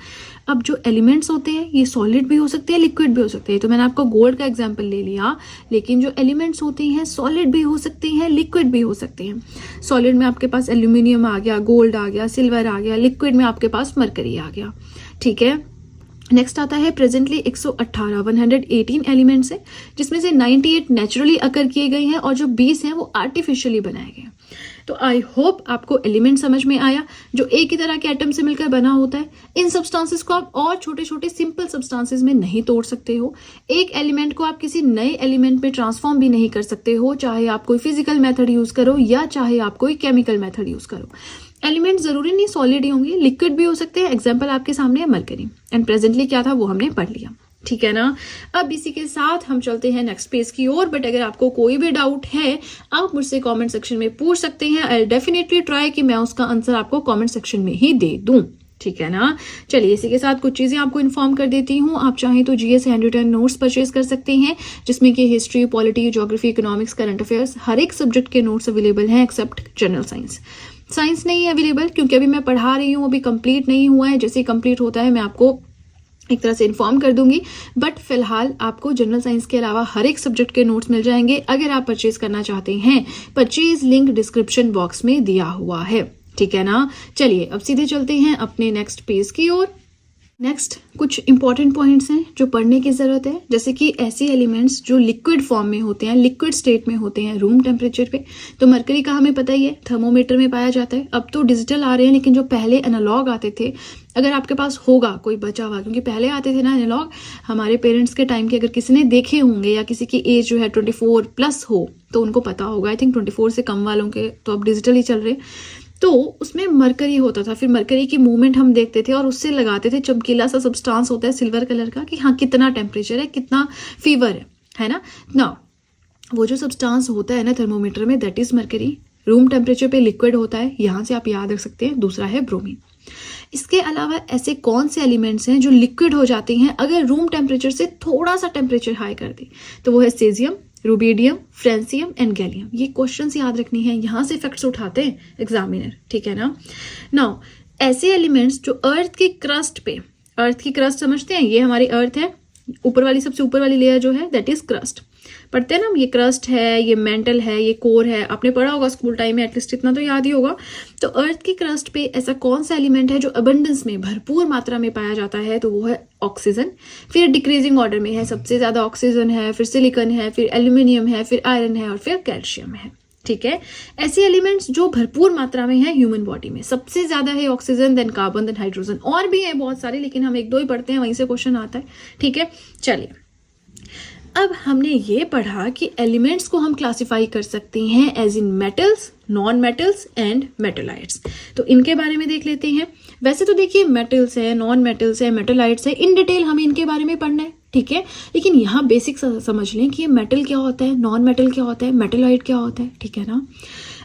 अब जो एलिमेंट्स होते हैं ये सॉलिड भी हो सकते हैं, लिक्विड भी हो सकते हैं। तो मैंने आपको गोल्ड का एग्जांपल ले लिया, लेकिन जो एलिमेंट्स होते हैं सॉलिड भी हो सकते हैं, लिक्विड भी हो सकते हैं। सॉलिड में आपके पास एल्यूमिनियम आ गया, गोल्ड आ गया, सिल्वर आ गया। लिक्विड में आपके पास मरकरी आ गया, ठीक है। नेक्स्ट आता है प्रेजेंटली 118 एलिमेंट्स है, जिसमें से 98 नेचुरली अकर किए गए हैं और जो 20 हैं वो आर्टिफिशियली बनाए गए हैं। तो आई होप आपको एलिमेंट समझ में आया, जो एक ही तरह के एटम से मिलकर बना होता है। इन सब्सटेंसेस को आप और छोटे छोटे सिंपल सब्सटेंसेस में नहीं तोड़ सकते हो। एक एलिमेंट को आप किसी नए एलिमेंट में ट्रांसफॉर्म भी नहीं कर सकते हो, चाहे आप कोई फिजिकल मेथड यूज करो या चाहे आप कोई केमिकल मेथड यूज करो। एलिमेंट जरूरी नहीं सॉलिड ही होंगे, लिक्विड भी हो सकते हैं। एग्जाम्पल आपके सामने है मरकरी, एंड प्रेजेंटली क्या था वो हमने पढ़ लिया, ठीक है ना। अब इसी के साथ हम चलते हैं नेक्स्ट पेज की ओर। बट अगर आपको कोई भी डाउट है आप मुझसे कमेंट सेक्शन में पूछ सकते हैं। आई डेफिनेटली ट्राई कि मैं उसका आंसर आपको कमेंट सेक्शन में ही दे दूं, ठीक है ना। चलिए इसी के साथ कुछ चीजें आपको इन्फॉर्म कर देती हूँ। आप चाहें तो GS hand written notes purchase कर सकते हैं, जिसमें कि history, polity, geography, economics, current affairs, हर एक सब्जेक्ट के नोट्स अवेलेबल हैं एक्सेप्ट जनरल साइंस। साइंस नहीं है अवेलेबल क्योंकि अभी मैं पढ़ा रही हूँ, अभी कंप्लीट नहीं हुआ है। जैसे कंप्लीट होता है मैं आपको एक तरह से इन्फॉर्म कर दूंगी। बट फिलहाल आपको जनरल साइंस के अलावा हर एक सब्जेक्ट के नोट्स मिल जाएंगे। अगर आप परचेज करना चाहते हैं, परचेज लिंक डिस्क्रिप्शन बॉक्स में दिया हुआ है, ठीक है ना। चलिए अब सीधे चलते हैं अपने नेक्स्ट पेज की ओर। नेक्स्ट कुछ इंपॉर्टेंट पॉइंट्स हैं जो पढ़ने की जरूरत है, जैसे कि ऐसे एलिमेंट्स जो लिक्विड फॉर्म में होते हैं, लिक्विड स्टेट में होते हैं रूम टेम्परेचर पे। तो मरकरी का हमें पता ही है थर्मोमीटर में पाया जाता है। अब तो डिजिटल आ रहे हैं, लेकिन जो पहले एनालॉग आते थे, अगर आपके पास होगा कोई बचा हुआ, क्योंकि पहले आते थे ना एनालॉग, हमारे पेरेंट्स के टाइम के, अगर किसी ने देखे होंगे या किसी की एज जो है 24+ हो तो उनको पता होगा। आई थिंक 24 से कम वालों के तो अब डिजिटल ही चल रहे। तो उसमें मरकरी होता था, फिर मरकरी की मूवमेंट हम देखते थे और उससे लगाते थे। चमकीला सा सब्सटेंस होता है सिल्वर कलर का, कि हाँ कितना टेम्परेचर है, कितना फीवर है ना। वो जो सब्सटेंस होता है ना थर्मोमीटर में, that is mercury. Room temperature पे लिक्विड होता है, यहाँ से आप याद रख सकते हैं। दूसरा है ब्रोमीन। इसके अलावा ऐसे कौन से एलिमेंट्स हैं जो लिक्विड हो जाते हैं अगर रूम टेम्परेचर से थोड़ा सा टेम्परेचर हाई कर दे? तो वो है caesium, rubidium, francium and gallium. ये क्वेश्चंस याद रखनी है, यहाँ से फैक्ट्स उठाते हैं एग्जामिनर, ठीक है ना। नाउ ऐसे एलिमेंट्स जो अर्थ की क्रस्ट पे, अर्थ की क्रस्ट समझते हैं, ये हमारी अर्थ है, ऊपर वाली सबसे ऊपर वाली लेयर जो है दैट इज क्रस्ट। पढ़ते हैं ना, ये क्रस्ट है, ये मेंटल है, ये कोर है, आपने पढ़ा होगा स्कूल टाइम में, एटलीस्ट इतना तो याद ही होगा। तो अर्थ की क्रस्ट पे ऐसा कौन सा एलिमेंट है जो अबंडेंस में, भरपूर मात्रा में पाया जाता है? तो वो है ऑक्सीजन। फिर डिक्रीजिंग ऑर्डर में है, सबसे ज्यादा ऑक्सीजन है, फिर सिलिकॉन है, फिर एल्यूमिनियम है, फिर आयरन है और फिर कैल्शियम है, ठीक है। ऐसे एलिमेंट्स जो भरपूर मात्रा में है ह्यूमन बॉडी में, सबसे ज्यादा है oxygen, then carbon, then hydrogen. और भी है बहुत सारे, लेकिन हम 1-2 ही पढ़ते हैं, वहीं से क्वेश्चन आता है, ठीक है। चलिए अब हमने ये पढ़ा कि एलिमेंट्स को हम क्लासिफाई कर सकते हैं as in metals, non metals and metalloids. तो इनके बारे में देख लेते हैं। वैसे तो देखिए मेटल्स है, नॉन मेटल्स है, मेटलाइट्स है, इन डिटेल हमें इनके बारे में पढ़ना है, ठीक है। लेकिन यहाँ बेसिक समझ लें कि ये मेटल क्या होता है, नॉन मेटल क्या होता है, मेटलाइट क्या होता है, ठीक है ना।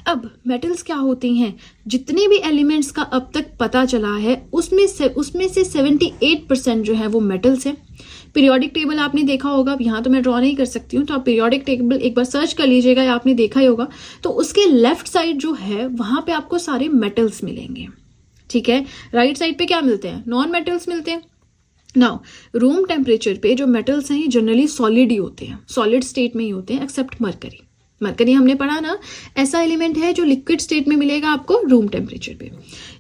अब मेटल्स क्या होती हैं? जितने भी एलिमेंट्स का अब तक पता चला है उसमें से 78% जो है वो मेटल्स है। पीरियोडिक टेबल आपने देखा होगा, अब यहाँ तो मैं ड्रॉ नहीं कर सकती हूँ, तो आप पीरियोडिक टेबल एक बार सर्च कर लीजिएगा, या आपने देखा ही होगा। तो उसके लेफ्ट साइड जो है वहां पे आपको सारे मेटल्स मिलेंगे, ठीक है। राइट साइड पे क्या मिलते हैं? नॉन मेटल्स मिलते हैं। नाउ रूम टेम्परेचर पे जो मेटल्स हैं जनरली सॉलिड ही होते हैं, सॉलिड स्टेट में ही होते हैं, एक्सेप्ट मरकरी। मरकरी हमने पढ़ा ना, ऐसा एलिमेंट है जो लिक्विड स्टेट में मिलेगा आपको रूम टेम्परेचर पे।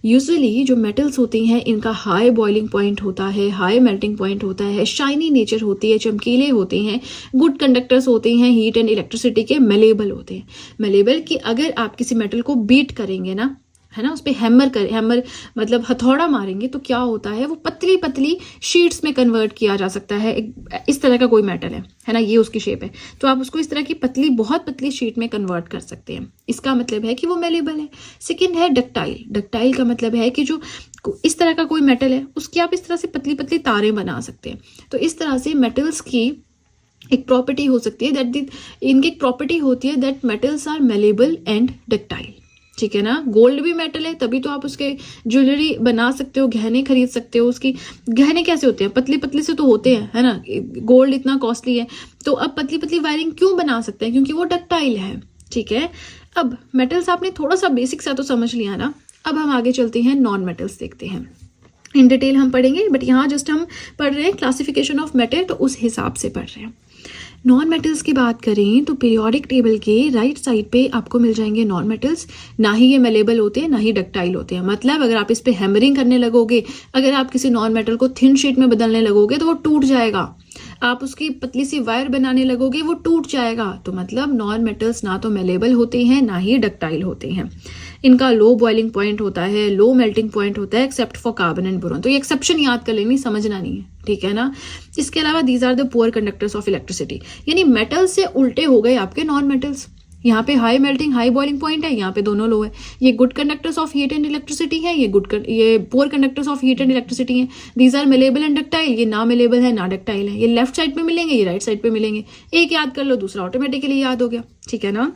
यूजुअली जो मेटल्स होती हैं इनका हाई बॉइलिंग पॉइंट होता है, हाई मेल्टिंग पॉइंट होता है, शाइनी नेचर होती है, चमकीले होते हैं, गुड कंडक्टर्स होते हैं, हीट एंड इलेक्ट्रिसिटी के, मेलेबल होते हैं। मेलेबल कि अगर आप किसी मेटल को बीट करेंगे ना, है ना, उस पर हैमर मतलब हथौड़ा मारेंगे तो क्या होता है, वो पतली पतली शीट्स में कन्वर्ट किया जा सकता है। इस तरह का कोई मेटल है ना, ये उसकी शेप है, तो आप उसको इस तरह की पतली, बहुत पतली शीट में कन्वर्ट कर सकते हैं। इसका मतलब है कि वो मेलेबल है। सेकेंड है डक्टाइल। डक्टाइल का मतलब है कि जो इस तरह का कोई मेटल है उसकी आप इस तरह से पतली पतली तारें बना सकते हैं। तो इस तरह से मेटल्स की एक प्रॉपर्टी हो सकती है इनकी एक प्रॉपर्टी होती है that metals are malleable and ductile, ठीक है ना। गोल्ड भी मेटल है, तभी तो आप उसके ज्वेलरी बना सकते हो, गहने खरीद सकते हो। उसकी गहने कैसे होते हैं? पतली पतली से तो होते हैं, है ना। गोल्ड इतना कॉस्टली है, तो अब पतली पतली वायरिंग क्यों बना सकते हैं? क्योंकि वो डक्टाइल है, ठीक है। अब मेटल्स आपने थोड़ा सा बेसिक सा तो समझ लिया ना। अब हम आगे चलते हैं, नॉन मेटल्स देखते हैं। इन डिटेल हम पढ़ेंगे, बट यहाँ जस्ट हम पढ़ रहे हैं क्लासिफिकेशन ऑफ मेटल, तो उस हिसाब से पढ़ रहे हैं। नॉन मेटल्स की बात करें तो पीरियोडिक टेबल के राइट साइड पे आपको मिल जाएंगे नॉन मेटल्स। ना ही ये मेलेबल होते हैं, ना ही डक्टाइल होते हैं। मतलब अगर आप इस पे हैमरिंग करने लगोगे, अगर आप किसी नॉन मेटल को थिन शीट में बदलने लगोगे तो वो टूट जाएगा। आप उसकी पतली सी वायर बनाने लगोगे, वो टूट जाएगा। तो मतलब नॉन मेटल्स ना तो मेलेबल होते हैं, ना ही डक्टाइल होते हैं। इनका लो बॉइलिंग पॉइंट होता है, लो मेल्टिंग पॉइंट होता है, except for carbon and boron. तो ये एक्सेप्शन याद कर लेनी, समझना नहीं है, ठीक है ना। इसके अलावा these are the poor conductors of electricity, यानी मेटल से उल्टे हो गए आपके नॉन मेटल्स। यहाँ पे high melting, high boiling point है, यहाँ पे दोनों लो है। ये good conductors of heat and electricity है, ये poor conductors of heat and electricity है। These are malleable and ductile, ये ना मेलेबल है ना डक्टाइल है। ये लेफ्ट साइड पे मिलेंगे, ये राइट साइड पे मिलेंगे। एक याद कर लो, दूसरा ऑटोमेटिकली याद हो गया, ठीक है ना।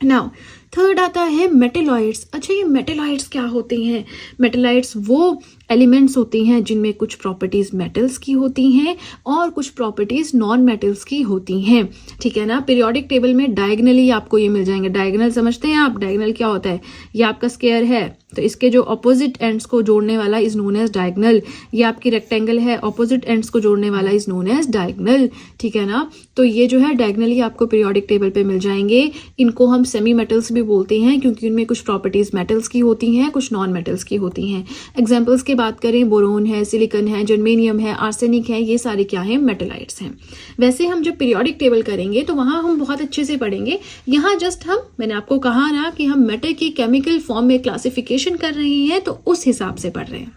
नाउ थर्ड आता है मेटेलॉइड्स। अच्छा, ये मेटेलॉइड्स क्या होते हैं? मेटेलॉइड्स वो एलिमेंट्स होती हैं जिनमें कुछ प्रॉपर्टीज मेटल्स की होती हैं और कुछ प्रॉपर्टीज नॉन मेटल्स की होती हैं, ठीक है ना। पीरियोडिक टेबल में डायगनली आपको ये मिल जाएंगे। डायगनल समझते हैं आप? डायगनल क्या होता है? ये आपका स्क्वायर है तो इसके जो ऑपोजिट एंड्स को जोड़ने वाला इज नोन एज डायगनल। ये आपकी रेक्टेंगल है, ऑपोजिट एंड्स को जोड़ने वाला इज नोन एज डायगनल, ठीक है ना। तो ये जो है डायगनली आपको पीरियोडिक टेबल पे मिल जाएंगे। इनको हम सेमी मेटल्स भी बोलते हैं क्योंकि इनमें कुछ प्रॉपर्टीज मेटल्स की होती हैं, कुछ नॉन मेटल्स की होती हैं। एग्जाम्पल्स की बात करें, बोरोन है, सिलिकॉन है, जर्मेनियम है, आर्सेनिक है, ये सारे क्या हैं? मेटेलाइट्स हैं। वैसे हम जब पीरियोडिक टेबल करेंगे तो वहां हम बहुत अच्छे से पढ़ेंगे। यहाँ जस्ट मैंने आपको कहा ना कि हम मेटल की केमिकल फॉर्म में क्लासिफिकेशन कर रहे हैं, तो उस हिसाब से पढ़ रहे हैं।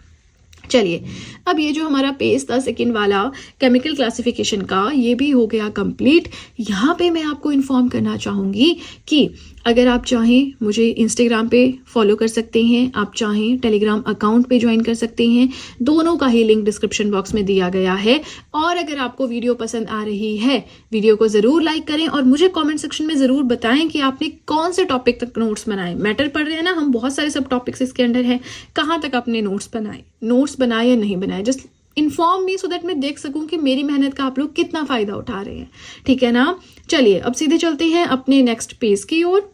चलिए, अब ये जो हमारा पेज था सेकंड वाला केमिकल क्लासिफिकेशन का, ये भी हो गया कंप्लीट। यहाँ पे मैं आपको इन्फॉर्म करना चाहूंगी कि अगर आप चाहें मुझे इंस्टाग्राम पे फॉलो कर सकते हैं, आप चाहें टेलीग्राम अकाउंट पे ज्वाइन कर सकते हैं। दोनों का ही लिंक डिस्क्रिप्शन बॉक्स में दिया गया है। और अगर आपको वीडियो पसंद आ रही है, वीडियो को ज़रूर लाइक करें और मुझे कमेंट सेक्शन में ज़रूर बताएं कि आपने कौन से टॉपिक तक नोट्स बनाए। मैटर पढ़ रहे हैं ना हम, बहुत सारे सब टॉपिक्स इसके अंदर है। कहाँ तक आपने नोट्स बनाए या नहीं बनाए, just inform me so that मैं देख सकूं कि मेरी मेहनत का आप लोग कितना फायदा उठा रहे हैं, ठीक है ना। चलिए, अब सीधे चलते हैं अपने नेक्स्ट पेज की ओर।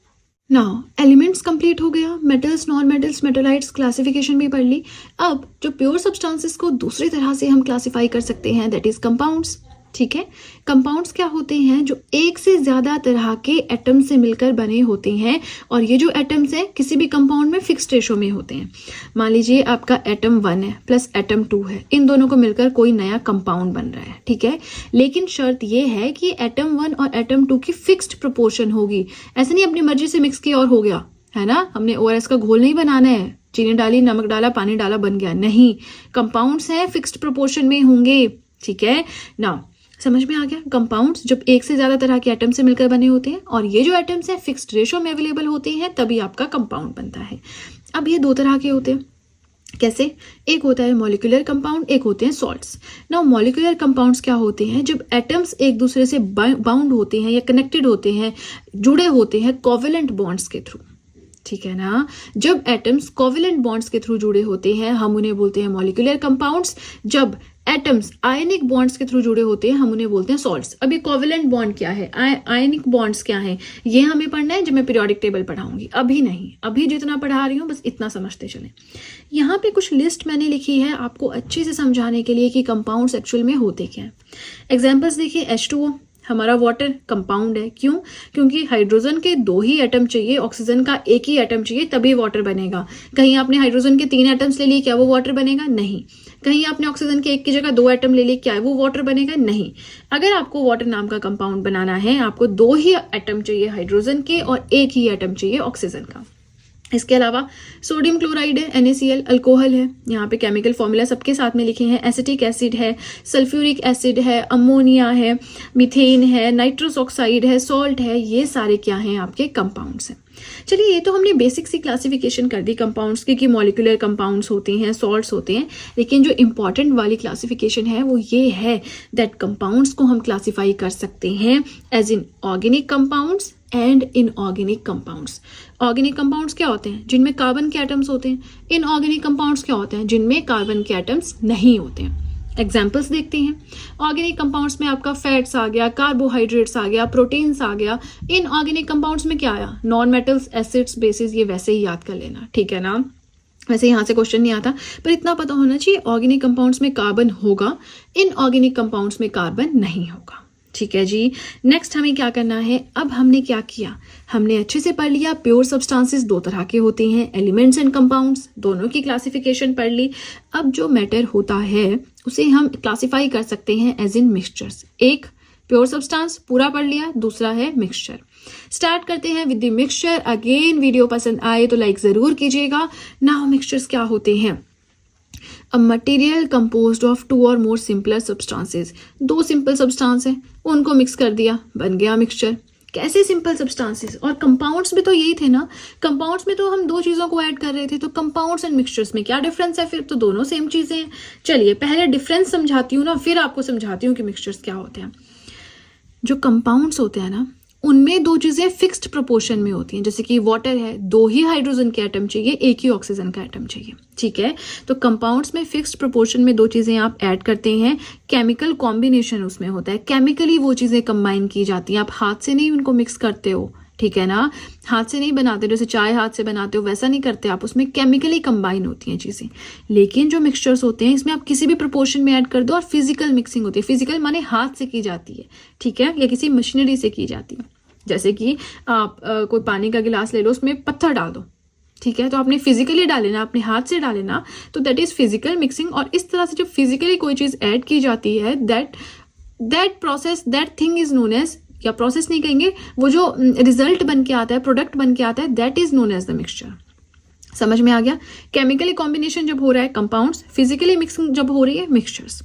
नाउ एलिमेंट्स कंप्लीट हो गया, मेटल्स, नॉन मेटल्स, मेटेलाइट्स क्लासिफिकेशन भी पढ़ ली। अब जो प्योर सब्सटेंसेस को दूसरी तरह से हम क्लासिफाई कर सकते हैं, दैट इज कंपाउंड्स, ठीक है। कंपाउंड्स क्या होते हैं? जो एक से ज्यादा तरह के एटम से मिलकर बने होते हैं और ये जो एटम्स हैं किसी भी कंपाउंड में फिक्स्ड रेशो में होते हैं। मान लीजिए आपका एटम 1 है प्लस एटम 2 है, इन दोनों को मिलकर कोई नया कंपाउंड बन रहा है, ठीक है। लेकिन शर्त ये है कि एटम 1 और एटम 2 की फिक्स्ड प्रोपोर्शन होगी। ऐसे नहीं अपनी मर्जी से मिक्स किया और हो गया, है ना। हमने ORS का घोल नहीं बनाना है, चीनी डाली, नमक डाला, पानी डाला, बन गया, नहीं। कंपाउंड्स हैं, फिक्स्ड प्रोपोर्शन में होंगे, ठीक है ना। समझ में आ गया? कंपाउंड्स जब एक से ज्यादा तरह के एटम से मिलकर बने होते हैं और ये जो एटम्स हैं फिक्स्ड रेशो में अवेलेबल होते हैं, तभी आपका कंपाउंड बनता है। अब ये दो तरह के होते हैं, कैसे? एक होता है मॉलिक्यूलर कंपाउंड, एक होते हैं सॉल्ट्स। नाउ मॉलिक्यूलर कंपाउंड्स क्या होते हैं? जब एटम्स एक दूसरे से बाउंड होते हैं या कनेक्टेड होते हैं, जुड़े होते हैं कोवेलेंट बॉन्ड्स के थ्रू, ठीक है ना। जब एटम्स कोवेलेंट बॉन्ड्स के थ्रू जुड़े होते हैं हम उन्हें बोलते हैं मॉलिक्यूलर कंपाउंड्स। जब एटम्स आयनिक बॉन्ड्स के थ्रू जुड़े होते हैं हम उन्हें बोलते हैं सॉल्ट्स। अभी कोवेलेंट बॉन्ड क्या है, आयनिक बॉन्ड्स क्या है, ये हमें पढ़ना है जब मैं पीरियोडिक टेबल पढ़ाऊंगी, अभी नहीं। अभी जितना पढ़ा रही हूँ बस इतना समझते चलें। यहाँ पे कुछ लिस्ट मैंने लिखी है आपको अच्छे से समझाने के लिए कि कंपाउंड्स एक्चुअल में होते क्या हैं। एग्जाम्पल्स देखिए, H2O हमारा वाटर कंपाउंड है। क्यों? क्योंकि हाइड्रोजन के 2 ही एटम चाहिए, ऑक्सीजन का 1 ही एटम चाहिए, तभी वाटर बनेगा। कहीं आपने हाइड्रोजन के 3 एटम्स ले लिए, क्या वो वाटर बनेगा? नहीं। कहीं आपने ऑक्सीजन के 1 की जगह 2 एटम ले लिए, क्या वो वाटर बनेगा? नहीं। अगर आपको वाटर नाम का कंपाउंड बनाना है, आपको 2 ही एटम चाहिए हाइड्रोजन के और 1 ही एटम चाहिए ऑक्सीजन का। इसके अलावा सोडियम क्लोराइड है, NaCl, अल्कोहल है। यहाँ पे केमिकल फॉर्मूला सबके साथ में लिखे हैं। एसिटिक एसिड है, सल्फ्यूरिक एसिड है, अमोनिया है, मीथेन है, नाइट्रस ऑक्साइड है, सॉल्ट है। ये सारे क्या हैं? आपके कंपाउंड्स हैं। चलिए, ये तो हमने बेसिक सी क्लासिफिकेशन कर दी कंपाउंड्स की कि मॉलिक्यूलर कंपाउंड्स होते हैं, सॉल्ट्स होते हैं। लेकिन जो इंपॉर्टेंट वाली क्लासिफिकेशन है वो ये है दैट कंपाउंड्स को हम क्लासिफाई कर सकते हैं as in organic compounds and inorganic compounds. Organic compounds क्या होते हैं? जिनमें कार्बन के एटम्स होते हैं। इनऑर्गेनिक कंपाउंड्स क्या होते हैं? जिनमें कार्बन के एटम्स नहीं होते हैं। एग्जाम्पल्स देखते हैं। ऑर्गेनिक कंपाउंड्स में आपका फैट्स आ गया, कार्बोहाइड्रेट्स आ गया, प्रोटीन्स आ गया। इनऑर्गेनिक कंपाउंड्स में क्या आया? Non metals, acids, basis. ये वैसे ही याद कर लेना, ठीक है ना। वैसे यहाँ से क्वेश्चन नहीं आता, पर इतना पता होना चाहिए ऑर्गेनिक कंपाउंड्स में कार्बन होगा, इनऑर्गेनिक कंपाउंड्स में कार्बन नहीं होगा, ठीक है जी। नेक्स्ट हमें क्या करना है, अब हमने क्या किया, हमने अच्छे से पढ़ लिया प्योर सब्सटेंसेस दो तरह के होते हैं, एलिमेंट्स एंड कंपाउंड्स, दोनों की क्लासिफिकेशन पढ़ ली। अब जो मैटर होता है उसे हम क्लासिफाई कर सकते हैं एज इन मिक्सचर्स। एक प्योर सब्सटेंस पूरा पढ़ लिया, दूसरा है मिक्सचर। स्टार्ट करते हैं with the mixture. Again video पसंद आए तो लाइक जरूर कीजिएगा। नाउ मिक्सचर्स क्या होते हैं, a material composed of two or more simpler substances. दो सिंपल सब्सटेंस है, उनको मिक्स कर दिया, बन गया मिक्सचर। कैसे सिंपल सब्सटेंसेस, और कंपाउंड्स भी तो यही थे ना, कंपाउंड्स में तो हम दो चीज़ों को ऐड कर रहे थे, तो कंपाउंड्स एंड मिक्सचर्स में क्या डिफरेंस है, फिर तो दोनों सेम चीज़ें हैं। चलिए पहले डिफरेंस समझाती हूँ ना, फिर आपको समझाती हूँ कि मिक्सचर्स क्या होते हैं। जो कंपाउंड्स होते हैं ना, उनमें दो चीज़ें फिक्स्ड प्रोपोर्शन में होती हैं। जैसे कि वाटर है, दो ही हाइड्रोजन के एटम चाहिए, एक ही ऑक्सीजन का एटम चाहिए, ठीक है। तो कंपाउंड्स में फिक्स्ड प्रोपोर्शन में दो चीज़ें आप ऐड करते हैं, केमिकल कॉम्बिनेशन उसमें होता है, केमिकली वो चीज़ें कंबाइन की जाती हैं। आप हाथ से नहीं उनको मिक्स करते हो, ठीक है ना, हाथ से नहीं बनाते, जैसे चाय हाथ से बनाते हो वैसा नहीं करते आप, उसमें केमिकली कंबाइन होती हैं चीज़ें। लेकिन जो मिक्सचर्स होते हैं इसमें आप किसी भी प्रोपोर्शन में ऐड कर दो, और फिजिकल मिक्सिंग होती है। फिजिकल माने हाथ से की जाती है, ठीक है, या किसी मशीनरी से की जाती है। जैसे कि आप कोई पानी का गिलास ले लो, उसमें पत्थर डाल दो, ठीक है, तो आपने फिजिकली डाले ना, अपने हाथ से डाले ना, तो दैट इज फिजिकल मिक्सिंग। और इस तरह से जब फिजिकली कोई चीज़ ऐड की जाती है, that process, that thing is known as, या प्रोसेस नहीं कहेंगे, वो जो रिजल्ट बन के आता है, प्रोडक्ट बन के आता है, that is known as the mixture. समझ में आ गया। केमिकली कॉम्बिनेशन जब हो रहा है कंपाउंड्स, फिजिकली मिक्सिंग जब हो रही है मिक्सचर्स।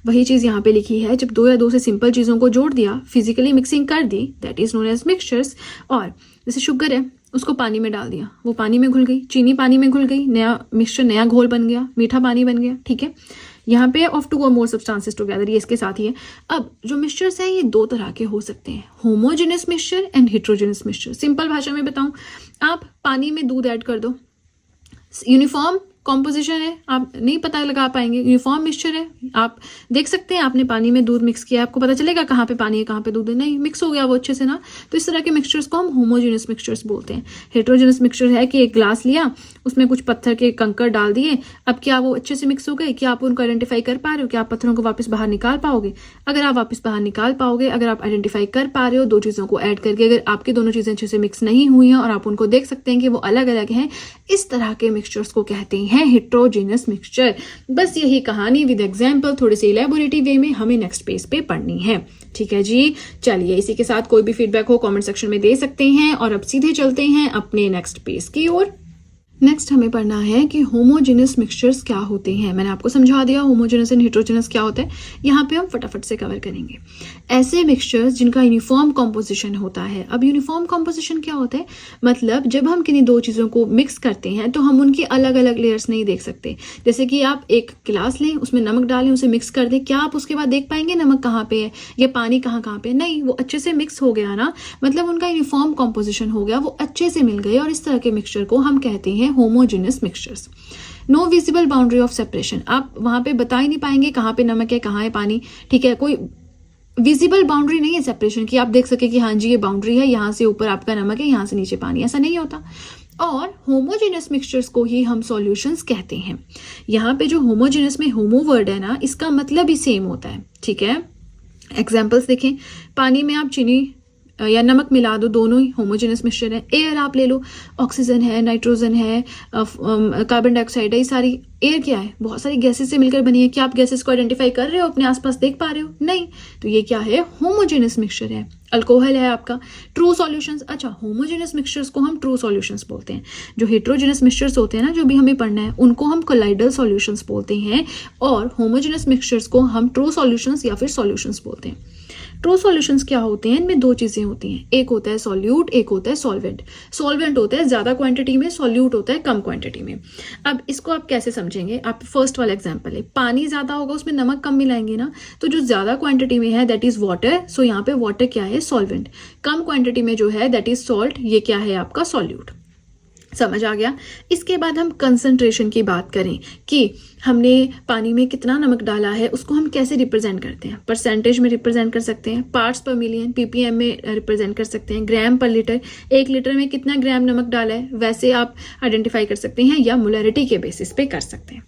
वही चीज़ यहाँ पे लिखी है, जब दो या दो से सिंपल चीज़ों को जोड़ दिया, फिजिकली मिक्सिंग कर दी, that is known as mixtures. और जैसे शुगर है, उसको पानी में डाल दिया, वो पानी में घुल गई, चीनी पानी में घुल गई, नया मिक्सचर, नया घोल बन गया, मीठा पानी बन गया, ठीक है। यहाँ पे of two or more substances together, ये इसके साथ ही है। अब जो मिक्सचर्स हैं ये दो तरह के हो सकते हैं, homogeneous mixture and heterogeneous mixture. Simple भाषा में बताऊं, आप पानी में दूध ऐड कर दो, यूनिफॉर्म कॉम्पोजिशन है, आप नहीं पता लगा पाएंगे, यूनिफॉर्म मिक्सचर है, आप देख सकते हैं आपने पानी में दूध मिक्स किया, आपको पता चलेगा कहाँ पे पानी है कहाँ पे दूध है, नहीं, मिक्स हो गया वो अच्छे से ना। तो इस तरह के मिक्सचर्स को हम होमोजेनस मिक्सचर्स बोलते हैं। हेट्रोजेनस मिक्सचर है कि एक ग्लास लिया, उसमें कुछ पत्थर के कंकड़ डाल दिए, अब क्या वो अच्छे से मिक्स हो गए, क्या आप उनको आइडेंटिफाई कर पा रहे हो, क्या आप पत्थरों को वापस बाहर निकाल पाओगे? अगर आप वापस बाहर निकाल पाओगे, अगर आप आइडेंटिफाई कर पा रहे हो दो चीज़ों को ऐड करके, अगर आपकी दोनों चीज़ें अच्छे से मिक्स नहीं हुई हैं और आप उनको देख सकते हैं कि वो अलग अलग हैं, इस तरह के मिक्सचर्स को कहते हैं हेट्रोजेनस मिक्सचर। बस यही कहानी विद एग्जांपल थोड़ी सी इलैबोरेटिव वे में हमें नेक्स्ट पेज पे पढ़नी है, ठीक है जी। चलिए इसी के साथ कोई भी फीडबैक हो कमेंट सेक्शन में दे सकते हैं, और अब सीधे चलते हैं अपने नेक्स्ट पेज की ओर। नेक्स्ट हमें पढ़ना है कि होमोजेनस मिक्सचर्स क्या होते हैं। मैंने आपको समझा दिया होमोजेनस एंड हेट्रोजेनस क्या होता है, यहाँ पे हम फटाफट से कवर करेंगे। ऐसे मिक्सचर्स जिनका यूनिफॉर्म कॉम्पोजिशन होता है। अब यूनिफॉर्म कॉम्पोजिशन क्या होता है, मतलब जब हम किन्हीं दो चीज़ों को मिक्स करते हैं तो हम उनकी अलग अलग लेयर्स नहीं देख सकते। जैसे कि आप एक गिलास लें, उसमें नमक डालें, उसे मिक्स कर दें, क्या आप उसके बाद देख पाएंगे नमक कहाँ पे है या पानी कहाँ कहाँ पे? नहीं, वो अच्छे से मिक्स हो गया ना, मतलब उनका यूनिफॉर्म कॉम्पोजिशन हो गया, वो अच्छे से मिल गए, और इस तरह के मिक्सचर को हम कहते हैं homogeneous mixtures. No visible boundary of separation, आप वहां पे बता ही नहीं पाएंगे कहाँ पे नमक है कहाँ है पानी, ठीक है, कोई विजिबल बाउंड्री नहीं है सेपरेशन की, आप देख सके कि हाँ जी ये बाउंड्री है, यहाँ से ऊपर आपका नमक है, यहाँ से नीचे पानी, ऐसा नहीं होता। और होमोजेनस मिक्सचर्स को ही हम सॉल्यूशंस कहते हैं। यहाँ पे जो होमोजेनस में होमो वर्ड है ना, इसका मतलब ही सेम होता है, ठीक है। एग्जाम्पल्स देखें, पानी में आप चीनी या नमक मिला दो, दोनों ही होमोजेनस मिक्सचर है। एयर आप ले लो, ऑक्सीजन है, नाइट्रोजन है, कार्बन डाइऑक्साइड है, ये सारी एयर क्या है, बहुत सारी गैसेस से मिलकर बनी है। क्या आप गैसेस को आइडेंटिफाई कर रहे हो, अपने आसपास देख पा रहे हो? नहीं, तो ये क्या है, होमोजेनस मिक्सचर है। अल्कोहल है आपका, ट्रू सॉल्यूशंस। अच्छा, होमोजेनस मिक्सचर्स को हम ट्रू सॉल्यूशंस बोलते हैं। जो हेट्रोजेनस मिक्सचर्स होते हैं ना, जो भी हमें पढ़ना है, उनको हम कोलाइडल सॉल्यूशंस बोलते हैं, और होमोजेनस मिक्सचर्स को हम ट्रू सॉल्यूशंस या फिर सॉल्यूशंस बोलते हैं। ट्रू सॉल्यूशंस क्या होते हैं, इनमें दो चीजें होती हैं, एक होता है सॉल्यूट, एक होता है सॉल्वेंट। सॉल्वेंट होता है ज्यादा क्वांटिटी में, सॉल्यूट होता है कम क्वांटिटी में। अब इसको आप कैसे समझेंगे, आप फर्स्ट वाला एग्जांपल है, पानी ज्यादा होगा उसमें नमक कम मिलाएंगे ना, तो जो ज्यादा क्वांटिटी में है दैट इज वाटर, सो यहाँ पे वाटर क्या है, सॉल्वेंट। कम क्वांटिटी में जो है दैट इज सॉल्ट, ये क्या है आपका, सॉल्यूट। समझ आ गया। इसके बाद हम कंसंट्रेशन की बात करें कि हमने पानी में कितना नमक डाला है, उसको हम कैसे रिप्रेजेंट करते हैं, परसेंटेज में रिप्रेजेंट कर सकते हैं, पार्ट्स पर मिलियन पीपीएम में रिप्रेजेंट कर सकते हैं, ग्राम पर लीटर, एक लीटर में कितना ग्राम नमक डाला है वैसे आप आइडेंटिफाई कर सकते हैं, या मोलरिटी के बेसिस पे कर सकते हैं।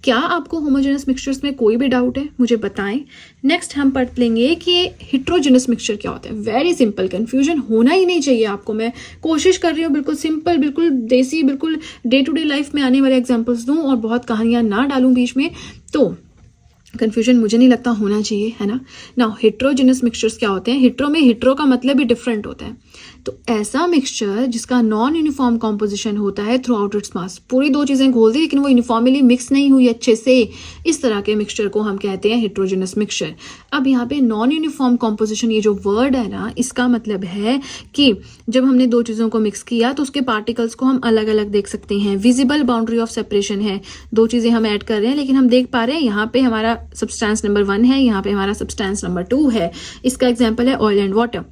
क्या आपको होमोजेनस मिक्सचर्स में कोई भी डाउट है, मुझे बताएं। नेक्स्ट हम पढ़ लेंगे कि हेट्रोजेनस मिक्सचर क्या होता है। वेरी सिंपल, कंफ्यूजन होना ही नहीं चाहिए आपको। मैं कोशिश कर रही हूँ बिल्कुल सिंपल, बिल्कुल देसी, बिल्कुल डे टू डे लाइफ में आने वाले एग्जाम्पल्स दूँ और बहुत कहानियाँ ना डालूं बीच में, तो कंफ्यूजन मुझे नहीं लगता होना चाहिए, है ना। नाउ हेट्रोजेनस मिक्सचर्स क्या होते हैं। हेट्रो में हेट्रो का मतलब भी डिफरेंट होता है, तो ऐसा मिक्सचर जिसका नॉन यूनिफॉर्म कॉम्पोजिशन होता है थ्रू आउट इट्स मास। पूरी दो चीजें घोल दी लेकिन वो यूनिफॉर्मली मिक्स नहीं हुई अच्छे से, इस तरह के मिक्सचर को हम कहते हैं हेट्रोजेनस मिक्सचर। अब यहाँ पे नॉन यूनिफॉर्म कॉम्पोजिशन, ये जो वर्ड है ना, इसका मतलब है कि जब हमने दो चीजों को मिक्स किया तो उसके पार्टिकल्स को हम अलग अलग देख सकते हैं। विजिबल बाउंड्री ऑफ सेपरेशन है, दो चीजें हम ऐड कर रहे हैं लेकिन हम देख पा रहे हैं यहाँ पे हमारा सब्सटेंस नंबर 1 है, यहाँ पे हमारा सब्सटेंस नंबर 2 है। इसका एग्जाम्पल है ऑयल एंड वाटर।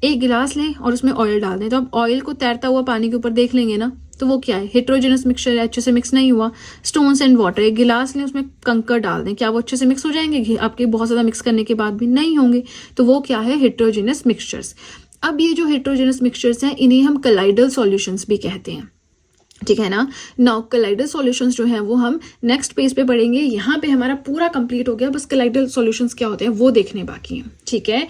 एक गिलास लें और उसमें ऑयल डाल दें, तो अब ऑयल को तैरता हुआ पानी के ऊपर देख लेंगे ना, तो वो क्या है, हेट्रोजेनस मिक्सचर है, अच्छे से मिक्स नहीं हुआ। स्टोन्स एंड वाटर, एक गिलास लें उसमें कंकर डाल दें, क्या वो अच्छे से मिक्स हो जाएंगे? आपके बहुत ज्यादा मिक्स करने के बाद भी नहीं होंगे, तो वो क्या है, हेट्रोजेनस मिक्सचर्स। अब ये जो हेट्रोजेनस मिक्सचर्स हैं इन्हें हम कलाइडल सॉल्यूशंस भी कहते हैं, ठीक है ना। नाउ कलाइडल सॉल्यूशंस जो हैं वो हम नेक्स्ट पेज पे पढ़ेंगे। यहाँ पे हमारा पूरा कंप्लीट हो गया, बस कलाइडल सॉल्यूशंस क्या होते हैं वो देखने बाकी हैं, ठीक है।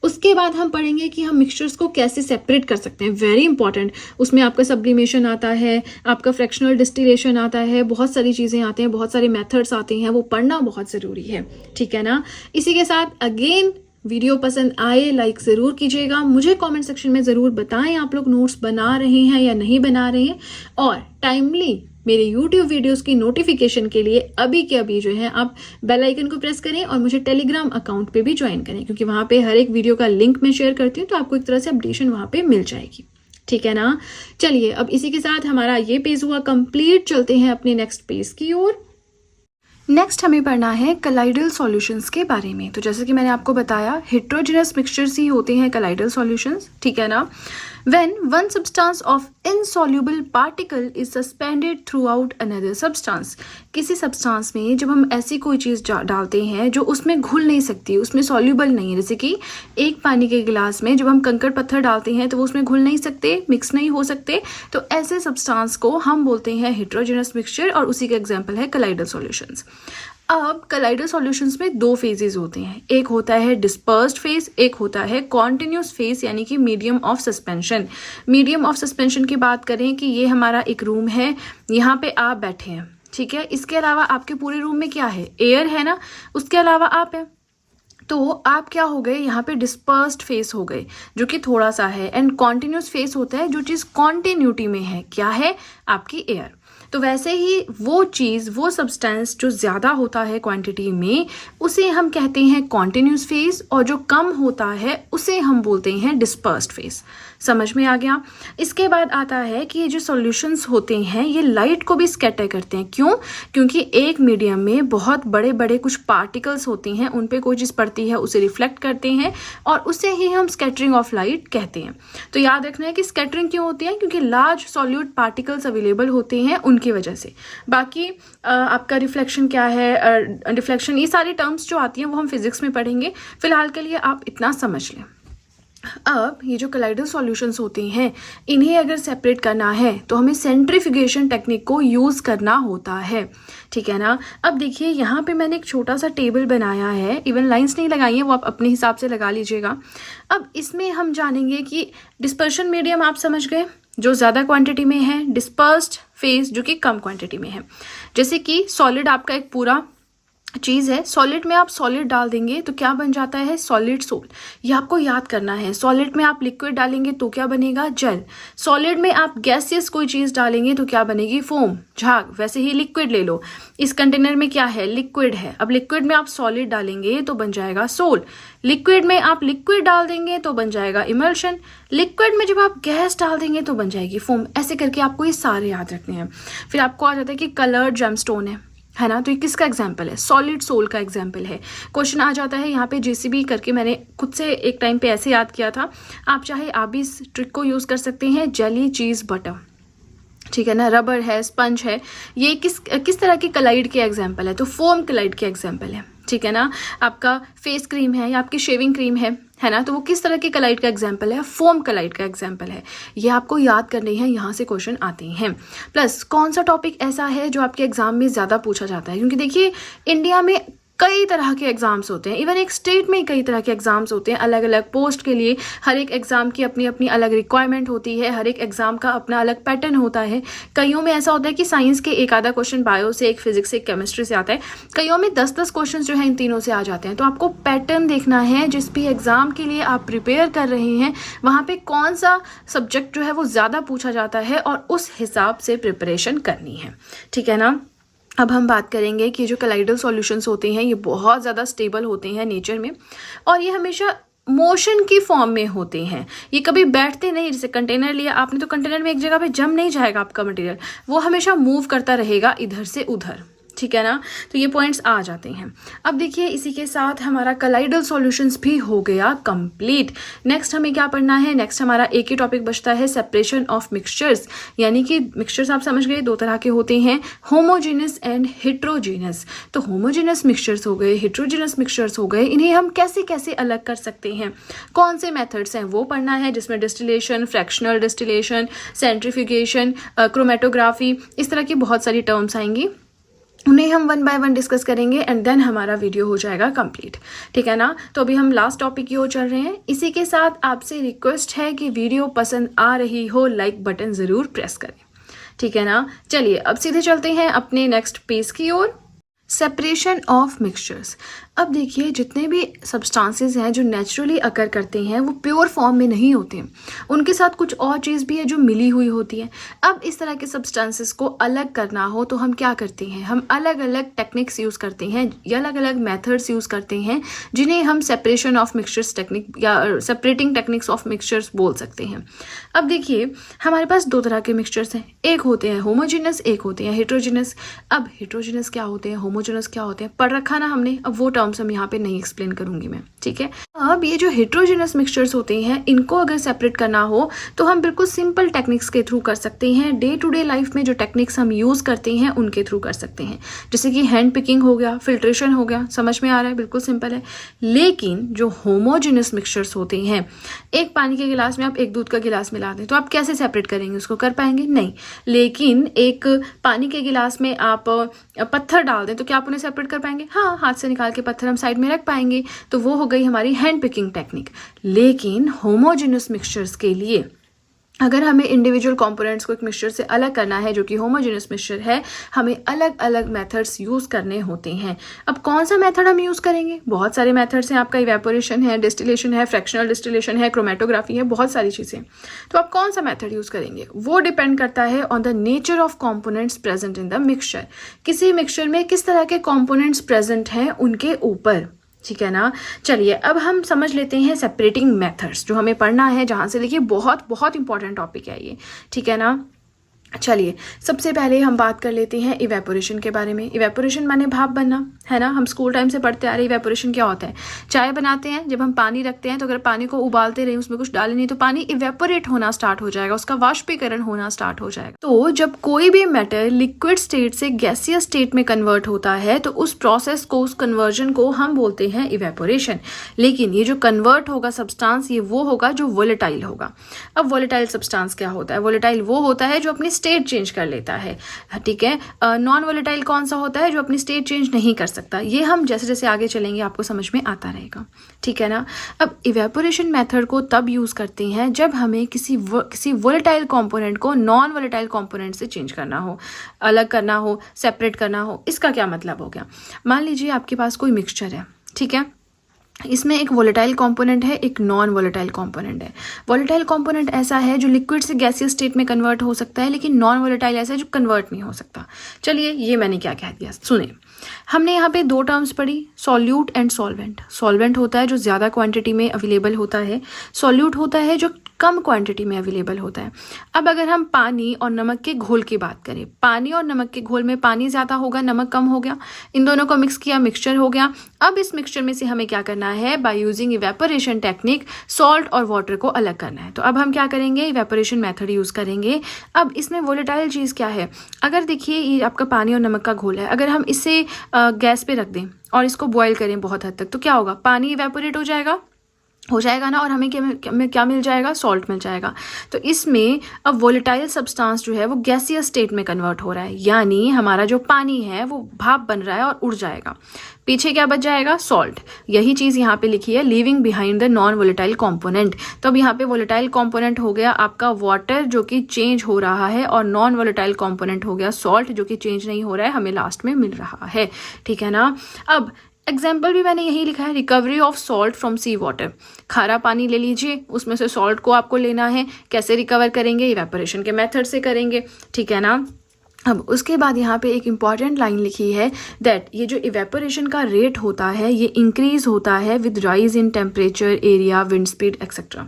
उसके बाद हम पढ़ेंगे कि हम मिक्सचर्स को कैसे सेपरेट कर सकते हैं, वेरी इंपॉर्टेंट। उसमें आपका सब्लिमेशन आता है, आपका फ्रैक्शनल डिस्टिलेशन आता है, बहुत सारी चीज़ें आती हैं, बहुत सारे मेथड्स आते हैं, वो पढ़ना बहुत ज़रूरी है, ठीक है ना। इसी के साथ अगेन वीडियो पसंद आए लाइक ज़रूर कीजिएगा, मुझे कमेंट सेक्शन में ज़रूर बताएं आप लोग नोट्स बना रहे हैं या नहीं बना रहे हैं, और टाइमली मेरे YouTube वीडियोस की नोटिफिकेशन के लिए अभी के अभी जो है आप बेल आइकन को प्रेस करें और मुझे टेलीग्राम अकाउंट पे भी ज्वाइन करें, क्योंकि वहाँ पे हर एक वीडियो का लिंक मैं शेयर करती हूँ, तो आपको एक तरह से अपडेशन वहाँ पे मिल जाएगी, ठीक है ना। चलिए अब इसी के साथ हमारा ये पेज हुआ कंप्लीट, चलते हैं अपने नेक्स्ट पेज की ओर। नेक्स्ट हमें पढ़ना है कलाइडल सॉल्यूशंस के बारे में। तो जैसे कि मैंने आपको बताया हेट्रोजेनस मिक्सचर्स ही होते हैं कलाइडल सॉल्यूशंस, ठीक है ना। When one substance of insoluble particle is suspended throughout another substance, किसी सब्सटेंस में जब हम ऐसी कोई चीज़ डालते हैं जो उसमें घुल नहीं सकती, उसमें सॉल्यूबल नहीं है, जैसे कि एक पानी के गिलास में जब हम कंकड़ पत्थर डालते हैं तो वो उसमें घुल नहीं सकते, मिक्स नहीं हो सकते, तो ऐसे सब्सटेंस को हम बोलते हैं हेट्रोजेनस मिक्सचर, और उसी का एग्जाम्पल है कलाइडल सॉल्यूशंस। अब कलाइडल सॉल्यूशंस में दो फेजेस होते हैं, एक होता है डिस्पर्स्ड फेज, एक होता है कॉन्टिन्यूस फेज यानी कि medium of suspension. Medium of suspension की बात करें कि ये हमारा एक रूम है, यहाँ पे आप बैठे हैं, ठीक है। इसके अलावा आपके पूरे रूम में क्या है, एयर है ना, उसके अलावा आप है, तो आप क्या हो गए, यहाँ पे डिस्पर्स्ड फेस हो गए जो कि थोड़ा सा है, एंड कॉन्टिन्यूस फेस होता है जो चीज़ कॉन्टिन्यूटी में है, क्या है, आपकी एयर। तो वैसे ही वो चीज़, वो सब्सटेंस जो ज़्यादा होता है क्वांटिटी में उसे हम कहते हैं कॉन्टिन्यूस फेस, और जो कम होता है उसे हम बोलते हैं डिस्पर्स्ड फेस। समझ में आ गया। इसके बाद आता है कि ये जो सॉल्यूशंस होते हैं ये लाइट को भी स्कैटर करते हैं, क्यों, क्योंकि एक मीडियम में बहुत बड़े बड़े कुछ पार्टिकल्स होती हैं, उन पे कोई चीज़ पड़ती है उसे रिफ्लेक्ट करते हैं, और उसे ही हम स्कैटरिंग ऑफ लाइट कहते हैं। तो याद रखना है कि स्कैटरिंग क्यों होती है, क्योंकि लार्ज सॉल्यूट पार्टिकल्स अवेलेबल होते हैं उनकी वजह से। बाकी आपका रिफ्लेक्शन क्या है, रिफ्लेक्शन, ये सारी टर्म्स जो आती हैं वो हम फिजिक्स में पढ़ेंगे, फिलहाल के लिए आप इतना समझ लें। अब ये जो कलाइडल सॉल्यूशंस होते हैं इन्हें अगर सेपरेट करना है तो हमें सेंट्रीफ्यूगेशन टेक्निक को यूज़ करना होता है, ठीक है ना। अब देखिए यहाँ पे मैंने एक छोटा सा टेबल बनाया है, इवन लाइंस नहीं लगाई हैं, वो आप अपने हिसाब से लगा लीजिएगा। अब इसमें हम जानेंगे कि डिस्पर्शन मीडियम आप समझ गए जो ज़्यादा क्वांटिटी में है, डिस्पर्स्ड फेज जो कि कम क्वांटिटी में है। जैसे कि सॉलिड आपका एक पूरा चीज़ है, सॉलिड में आप सॉलिड डाल देंगे तो क्या बन जाता है, सॉलिड सोल। ये आपको याद करना है। सॉलिड में आप लिक्विड डालेंगे तो क्या बनेगा, जल। सॉलिड में आप गैसियस कोई चीज़ डालेंगे तो क्या बनेगी, फोम, झाग। वैसे ही लिक्विड ले लो, इस कंटेनर में क्या है, लिक्विड है। अब लिक्विड में आप सॉलिड डालेंगे तो बन जाएगा सोल। लिक्विड में आप लिक्विड डाल देंगे तो बन जाएगा इमल्शन। लिक्विड में जब आप गैस डाल देंगे तो बन जाएगी फोम। ऐसे करके आपको ये सारे याद रखने हैं। फिर आपको आ जाता है कि कलर्ड जेमस्टोन है ना, तो ये किसका एग्जाम्पल है, सॉलिड सोल का एग्जाम्पल है। क्वेश्चन आ जाता है यहाँ पे जेसीबी करके, मैंने खुद से एक टाइम पे ऐसे याद किया था, आप चाहे आप भी इस ट्रिक को यूज़ कर सकते हैं। जेली, चीज़, बटर, ठीक है ना, रबर है, स्पंज है, ये किस तरह की कलाइड के एग्जाम्पल है, तो फोम कलाइड के एग्जाम्पल है, ठीक है ना। आपका फेस क्रीम है या आपकी शेविंग क्रीम है ना, तो वो किस तरह के कलाइड का एग्जाम्पल है, फोम कलाइड का एग्जाम्पल है। ये आपको याद करने हैं, यहाँ से क्वेश्चन आते हैं। प्लस कौन सा टॉपिक ऐसा है जो आपके एग्जाम में ज़्यादा पूछा जाता है, क्योंकि देखिए इंडिया में कई तरह के एग्ज़ाम्स होते हैं, इवन एक स्टेट में कई तरह के एग्ज़ाम्स होते हैं अलग अलग पोस्ट के लिए। हर एक एग्ज़ाम की अपनी अपनी अलग रिक्वायरमेंट होती है, हर एक एग्ज़ाम का अपना अलग पैटर्न होता है। कईयों में ऐसा होता है कि साइंस के एक आधा क्वेश्चन बायो से, एक फिजिक्स से, एक केमिस्ट्री से आता है। कईयों में 10-10 क्वेश्चन जो है इन तीनों से आ जाते हैं। तो आपको पैटर्न देखना है, जिस भी एग्ज़ाम के लिए आप प्रिपेयर कर रहे हैं वहाँ पे कौन सा सब्जेक्ट जो है वो ज़्यादा पूछा जाता है और उस हिसाब से प्रिपरेशन करनी है, ठीक है ना। अब हम बात करेंगे कि जो कोलाइडल सॉल्यूशंस होते हैं ये बहुत ज़्यादा स्टेबल होते हैं नेचर में, और ये हमेशा मोशन की फॉर्म में होते हैं। ये कभी बैठते नहीं, जैसे कंटेनर लिया आपने तो कंटेनर में एक जगह पे जम नहीं जाएगा आपका मटेरियल, वो हमेशा मूव करता रहेगा इधर से उधर, ठीक है ना। तो ये पॉइंट्स आ जाते हैं। अब देखिए इसी के साथ हमारा कोलाइडल सॉल्यूशंस भी हो गया कंप्लीट। नेक्स्ट हमें क्या पढ़ना है, नेक्स्ट हमारा एक ही टॉपिक बचता है, सेपरेशन ऑफ मिक्सचर्स। यानी कि मिक्सचर्स आप समझ गए, दो तरह के होते हैं, होमोजेनस एंड हेट्रोजेनस। तो होमोजेनस मिक्सचर्स हो गए, हेट्रोजेनस मिक्सचर्स हो गए, इन्हें हम कैसे कैसे अलग कर सकते हैं, कौन से मेथड्स हैं वो पढ़ना है, जिसमें distillation, fractional distillation, centrifugation, chromatography, इस तरह की बहुत सारी टर्म्स आएंगी। उन्हें हम 1 बाय 1 डिस्कस करेंगे एंड देन हमारा वीडियो हो जाएगा कंप्लीट, ठीक है ना। तो अभी हम लास्ट टॉपिक की ओर चल रहे हैं। इसी के साथ आपसे रिक्वेस्ट है कि वीडियो पसंद आ रही हो लाइक बटन ज़रूर प्रेस करें, ठीक है ना। चलिए अब सीधे चलते हैं अपने नेक्स्ट पेज की ओर, सेपरेशन ऑफ मिक्सचर्स। अब देखिए जितने भी सब्सटेंसेस हैं जो नेचुरली अकर करते हैं वो प्योर फॉर्म में नहीं होते, उनके साथ कुछ और चीज़ भी है जो मिली हुई होती है। अब इस तरह के सब्सटेंसेस को अलग करना हो तो हम क्या करते हैं, हम अलग अलग टेक्निक्स यूज़ करते हैं या अलग अलग मेथड्स यूज़ करते हैं, जिन्हें हम सेपरेशन ऑफ मिक्सचर्स टेक्निक या सेपरेटिंग टेक्निक्स ऑफ मिक्सचर्स बोल सकते हैं। अब देखिए हमारे पास दो तरह के मिक्सचर्स हैं, एक होते हैं होमोजेनस, एक होते हैं हेट्रोजेनस। अब हेट्रोजेनस क्या होते हैं, होमोजेनस क्या होते हैं, पढ़ रखा ना हमने, अब वो टर्म्स हम यहाँ पे नहीं एक्सप्लेन करूंगी मैं, ठीक है। अब ये जो हेट्रोजेनस मिक्सचर्स होते हैं इनको अगर सेपरेट करना हो तो हम बिल्कुल सिंपल टेक्निक्स के थ्रू कर सकते हैं। डे टू डे लाइफ में जो टेक्निक्स हम यूज करते हैं उनके थ्रू कर सकते हैं, जैसे कि हैंड पिकिंग हो गया, फिल्ट्रेशन हो गया, समझ में आ रहा है, बिल्कुल सिंपल है। लेकिन जो होमोजेनस मिक्सचर्स होते हैं, एक पानी के गिलास में आप एक दूध का गिलास मिला दें तो आप कैसे सेपरेट करेंगे, उसको कर पाएंगे नहीं। लेकिन एक पानी के गिलास में आप पत्थर डाल दें तो क्या आप उन्हें सेपरेट कर पाएंगे, हाँ, हाथ से निकाल के पत्थर हम साइड में रख पाएंगे। तो वो हो गई हमारी हैंड पिकिंग टेक्निक। लेकिन होमोजेनस मिक्सचर्स के लिए अगर हमें इंडिविजुअल कंपोनेंट्स को एक मिक्सचर से अलग करना है जो कि होमोजेनस मिक्सचर है, हमें अलग अलग मेथड्स यूज़ करने होते हैं। अब कौन सा मेथड हम यूज़ करेंगे, बहुत सारे मेथड्स हैं, आपका इवेपोरेशन है, डिस्टिलेशन है, फ्रैक्शनल डिस्टिलेशन है, क्रोमेटोग्राफी है, बहुत सारी चीज़ें। तो आप कौन सा मेथड यूज़ करेंगे वो डिपेंड करता है on the nature of components present in the mixture. किसी मिक्सचर में किस तरह के कॉम्पोनेंट्स प्रेजेंट हैं उनके ऊपर, ठीक है ना। चलिए अब हम समझ लेते हैं सेपरेटिंग मेथड्स जो हमें पढ़ना है, जहाँ से देखिए बहुत बहुत इंपॉर्टेंट टॉपिक है ये, ठीक है ना। चलिए सबसे पहले हम बात कर लेते हैं इवेपोरेशन के बारे में। इवेपोरेशन माने भाप बनना, है ना। हम स्कूल टाइम से पढ़ते आ रहे हैं इवेपोरेशन क्या होता है। चाय बनाते हैं, जब हम पानी रखते हैं तो अगर पानी को उबालते रहे, उसमें कुछ डाले नहीं तो पानी इवेपोरेट होना स्टार्ट हो जाएगा, उसका वाष्पीकरण होना स्टार्ट हो जाएगा। तो जब कोई भी मैटर लिक्विड स्टेट से गैसियस स्टेट में कन्वर्ट होता है तो उस प्रोसेस को, उस कन्वर्जन को हम बोलते हैं इवेपोरेशन। लेकिन ये जो कन्वर्ट होगा सब्सटेंस, ये वो होगा जो वोलेटाइल होगा। अब वोलेटाइल सब्सटेंस क्या होता है, वोलेटाइल वो होता है जो अपनी स्टेट चेंज कर लेता है, ठीक है। नॉन वोलेटाइल कौन सा होता है, जो अपनी स्टेट चेंज नहीं कर सकता। ये हम जैसे जैसे आगे चलेंगे आपको समझ में आता रहेगा, ठीक है ना। अब इवेपोरेशन मेथड को तब यूज करते हैं जब हमें किसी वोलेटाइल कंपोनेंट को नॉन वोलेटाइल कंपोनेंट से चेंज करना हो, अलग करना हो, सेपरेट करना हो। इसका क्या मतलब हो गया, मान लीजिए आपके पास कोई मिक्सचर है, ठीक है, इसमें एक वोलेटाइल कंपोनेंट है, एक नॉन वोलेटाइल कंपोनेंट है। वोलेटाइल कंपोनेंट ऐसा है जो लिक्विड से गैसियस स्टेट में कन्वर्ट हो सकता है, लेकिन नॉन वोलेटाइल ऐसा है जो कन्वर्ट नहीं हो सकता। चलिए ये मैंने क्या कह दिया, सुने। हमने यहाँ पे दो टर्म्स पढ़ी, सॉल्यूट एंड सॉल्वेंट। सॉल्वेंट होता है जो ज़्यादा क्वांटिटी में अवेलेबल होता है, सॉल्यूट होता है जो कम क्वांटिटी में अवेलेबल होता है। अब अगर हम पानी और नमक के घोल की बात करें, पानी और नमक के घोल में पानी ज़्यादा होगा, नमक कम हो गया, इन दोनों को मिक्स किया, मिक्सचर हो गया। अब इस मिक्सचर में से हमें क्या करना है, by using evaporation technique salt और वाटर को अलग करना है। तो अब हम क्या करेंगे, इवेपोरेशन मेथड यूज़ करेंगे। अब इसमें वोलेटाइल चीज़ क्या है, अगर देखिए ये आपका पानी और नमक का घोल है, अगर हम इसे गैस पे रख दें और इसको बॉयल करें बहुत हद तक, तो क्या होगा, पानी इवेपोरेट हो जाएगा हो जाएगा ना, और हमें क्या मिल जाएगा, सॉल्ट मिल जाएगा। तो इसमें अब वोलेटाइल सब्सटेंस जो है वो गैसियस स्टेट में कन्वर्ट हो रहा है, यानी हमारा जो पानी है वो भाप बन रहा है और उड़ जाएगा। पीछे क्या बच जाएगा, सॉल्ट। यही चीज़ यहाँ पे लिखी है, leaving behind the non volatile component. तो अब यहाँ पे वोलेटाइल कॉम्पोनेंट हो गया आपका वाटर जो कि चेंज हो रहा है, और नॉन वोलेटाइल कॉम्पोनेंट हो गया सॉल्ट जो कि चेंज नहीं हो रहा है, हमें लास्ट में मिल रहा है। ठीक है ना। अब एग्जाम्पल भी मैंने यही लिखा है, recovery of salt from sea water. खारा पानी ले लीजिए, उसमें से सॉल्ट को आपको लेना है, कैसे रिकवर करेंगे, इवेपोरेशन के मेथड से करेंगे। ठीक है ना। अब उसके बाद यहाँ पे एक इम्पॉर्टेंट लाइन लिखी है दैट ये जो इवेपोरेशन का रेट होता है ये इंक्रीज होता है with rise in temperature, area, wind speed etcetera.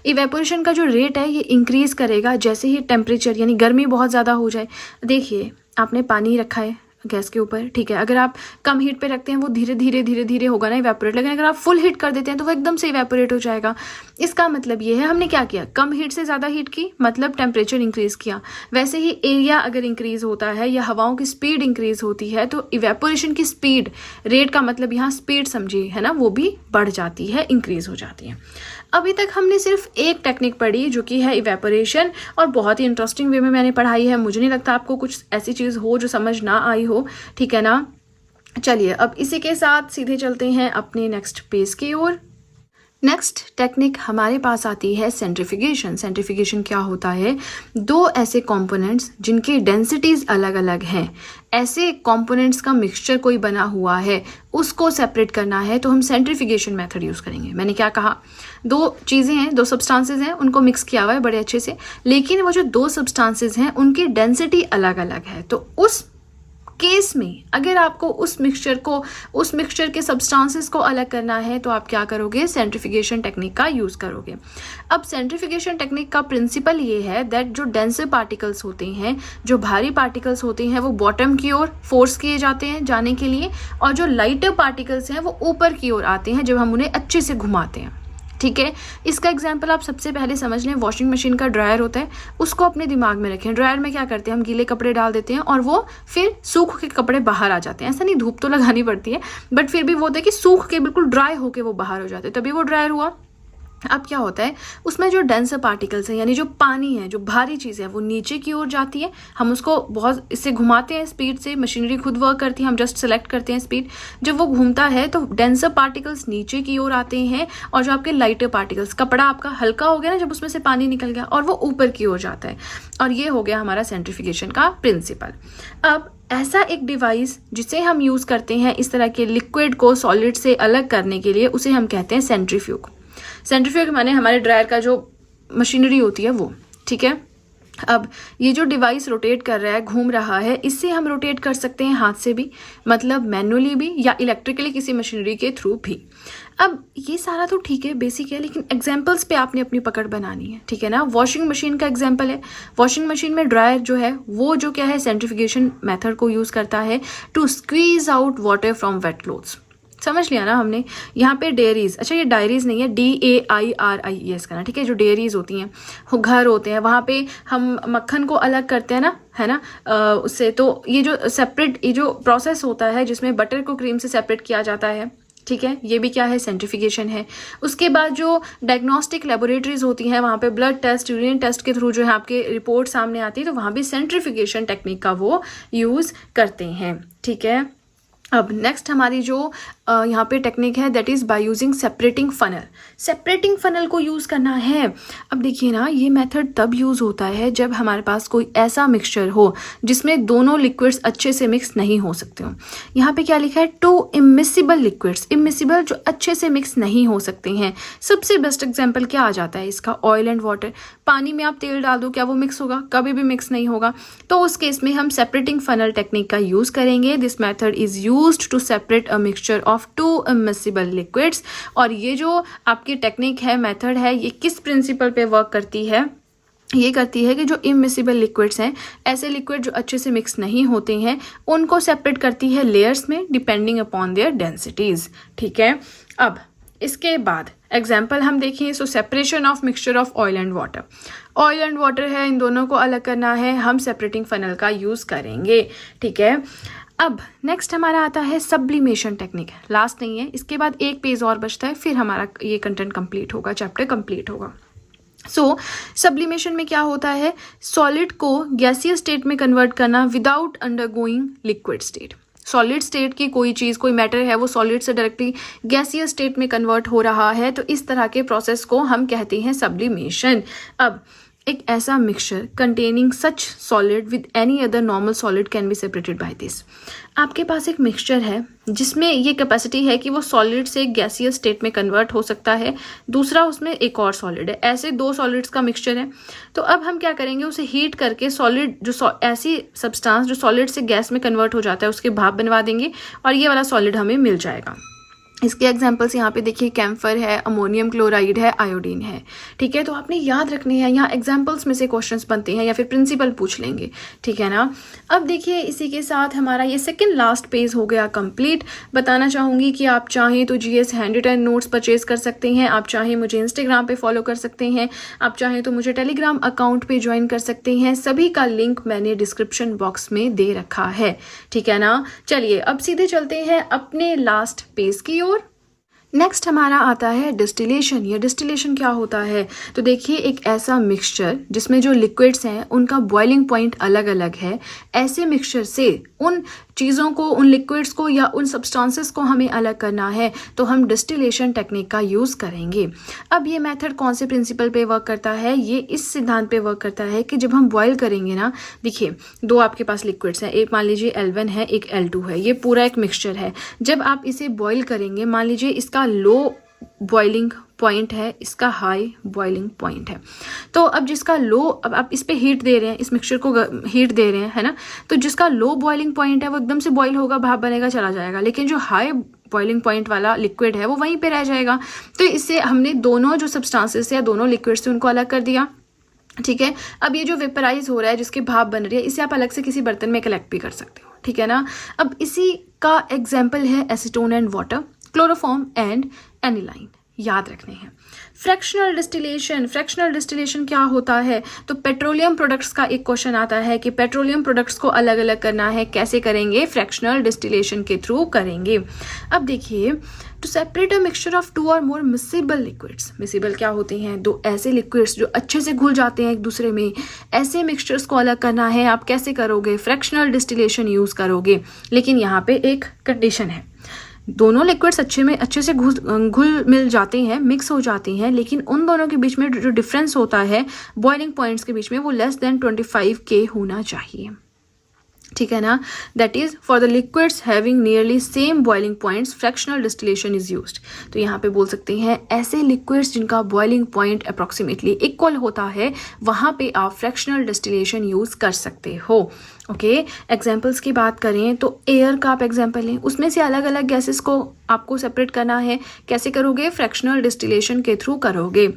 Evaporation का जो रेट है ये इंक्रीज करेगा जैसे ही टेम्परेचर यानी गर्मी बहुत ज़्यादा हो जाए। देखिए आपने पानी रखा है गैस के ऊपर, ठीक है, अगर आप कम हीट पे रखते हैं वो धीरे धीरे होगा ना इवेपोरेट, लेकिन अगर आप फुल हीट कर देते हैं तो वो एकदम से इवेपोरेट हो जाएगा। इसका मतलब ये है हमने क्या किया, कम हीट से ज़्यादा हीट की, मतलब टेम्परेचर इंक्रीज किया। वैसे ही एरिया अगर इंक्रीज होता है या हवाओं की स्पीड इंक्रीज होती है तो इवेपोरेशन की स्पीड, रेट का मतलब यहाँ स्पीड समझिए, है ना, वो भी बढ़ जाती है, इंक्रीज हो जाती है। अभी तक हमने सिर्फ एक टेक्निक पढ़ी जो कि है इवेपोरेशन, और बहुत ही इंटरेस्टिंग वे में मैंने पढ़ाई है। मुझे नहीं लगता आपको कुछ ऐसी चीज़ हो जो समझ ना आई हो। ठीक है ना। चलिए अब इसी के साथ सीधे चलते हैं अपने नेक्स्ट पेज की ओर। नेक्स्ट टेक्निक हमारे पास आती है सेंट्रीफिकेशन। सेंट्रीफिकेशन क्या होता है, दो ऐसे कंपोनेंट्स जिनकी डेंसिटीज अलग अलग हैं, ऐसे कंपोनेंट्स का मिक्सचर कोई बना हुआ है, उसको सेपरेट करना है तो हम सेंट्रीफिकेशन मेथड यूज़ करेंगे। मैंने क्या कहा, दो चीज़ें हैं, दो सब्सटेंसेस हैं, उनको मिक्स किया हुआ है बड़े अच्छे से, लेकिन वो जो दो सब्सटेंसेस हैं उनकी डेंसिटी अलग अलग है। तो उस केस में अगर आपको उस मिक्सचर के सब्सटेंसेस को अलग करना है तो आप क्या करोगे, सेंट्रीफिकेशन टेक्निक का यूज़ करोगे। अब सेंट्रीफिकेशन टेक्निक का प्रिंसिपल ये है दैट जो डेंसर पार्टिकल्स होते हैं, जो भारी पार्टिकल्स होते हैं, वो बॉटम की ओर फोर्स किए जाते हैं जाने के लिए, और जो लाइटर पार्टिकल्स हैं वो ऊपर की ओर आते हैं जब हम उन्हें अच्छे से घुमाते हैं। ठीक है। इसका एग्जाम्पल आप सबसे पहले समझ लें, वॉशिंग मशीन का ड्रायर होता है, उसको अपने दिमाग में रखें। ड्रायर में क्या करते हैं, हम गीले कपड़े डाल देते हैं और वो फिर सूख के कपड़े बाहर आ जाते हैं। ऐसा नहीं, धूप तो लगानी पड़ती है, बट फिर भी वो होता है कि सूख के बिल्कुल ड्राई होके वो बाहर हो जाते हैं, तभी वो ड्रायर हुआ। अब क्या होता है, उसमें जो डेंसर पार्टिकल्स हैं यानी जो पानी है, जो भारी चीज़ है, वो नीचे की ओर जाती है। हम उसको बहुत इससे घुमाते हैं स्पीड से, मशीनरी खुद वर्क करती है, हम जस्ट सेलेक्ट करते हैं स्पीड। जब वो घूमता है तो डेंसर पार्टिकल्स नीचे की ओर आते हैं, और जो आपके लाइटर पार्टिकल्स, कपड़ा आपका हल्का हो गया ना जब उसमें से पानी निकल गया, और वो ऊपर की ओर जाता है। और ये हो गया हमारा सेंट्रीफिकेशन का प्रिंसिपल। अब ऐसा एक डिवाइस जिसे हम यूज़ करते हैं इस तरह के लिक्विड को सॉलिड से अलग करने के लिए, उसे हम कहते हैं सेंट्रीफ्यूग। सेंट्रीफ्यूग माने हमारे ड्रायर का जो मशीनरी होती है वो। ठीक है। अब ये जो डिवाइस रोटेट कर रहा है, घूम रहा है, इससे हम रोटेट कर सकते हैं हाथ से भी, मतलब मैनुअली भी, या इलेक्ट्रिकली किसी मशीनरी के थ्रू भी। अब ये सारा तो ठीक है, बेसिक है, लेकिन एग्जाम्पल्स पे आपने अपनी पकड़ बनानी है। ठीक है ना। वॉशिंग मशीन का एग्जाम्पल है, वॉशिंग मशीन में ड्रायर जो है वो जो क्या है, सेंट्रीफिकेशन मेथड को यूज़ करता है to squeeze out water from wet clothes. समझ लिया ना हमने। यहाँ पे डेयरीज, अच्छा ये डायरीज नहीं है, DAIRIES का ना, ठीक है, जो डेयरीज होती हैं, घर होते हैं, वहाँ पे हम मक्खन को अलग करते हैं ना, है ना, उससे। तो ये जो सेपरेट, ये जो प्रोसेस होता है जिसमें बटर को क्रीम से सेपरेट किया जाता है, ठीक है, ये भी क्या है, सेंट्रीफिकेशन है। उसके बाद जो डायग्नोस्टिक लेबोरेटरीज होती हैं, वहाँ पे ब्लड टेस्ट, यूरिन टेस्ट के थ्रू जो है आपके रिपोर्ट सामने आती है, तो वहाँ भी सेंट्रीफिकेशन टेक्निक का वो यूज़ करते हैं। ठीक है। अब नेक्स्ट हमारी जो यहाँ पे टेक्निक है that is by using separating funnel. Separating funnel को यूज़ करना है। अब देखिए ना, ये मेथड तब यूज़ होता है जब हमारे पास कोई ऐसा मिक्सचर हो जिसमें दोनों लिक्विड्स अच्छे से मिक्स नहीं हो सकते हो। यहाँ पे क्या लिखा है, 2 इमिसिबल लिक्विड्स। इमिसिबल जो अच्छे से मिक्स नहीं हो सकते हैं। सबसे बेस्ट एग्जाम्पल क्या आ जाता है इसका, ऑयल एंड वाटर। पानी में आप तेल डाल दो, क्या वो मिक्स होगा? कभी भी मिक्स नहीं होगा। तो उस केस में हम सेपरेटिंग फनल टेक्निक का यूज़ करेंगे। This method is used to separate a mixture of 2 immiscible liquids. और ये जो आपकी टेक्निक है, मेथड है, ये किस प्रिंसिपल पे वर्क करती है? ये करती है कि जो इमिसिबल लिक्विड्स हैं, ऐसे लिक्विड जो अच्छे से मिक्स नहीं होते हैं, उनको सेपरेट करती है लेयर्स में डिपेंडिंग अपॉन देयर डेंसिटीज। ठीक है। अब इसके बाद एग्जाम्पल हम देखें, so separation of mixture of oil and water. Oil and water है, इन दोनों को अलग करना है, हम सेपरेटिंग फनल का यूज़ करेंगे। ठीक है। अब नेक्स्ट हमारा आता है सब्लिमेशन टेक्निक। लास्ट नहीं है, इसके बाद एक पेज और बचता है, फिर हमारा ये कंटेंट कंप्लीट होगा, चैप्टर कंप्लीट होगा। सब्लिमेशन में क्या होता है, सॉलिड को गैसीय स्टेट में कन्वर्ट करना without undergoing liquid state. Solid state की कोई चीज़, कोई मैटर है, वो सॉलिड से डायरेक्टली गैसीय स्टेट में कन्वर्ट हो रहा है, तो इस तरह के प्रोसेस को हम कहते हैं सब्लिमेशन। अब एक ऐसा mixture containing such solid with any other normal solid can be separated by this. आपके पास एक मिक्सचर है जिसमें ये कैपेसिटी है कि वो सॉलिड से गैसीय स्टेट में कन्वर्ट हो सकता है, दूसरा उसमें एक और सॉलिड है, ऐसे दो सॉलिड्स का मिक्सचर है। तो अब हम क्या करेंगे, उसे हीट करके सॉलिड जो ऐसी सब्सटेंस जो सॉलिड से गैस में कन्वर्ट हो जाता है उसके भाप बनवा देंगे और ये वाला सॉलिड हमें मिल जाएगा। इसके एग्जाम्पल्स यहाँ पे देखिए, कैम्फर है, अमोनियम क्लोराइड है, आयोडीन है। ठीक है, तो आपने याद रखने हैं, यहाँ एग्जाम्पल्स में से क्वेश्चंस बनते हैं या फिर प्रिंसिपल पूछ लेंगे। ठीक है ना। अब देखिए, इसी के साथ हमारा ये सेकंड लास्ट पेज हो गया कंप्लीट। बताना चाहूँगी कि आप चाहें तो GS hand written notes purchase कर सकते हैं, आप चाहें मुझे इंस्टाग्राम पे फॉलो कर सकते हैं, आप चाहें तो मुझे टेलीग्राम अकाउंट पे ज्वाइन कर सकते हैं। सभी का लिंक मैंने डिस्क्रिप्शन बॉक्स में दे रखा है। ठीक है ना। चलिए अब सीधे चलते हैं अपने लास्ट पेज की ओर। नेक्स्ट हमारा आता है डिस्टिलेशन। ये डिस्टिलेशन क्या होता है, तो देखिए, एक ऐसा मिक्सचर जिसमें जो लिक्विड्स हैं उनका बॉइलिंग पॉइंट अलग अलग है। ऐसे मिक्सचर से उन चीज़ों को, उन लिक्विड्स को या उन सब्सटेंसेस को हमें अलग करना है, तो हम डिस्टिलेशन टेक्निक का यूज़ करेंगे। अब ये मेथड कौन से प्रिंसिपल पे वर्क करता है, ये इस सिद्धांत पे वर्क करता है कि जब हम बॉयल करेंगे ना, देखिए दो आपके पास लिक्विड्स हैं, एक मान लीजिए L1 है, एक L2 है, ये पूरा एक मिक्सचर है। जब आप इसे बॉयल करेंगे, मान लीजिए इसका लो बॉइलिंग पॉइंट है, इसका हाई बॉइलिंग पॉइंट है, तो अब जिसका लो, अब आप इस पे हीट दे रहे हैं, इस मिक्सचर को हीट दे रहे हैं, है ना, तो जिसका लो बॉइलिंग पॉइंट है वो एकदम से बॉईल होगा, भाप बनेगा, चला जाएगा, लेकिन जो हाई बॉइलिंग पॉइंट वाला लिक्विड है वो वहीं पे रह जाएगा। तो इससे हमने दोनों जो सब्सटेंसेस या दोनों लिक्विड्स से उनको अलग कर दिया। ठीक है, अब ये जो वेपराइज हो रहा है, जिसकी भाप बन रही है, इसे आप अलग से किसी बर्तन में कलेक्ट भी कर सकते हो। ठीक है ना। अब इसी का एग्जाम्पल है acetone and water, chloroform and aniline, याद रखने हैं। फ्रैक्शनल डिस्टिलेशन, फ्रैक्शनल डिस्टिलेशन क्या होता है, तो पेट्रोलियम प्रोडक्ट्स का एक क्वेश्चन आता है कि पेट्रोलियम प्रोडक्ट्स को अलग अलग करना है, कैसे करेंगे, फ्रैक्शनल डिस्टिलेशन के थ्रू करेंगे। अब देखिए, to separate a mixture of 2 or more miscible liquids, miscible क्या होते हैं, दो ऐसे लिक्विड्स जो अच्छे से घुल जाते हैं एक दूसरे में, ऐसे मिक्सचर्स को अलग करना है। आप कैसे करोगे, फ्रैक्शनल डिस्टिलेशन यूज करोगे, लेकिन यहाँ पे एक कंडीशन है, दोनों लिक्विड्स अच्छे से घुल मिल जाते हैं, मिक्स हो जाते हैं, लेकिन उन दोनों के बीच में जो डिफरेंस होता है बॉइलिंग पॉइंट्स के बीच में, वो लेस देन 25 K होना चाहिए। ठीक है ना। That is for the liquids having nearly same boiling points fractional distillation is used. तो यहाँ पे बोल सकते हैं ऐसे लिक्विड्स जिनका बॉइलिंग पॉइंट अप्रॉक्सीमेटली इक्वल होता है, वहाँ पे आप फ्रैक्शनल डिस्टिलेशन यूज कर सकते हो। ओके, एग्जाम्पल्स की बात करें तो एयर का आप एग्जाम्पल लें, उसमें से अलग अलग गैसेस को आपको सेपरेट करना है, कैसे करोगे, फ्रैक्शनल डिस्टिलेशन के थ्रू करोगे।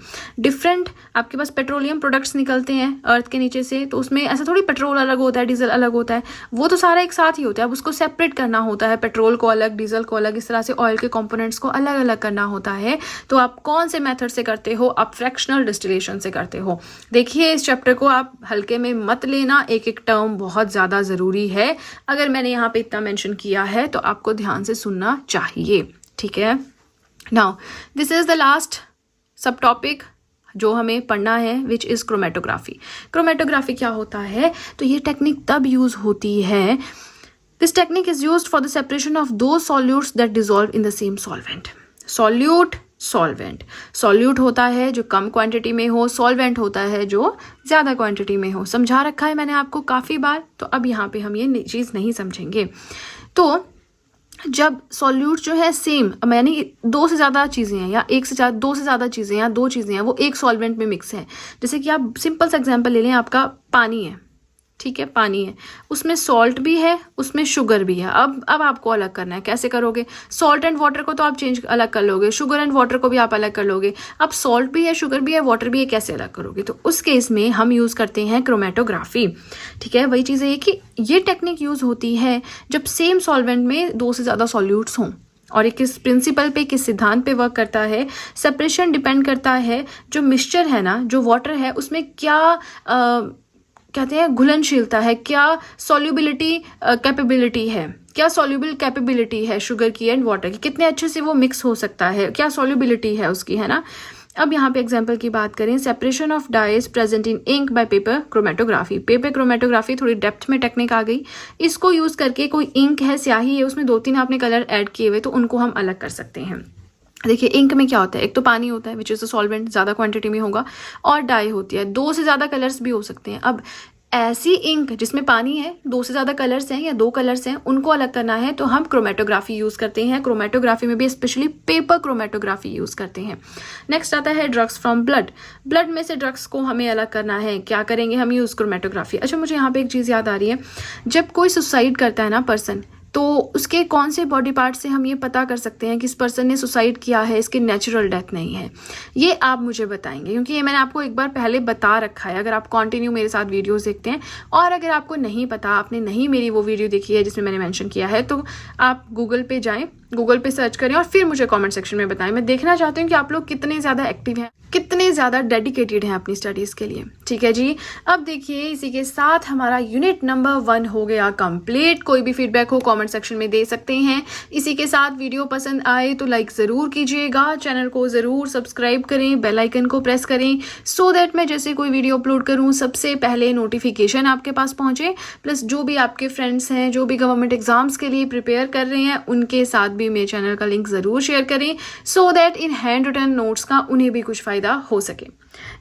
डिफरेंट आपके पास पेट्रोलियम प्रोडक्ट्स निकलते हैं अर्थ के नीचे से, तो उसमें ऐसा थोड़ी पेट्रोल अलग होता है, डीजल अलग होता है, वो तो सारा एक साथ ही होता है। अब उसको सेपरेट करना होता है, पेट्रोल को अलग, डीजल को अलग, इस तरह से ऑयल के कंपोनेंट्स को अलग अलग करना होता है। तो आप कौन से मेथड से करते हो, आप फ्रैक्शनल डिस्टिलेशन से करते हो। देखिए, इस चैप्टर को आप हल्के में मत लेना, एक एक टर्म बहुत ज़्यादा ज़रूरी है। अगर मैंने यहाँ पे इतना मेंशन किया है तो आपको ध्यान से सुनना चाहिए। ठीक है। Now this is the last सब टॉपिक जो हमें पढ़ना है, विच इज़ क्रोमेटोग्राफी। क्रोमेटोग्राफी क्या होता है, तो ये टेक्निक तब यूज़ होती है, this technique is used for the separation of दो solutes that dissolve in the same solvent. Solute, solvent, solute होता है जो कम क्वांटिटी में हो, सॉल्वेंट होता है जो ज़्यादा क्वांटिटी में हो। समझा रखा है मैंने आपको काफ़ी बार, तो अब यहाँ पे हम ये चीज़ नहीं समझेंगे। तो जब सॉल्यूट जो है सेम, मैंने दो से ज़्यादा चीज़ें हैं या एक से ज़्यादा, दो से ज़्यादा चीज़ें या दो चीज़ें हैं, वो एक सॉल्वेंट में मिक्स है। जैसे कि आप सिंपल सा एग्जांपल ले लें, आपका पानी है, ठीक है, पानी है, उसमें सॉल्ट भी है, उसमें शुगर भी है। अब आपको अलग करना है, कैसे करोगे, सॉल्ट एंड वाटर को तो आप चेंज अलग कर लोगे, शुगर एंड वाटर को भी आप अलग कर लोगे। अब सॉल्ट भी है, शुगर भी है, वाटर भी है, कैसे अलग करोगे, तो उस केस में हम यूज़ करते हैं क्रोमेटोग्राफी। ठीक है, वही चीज़ है कि ये टेक्निक यूज़ होती है जब सेम सॉल्वेंट में दो से ज़्यादा सॉल्यूट्स हों। और ये किस प्रिंसिपल पे, किस सिद्धांत पे वर्क करता है, सेपरेशन डिपेंड करता है जो मिक्सचर है ना, जो वाटर है, उसमें क्या कहते हैं घुलनशीलता है, क्या सॉल्युबिलिटी कैपेबिलिटी है, क्या सॉल्युबल कैपेबिलिटी है शुगर की एंड वाटर की, कितने अच्छे से वो मिक्स हो सकता है, क्या सॉल्युबिलिटी है उसकी, है ना। अब यहाँ पे एग्जाम्पल की बात करें, separation of dyes present in ink by paper chromatography. Paper chromatography थोड़ी डेप्थ में टेक्निक आ गई, इसको यूज करके कोई इंक है, स्याही है, उसमें 2-3 आपने कलर ऐड किए हुए तो उनको हम अलग कर सकते हैं। देखिए इंक में क्या होता है, एक तो पानी होता है विच इज़ अ सॉल्वेंट, ज़्यादा क्वांटिटी में होगा, और डाई होती है, 2 से ज़्यादा कलर्स भी हो सकते हैं। अब ऐसी इंक जिसमें पानी है, 2 से ज़्यादा कलर्स हैं या 2 कलर्स हैं, उनको अलग करना है तो हम क्रोमेटोग्राफी यूज़ करते हैं। क्रोमेटोग्राफी में भी स्पेशली पेपर क्रोमेटोग्राफी यूज़ करते हैं। नेक्स्ट आता है ड्रग्स फ्रॉम ब्लड। ब्लड में से ड्रग्स को हमें अलग करना है, क्या करेंगे हम, यूज़ क्रोमेटोग्राफी। अच्छा मुझे यहाँ पे एक चीज़ याद आ रही है, जब कोई सुसाइड करता है ना पर्सन, तो उसके कौन से बॉडी पार्ट से हम ये पता कर सकते हैं कि इस पर्सन ने सुसाइड किया है, इसकी नेचुरल डेथ नहीं है, ये आप मुझे बताएंगे, क्योंकि ये मैंने आपको एक बार पहले बता रखा है अगर आप कंटिन्यू मेरे साथ वीडियोस देखते हैं। और अगर आपको नहीं पता, आपने नहीं मेरी वो वीडियो देखी है जिसमें मैंने मेंशन किया है, तो आप गूगल पे जाएं, गूगल पे सर्च करें और फिर मुझे कमेंट सेक्शन में बताएं। मैं देखना चाहती हूँ कि आप लोग कितने ज़्यादा एक्टिव हैं, कितने ज़्यादा डेडिकेटेड हैं अपनी स्टडीज़ के लिए। ठीक है जी, अब देखिए इसी के साथ हमारा यूनिट नंबर 1 हो गया कंप्लीट। कोई भी फीडबैक हो कमेंट सेक्शन में दे सकते हैं। इसी के साथ वीडियो पसंद आए तो लाइक ज़रूर कीजिएगा, चैनल को ज़रूर सब्सक्राइब करें, बेल आइकन को प्रेस करें, सो दैट मैं जैसे कोई वीडियो अपलोड करूँ सबसे पहले नोटिफिकेशन आपके पास पहुँचे। प्लस जो भी आपके फ्रेंड्स हैं जो भी गवर्नमेंट एग्जाम्स के लिए प्रिपेयर कर रहे हैं, उनके साथ भी मेरे चैनल का लिंक ज़रूर शेयर करें, so that in hand written notes का उन्हें भी कुछ फ़ायदा हो सके।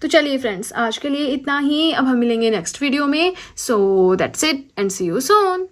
तो चलिए फ्रेंड्स, आज के लिए इतना ही, अब हम मिलेंगे नेक्स्ट वीडियो में। So that's it and see you soon.